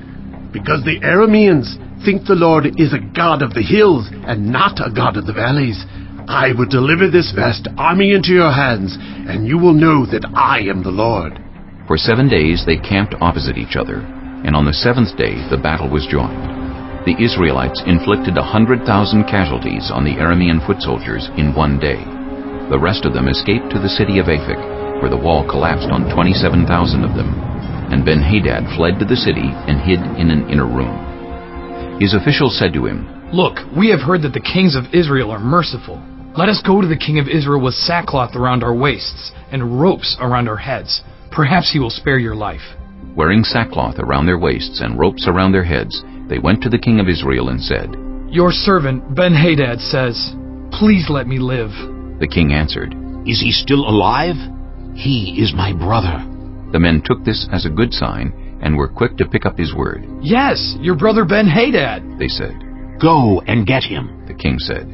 Because the Arameans think the Lord is a God of the hills and not a God of the valleys, I will deliver this vast army into your hands, and you will know that I am the Lord."
For 7 days they camped opposite each other, and on the 7th day the battle was joined. The Israelites inflicted 100,000 casualties on the Aramean foot soldiers in 1 day. The rest of them escaped to the city of Aphek, where the wall collapsed on 27,000 of them, and Ben-Hadad fled to the city and hid in an inner room. His officials said to him,
"Look, we have heard that the kings of Israel are merciful. Let us go to the king of Israel with sackcloth around our waists and ropes around our heads. Perhaps he will spare your life."
Wearing sackcloth around their waists and ropes around their heads, they went to the king of Israel and said,
"Your servant Ben-Hadad says, 'Please let me live.'"
The king answered,
"Is he still alive? He is my brother."
The men took this as a good sign and were quick to pick up his word.
"Yes, your brother Ben-Hadad,"
they said.
"Go and get him,"
the king said.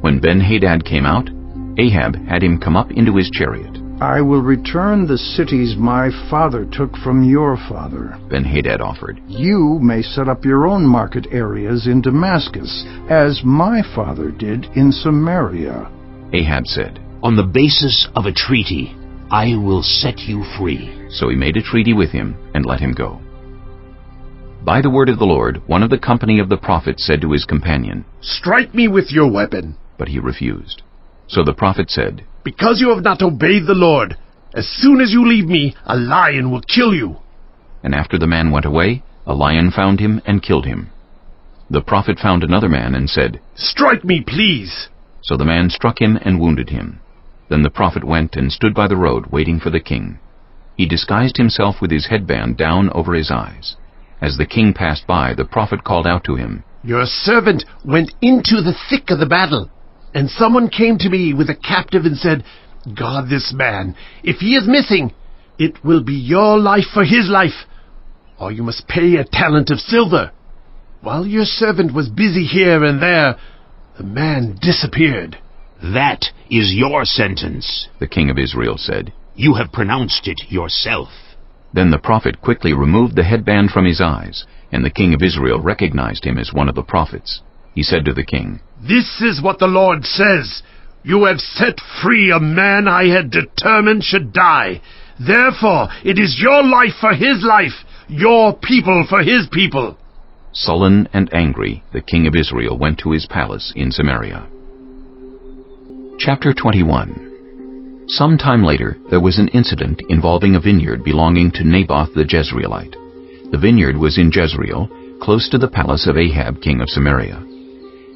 When Ben-Hadad came out, Ahab had him come up into his chariot.
"I will return the cities my father took from your father,"
Ben-Hadad offered.
"You may set up your own market areas in Damascus, as my father did in Samaria."
Ahab said,
"On the basis of a treaty, I will set you free."
So he made a treaty with him and let him go. By the word of the Lord, one of the company of the prophets said to his companion,
"Strike me with your weapon."
But he refused. So the prophet said,
"Because you have not obeyed the Lord, as soon as you leave me, a lion will kill you."
And after the man went away, a lion found him and killed him. The prophet found another man and said,
"Strike me, please."
So the man struck him and wounded him. Then the prophet went and stood by the road, waiting for the king. He disguised himself with his headband down over his eyes. As the king passed by, the prophet called out to him,
"Your servant went into the thick of the battle, and someone came to me with a captive and said, 'Guard this man. If he is missing, it will be your life for his life, or you must pay a talent of silver.' While your servant was busy here and there, the man disappeared."
That is your sentence,
the king of Israel said.
You have pronounced it yourself.
Then the prophet quickly removed the headband from his eyes, and the king of Israel recognized him as one of the prophets. He said to the king,
"This is what the Lord says. You have set free a man I had determined should die. Therefore, it is your life for his life, your people for his people."
Sullen and angry, the king of Israel went to his palace in Samaria. Chapter 21. Some time later, there was an incident involving a vineyard belonging to Naboth the Jezreelite. The vineyard was in Jezreel, close to the palace of Ahab, king of Samaria.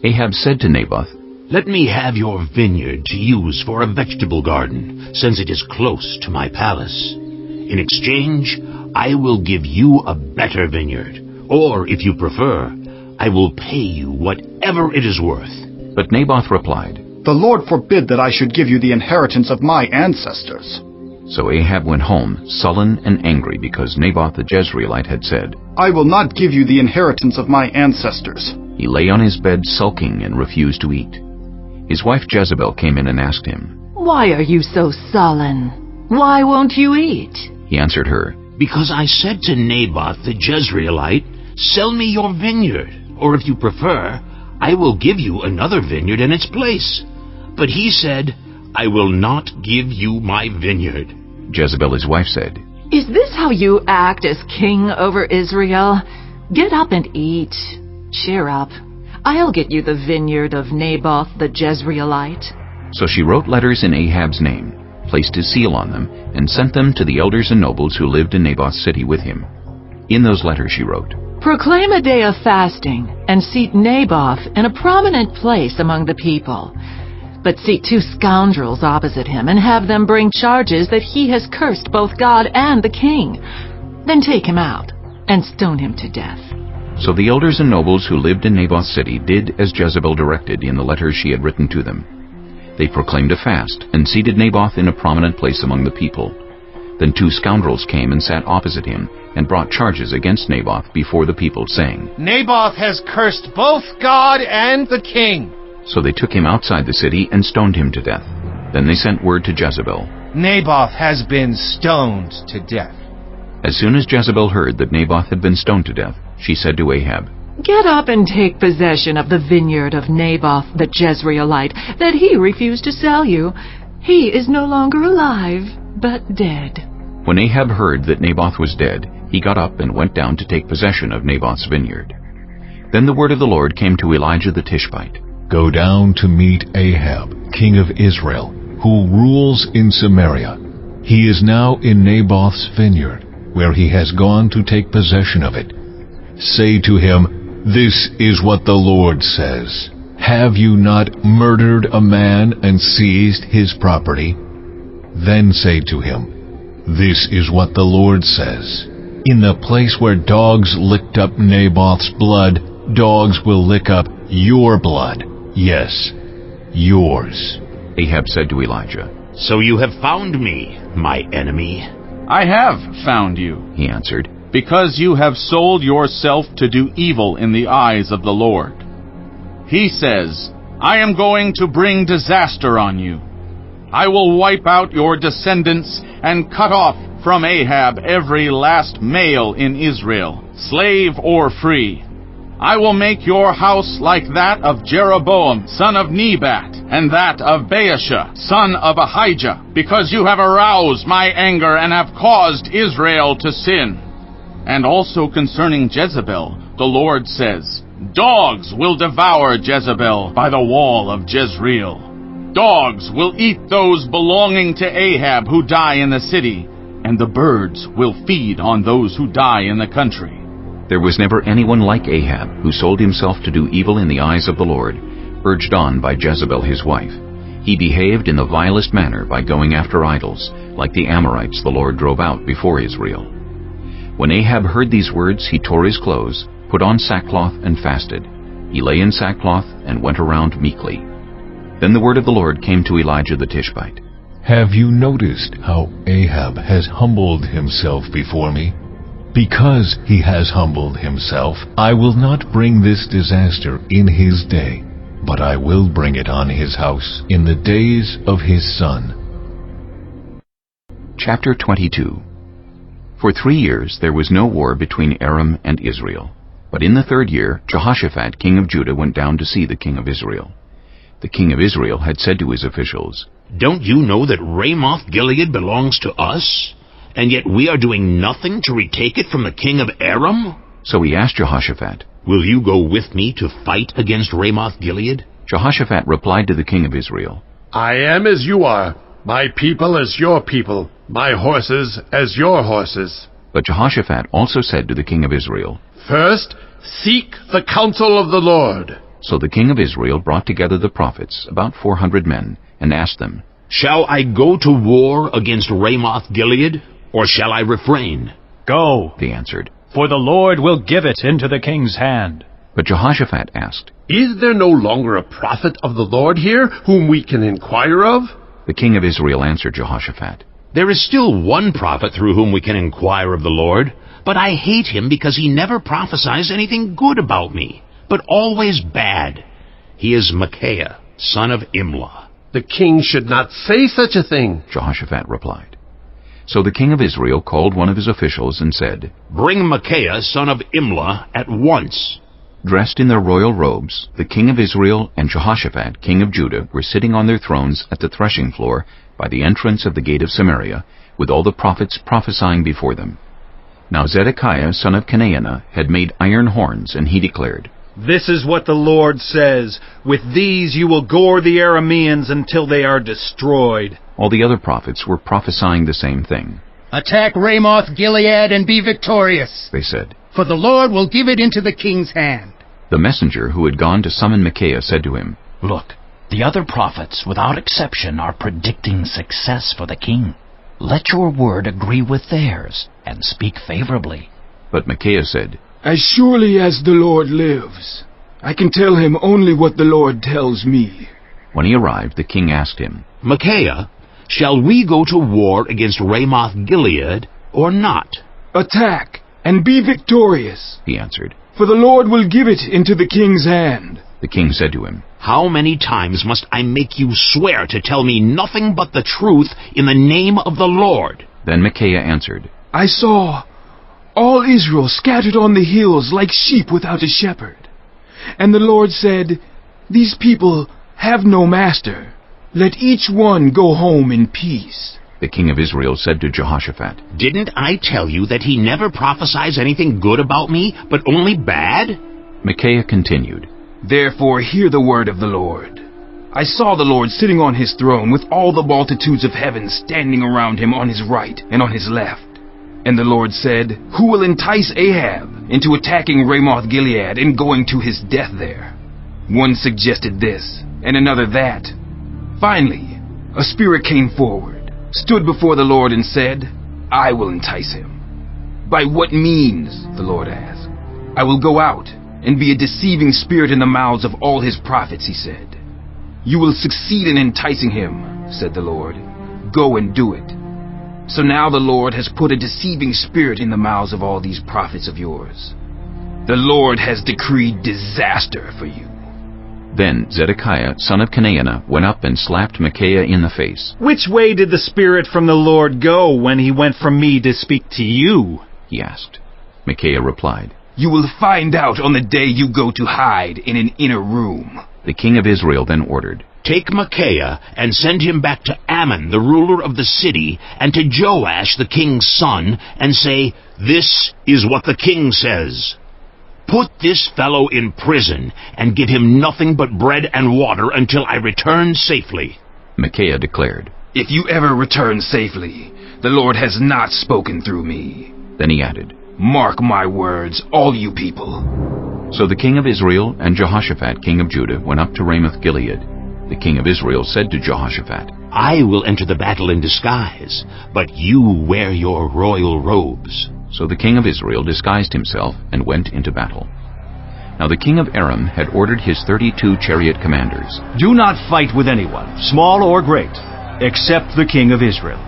Ahab said to Naboth,
"Let me have your vineyard to use for a vegetable garden, since it is close to my palace. In exchange, I will give you a better vineyard, or, if you prefer, I will pay you whatever it is worth."
But Naboth replied,
"The Lord forbid that I should give you the inheritance of my ancestors."
So Ahab went home, sullen and angry, because Naboth the Jezreelite had said,
"I will not give you the inheritance of my ancestors."
He lay on his bed sulking and refused to eat. His wife Jezebel came in and asked him,
"Why are you so sullen? Why won't you eat?"
He answered her,
"Because I said to Naboth the Jezreelite, 'Sell me your vineyard, or if you prefer, I will give you another vineyard in its place.' But he said, 'I will not give you my vineyard.'"
Jezebel his wife said,
"Is this how you act as king over Israel? Get up and eat. Cheer up. I'll get you the vineyard of Naboth the Jezreelite."
So she wrote letters in Ahab's name, placed his seal on them, and sent them to the elders and nobles who lived in Naboth's city with him. In those letters she wrote,
"Proclaim a day of fasting, and seat Naboth in a prominent place among the people. But seat 2 scoundrels opposite him, and have them bring charges that he has cursed both God and the king. Then take him out, and stone him to death."
So the elders and nobles who lived in Naboth's city did as Jezebel directed in the letters she had written to them. They proclaimed a fast, and seated Naboth in a prominent place among the people. Then 2 scoundrels came and sat opposite him, and brought charges against Naboth before the people, saying,
"Naboth has cursed both God and the king."
So they took him outside the city and stoned him to death. Then they sent word to Jezebel,
"Naboth has been stoned to death."
As soon as Jezebel heard that Naboth had been stoned to death, she said to Ahab,
"Get up and take possession of the vineyard of Naboth the Jezreelite that he refused to sell you. He is no longer alive, but dead."
When Ahab heard that Naboth was dead, he got up and went down to take possession of Naboth's vineyard. Then the word of the Lord came to Elijah the Tishbite.
"Go down to meet Ahab, king of Israel, who rules in Samaria. He is now in Naboth's vineyard, where he has gone to take possession of it. Say to him, 'This is what the Lord says. Have you not murdered a man and seized his property?' Then say to him, 'This is what the Lord says. In the place where dogs licked up Naboth's blood, dogs will lick up your blood. Yes, yours."
Ahab said to Elijah,
"So you have found me, my enemy."
"I have found you,"
he answered,
"because you have sold yourself to do evil in the eyes of the Lord. He says, 'I am going to bring disaster on you. I will wipe out your descendants and cut off from Ahab every last male in Israel, slave or free. I will make your house like that of Jeroboam, son of Nebat, and that of Baasha, son of Ahijah, because you have aroused my anger and have caused Israel to sin.' And also concerning Jezebel, the Lord says, 'Dogs will devour Jezebel by the wall of Jezreel. Dogs will eat those belonging to Ahab who die in the city, and the birds will feed on those who die in the country.'"
There was never anyone like Ahab who sold himself to do evil in the eyes of the Lord, urged on by Jezebel his wife. He behaved in the vilest manner by going after idols, like the Amorites the Lord drove out before Israel. When Ahab heard these words, he tore his clothes, put on sackcloth, and fasted. He lay in sackcloth and went around meekly. Then the word of the Lord came to Elijah the Tishbite.
Have you noticed how Ahab has humbled himself before me? Because he has humbled himself, I will not bring this disaster in his day, but I will bring it on his house in the days of his son.
Chapter 22. For 3 years there was no war between Aram and Israel. But in the 3rd year, Jehoshaphat, king of Judah, went down to see the king of Israel. The king of Israel had said to his officials,
Don't you know that Ramoth-Gilead belongs to us? And yet we are doing nothing to retake it from the king of Aram?
So he asked Jehoshaphat,
Will you go with me to fight against Ramoth-Gilead?
Jehoshaphat replied to the king of Israel,
I am as you are, my people as your people, my horses as your horses.
But Jehoshaphat also said to the king of Israel,
First, seek the counsel of the Lord.
So the king of Israel brought together the prophets, about 400 men, and asked them,
Shall I go to war against Ramoth-Gilead, or shall I refrain?
Go,
they answered,
for the Lord will give it into the king's hand.
But Jehoshaphat asked,
Is there no longer a prophet of the Lord here, whom we can inquire of?
The king of Israel answered Jehoshaphat,
There is still one prophet through whom we can inquire of the Lord, but I hate him because he never prophesies anything good about me, but always bad. He is Micaiah, son of Imlah.
The king should not say such a thing,
Jehoshaphat replied. So the king of Israel called one of his officials and said,
Bring Micaiah, son of Imlah, at once.
Dressed in their royal robes, the king of Israel and Jehoshaphat, king of Judah, were sitting on their thrones at the threshing floor by the entrance of the gate of Samaria, with all the prophets prophesying before them. Now Zedekiah, son of Chenaanah, had made iron horns, and he declared,
This is what the Lord says, With these you will gore the Arameans until they are destroyed.
All the other prophets were prophesying the same thing.
Attack Ramoth-Gilead and be victorious,
they said,
for the Lord will give it into the king's hand.
The messenger who had gone to summon Micaiah said to him,
Look, the other prophets, without exception, are predicting success for the king. Let your word agree with theirs, and speak favorably.
But Micaiah said,
As surely as the Lord lives, I can tell him only what the Lord tells me.
When he arrived, the king asked him,
Micaiah, shall we go to war against Ramoth-Gilead or not?
Attack, and be victorious,
he answered,
for the Lord will give it into the king's hand.
The king said to him,
How many times must I make you swear to tell me nothing but the truth in the name of the Lord?
Then Micaiah answered,
I saw all Israel scattered on the hills like sheep without a shepherd. And the Lord said, These people have no master. Let each one go home in peace.
The king of Israel said to Jehoshaphat,
Didn't I tell you that he never prophesies anything good about me, but only bad?
Micaiah continued,
Therefore hear the word of the Lord. I saw the Lord sitting on his throne with all the multitudes of heaven standing around him on his right and on his left. And the Lord said, Who will entice Ahab into attacking Ramoth-Gilead and going to his death there? One suggested this, and another that. Finally, a spirit came forward, stood before the Lord and said, I will entice him. By what means? The Lord asked. I will go out and be a deceiving spirit in the mouths of all his prophets, he said. You will succeed in enticing him, said the Lord. Go and do it. So now the Lord has put a deceiving spirit in the mouths of all these prophets of yours. The Lord has decreed disaster for you.
Then Zedekiah, son of Chenaanah, went up and slapped Micaiah in the face.
Which way did the Spirit from the Lord go when he went from me to speak to you?
He asked. Micaiah replied,
You will find out on the day you go to hide in an inner room.
The king of Israel then ordered,
Take Micaiah and send him back to Ammon, the ruler of the city, and to Joash, the king's son, and say, This is what the king says. Put this fellow in prison and give him nothing but bread and water until I return safely.
Micaiah declared,
If you ever return safely, the Lord has not spoken through me.
Then he added,
Mark my words, all you people.
So the king of Israel and Jehoshaphat king of Judah went up to Ramoth-Gilead. The king of Israel said to Jehoshaphat,
I will enter the battle in disguise, but you wear your royal robes.
So the king of Israel disguised himself and went into battle. Now the king of Aram had ordered his 32 chariot commanders,
Do not fight with anyone, small or great, except the king of Israel.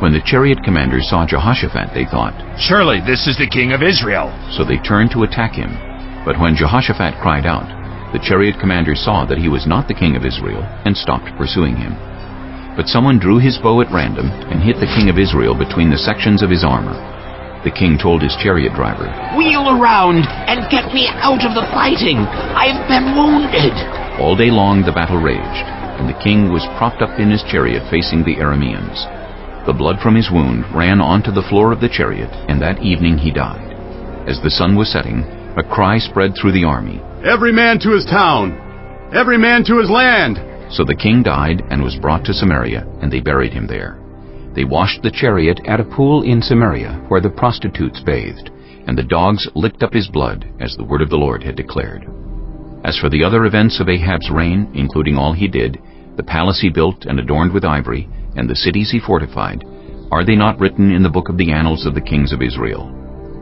When the chariot commanders saw Jehoshaphat, they thought,
Surely this is the king of Israel.
So they turned to attack him. But when Jehoshaphat cried out, the chariot commanders saw that he was not the king of Israel and stopped pursuing him. But someone drew his bow at random and hit the king of Israel between the sections of his armor. The king told his chariot driver,
Wheel around and get me out of the fighting. I've been wounded.
All day long the battle raged, and the king was propped up in his chariot facing the Arameans. The blood from his wound ran onto the floor of the chariot, and that evening he died. As the sun was setting, a cry spread through the army,
Every man to his town! Every man to his land!
So the king died and was brought to Samaria, and they buried him there. They washed the chariot at a pool in Samaria, where the prostitutes bathed, and the dogs licked up his blood, as the word of the Lord had declared. As for the other events of Ahab's reign, including all he did, the palace he built and adorned with ivory, and the cities he fortified, are they not written in the book of the annals of the kings of Israel?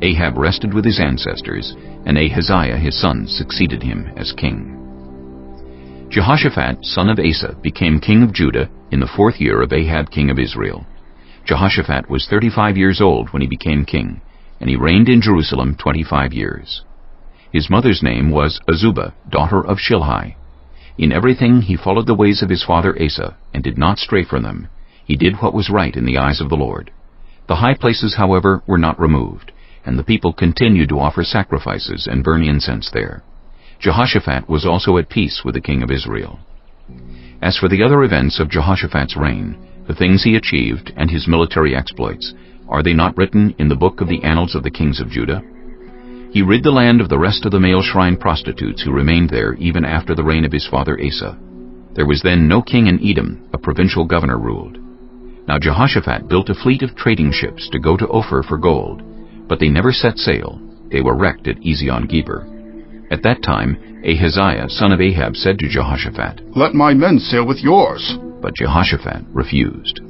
Ahab rested with his ancestors, and Ahaziah his son succeeded him as king. Jehoshaphat, son of Asa, became king of Judah in the 4th year of Ahab king of Israel. Jehoshaphat was 35 years old when he became king, and he reigned in Jerusalem 25 years. His mother's name was Azubah, daughter of Shilhi. In everything he followed the ways of his father Asa, and did not stray from them. He did what was right in the eyes of the Lord. The high places, however, were not removed, and the people continued to offer sacrifices and burn incense there. Jehoshaphat was also at peace with the king of Israel. As for the other events of Jehoshaphat's reign, the things he achieved and his military exploits, are they not written in the book of the annals of the kings of Judah? He rid the land of the rest of the male shrine prostitutes who remained there even after the reign of his father Asa. There was then no king in Edom, a provincial governor ruled. Now Jehoshaphat built a fleet of trading ships to go to Ophir for gold, but they never set sail. They were wrecked at Ezion-Geber. At that time, Ahaziah, son of Ahab, said to Jehoshaphat,
Let my men sail with yours.
But Jehoshaphat refused.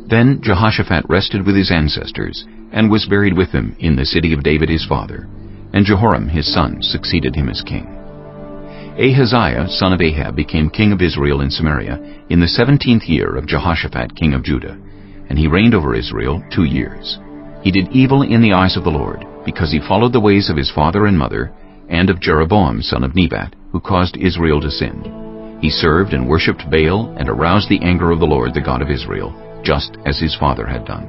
Then Jehoshaphat rested with his ancestors, and was buried with them in the city of David his father, and Jehoram his son succeeded him as king. Ahaziah, son of Ahab, became king of Israel in Samaria in the 17th year of Jehoshaphat king of Judah, and he reigned over Israel 2 years. He did evil in the eyes of the Lord, because he followed the ways of his father and mother, and of Jeroboam son of Nebat, who caused Israel to sin. He served and worshipped Baal, and aroused the anger of the Lord, the God of Israel, just as his father had done.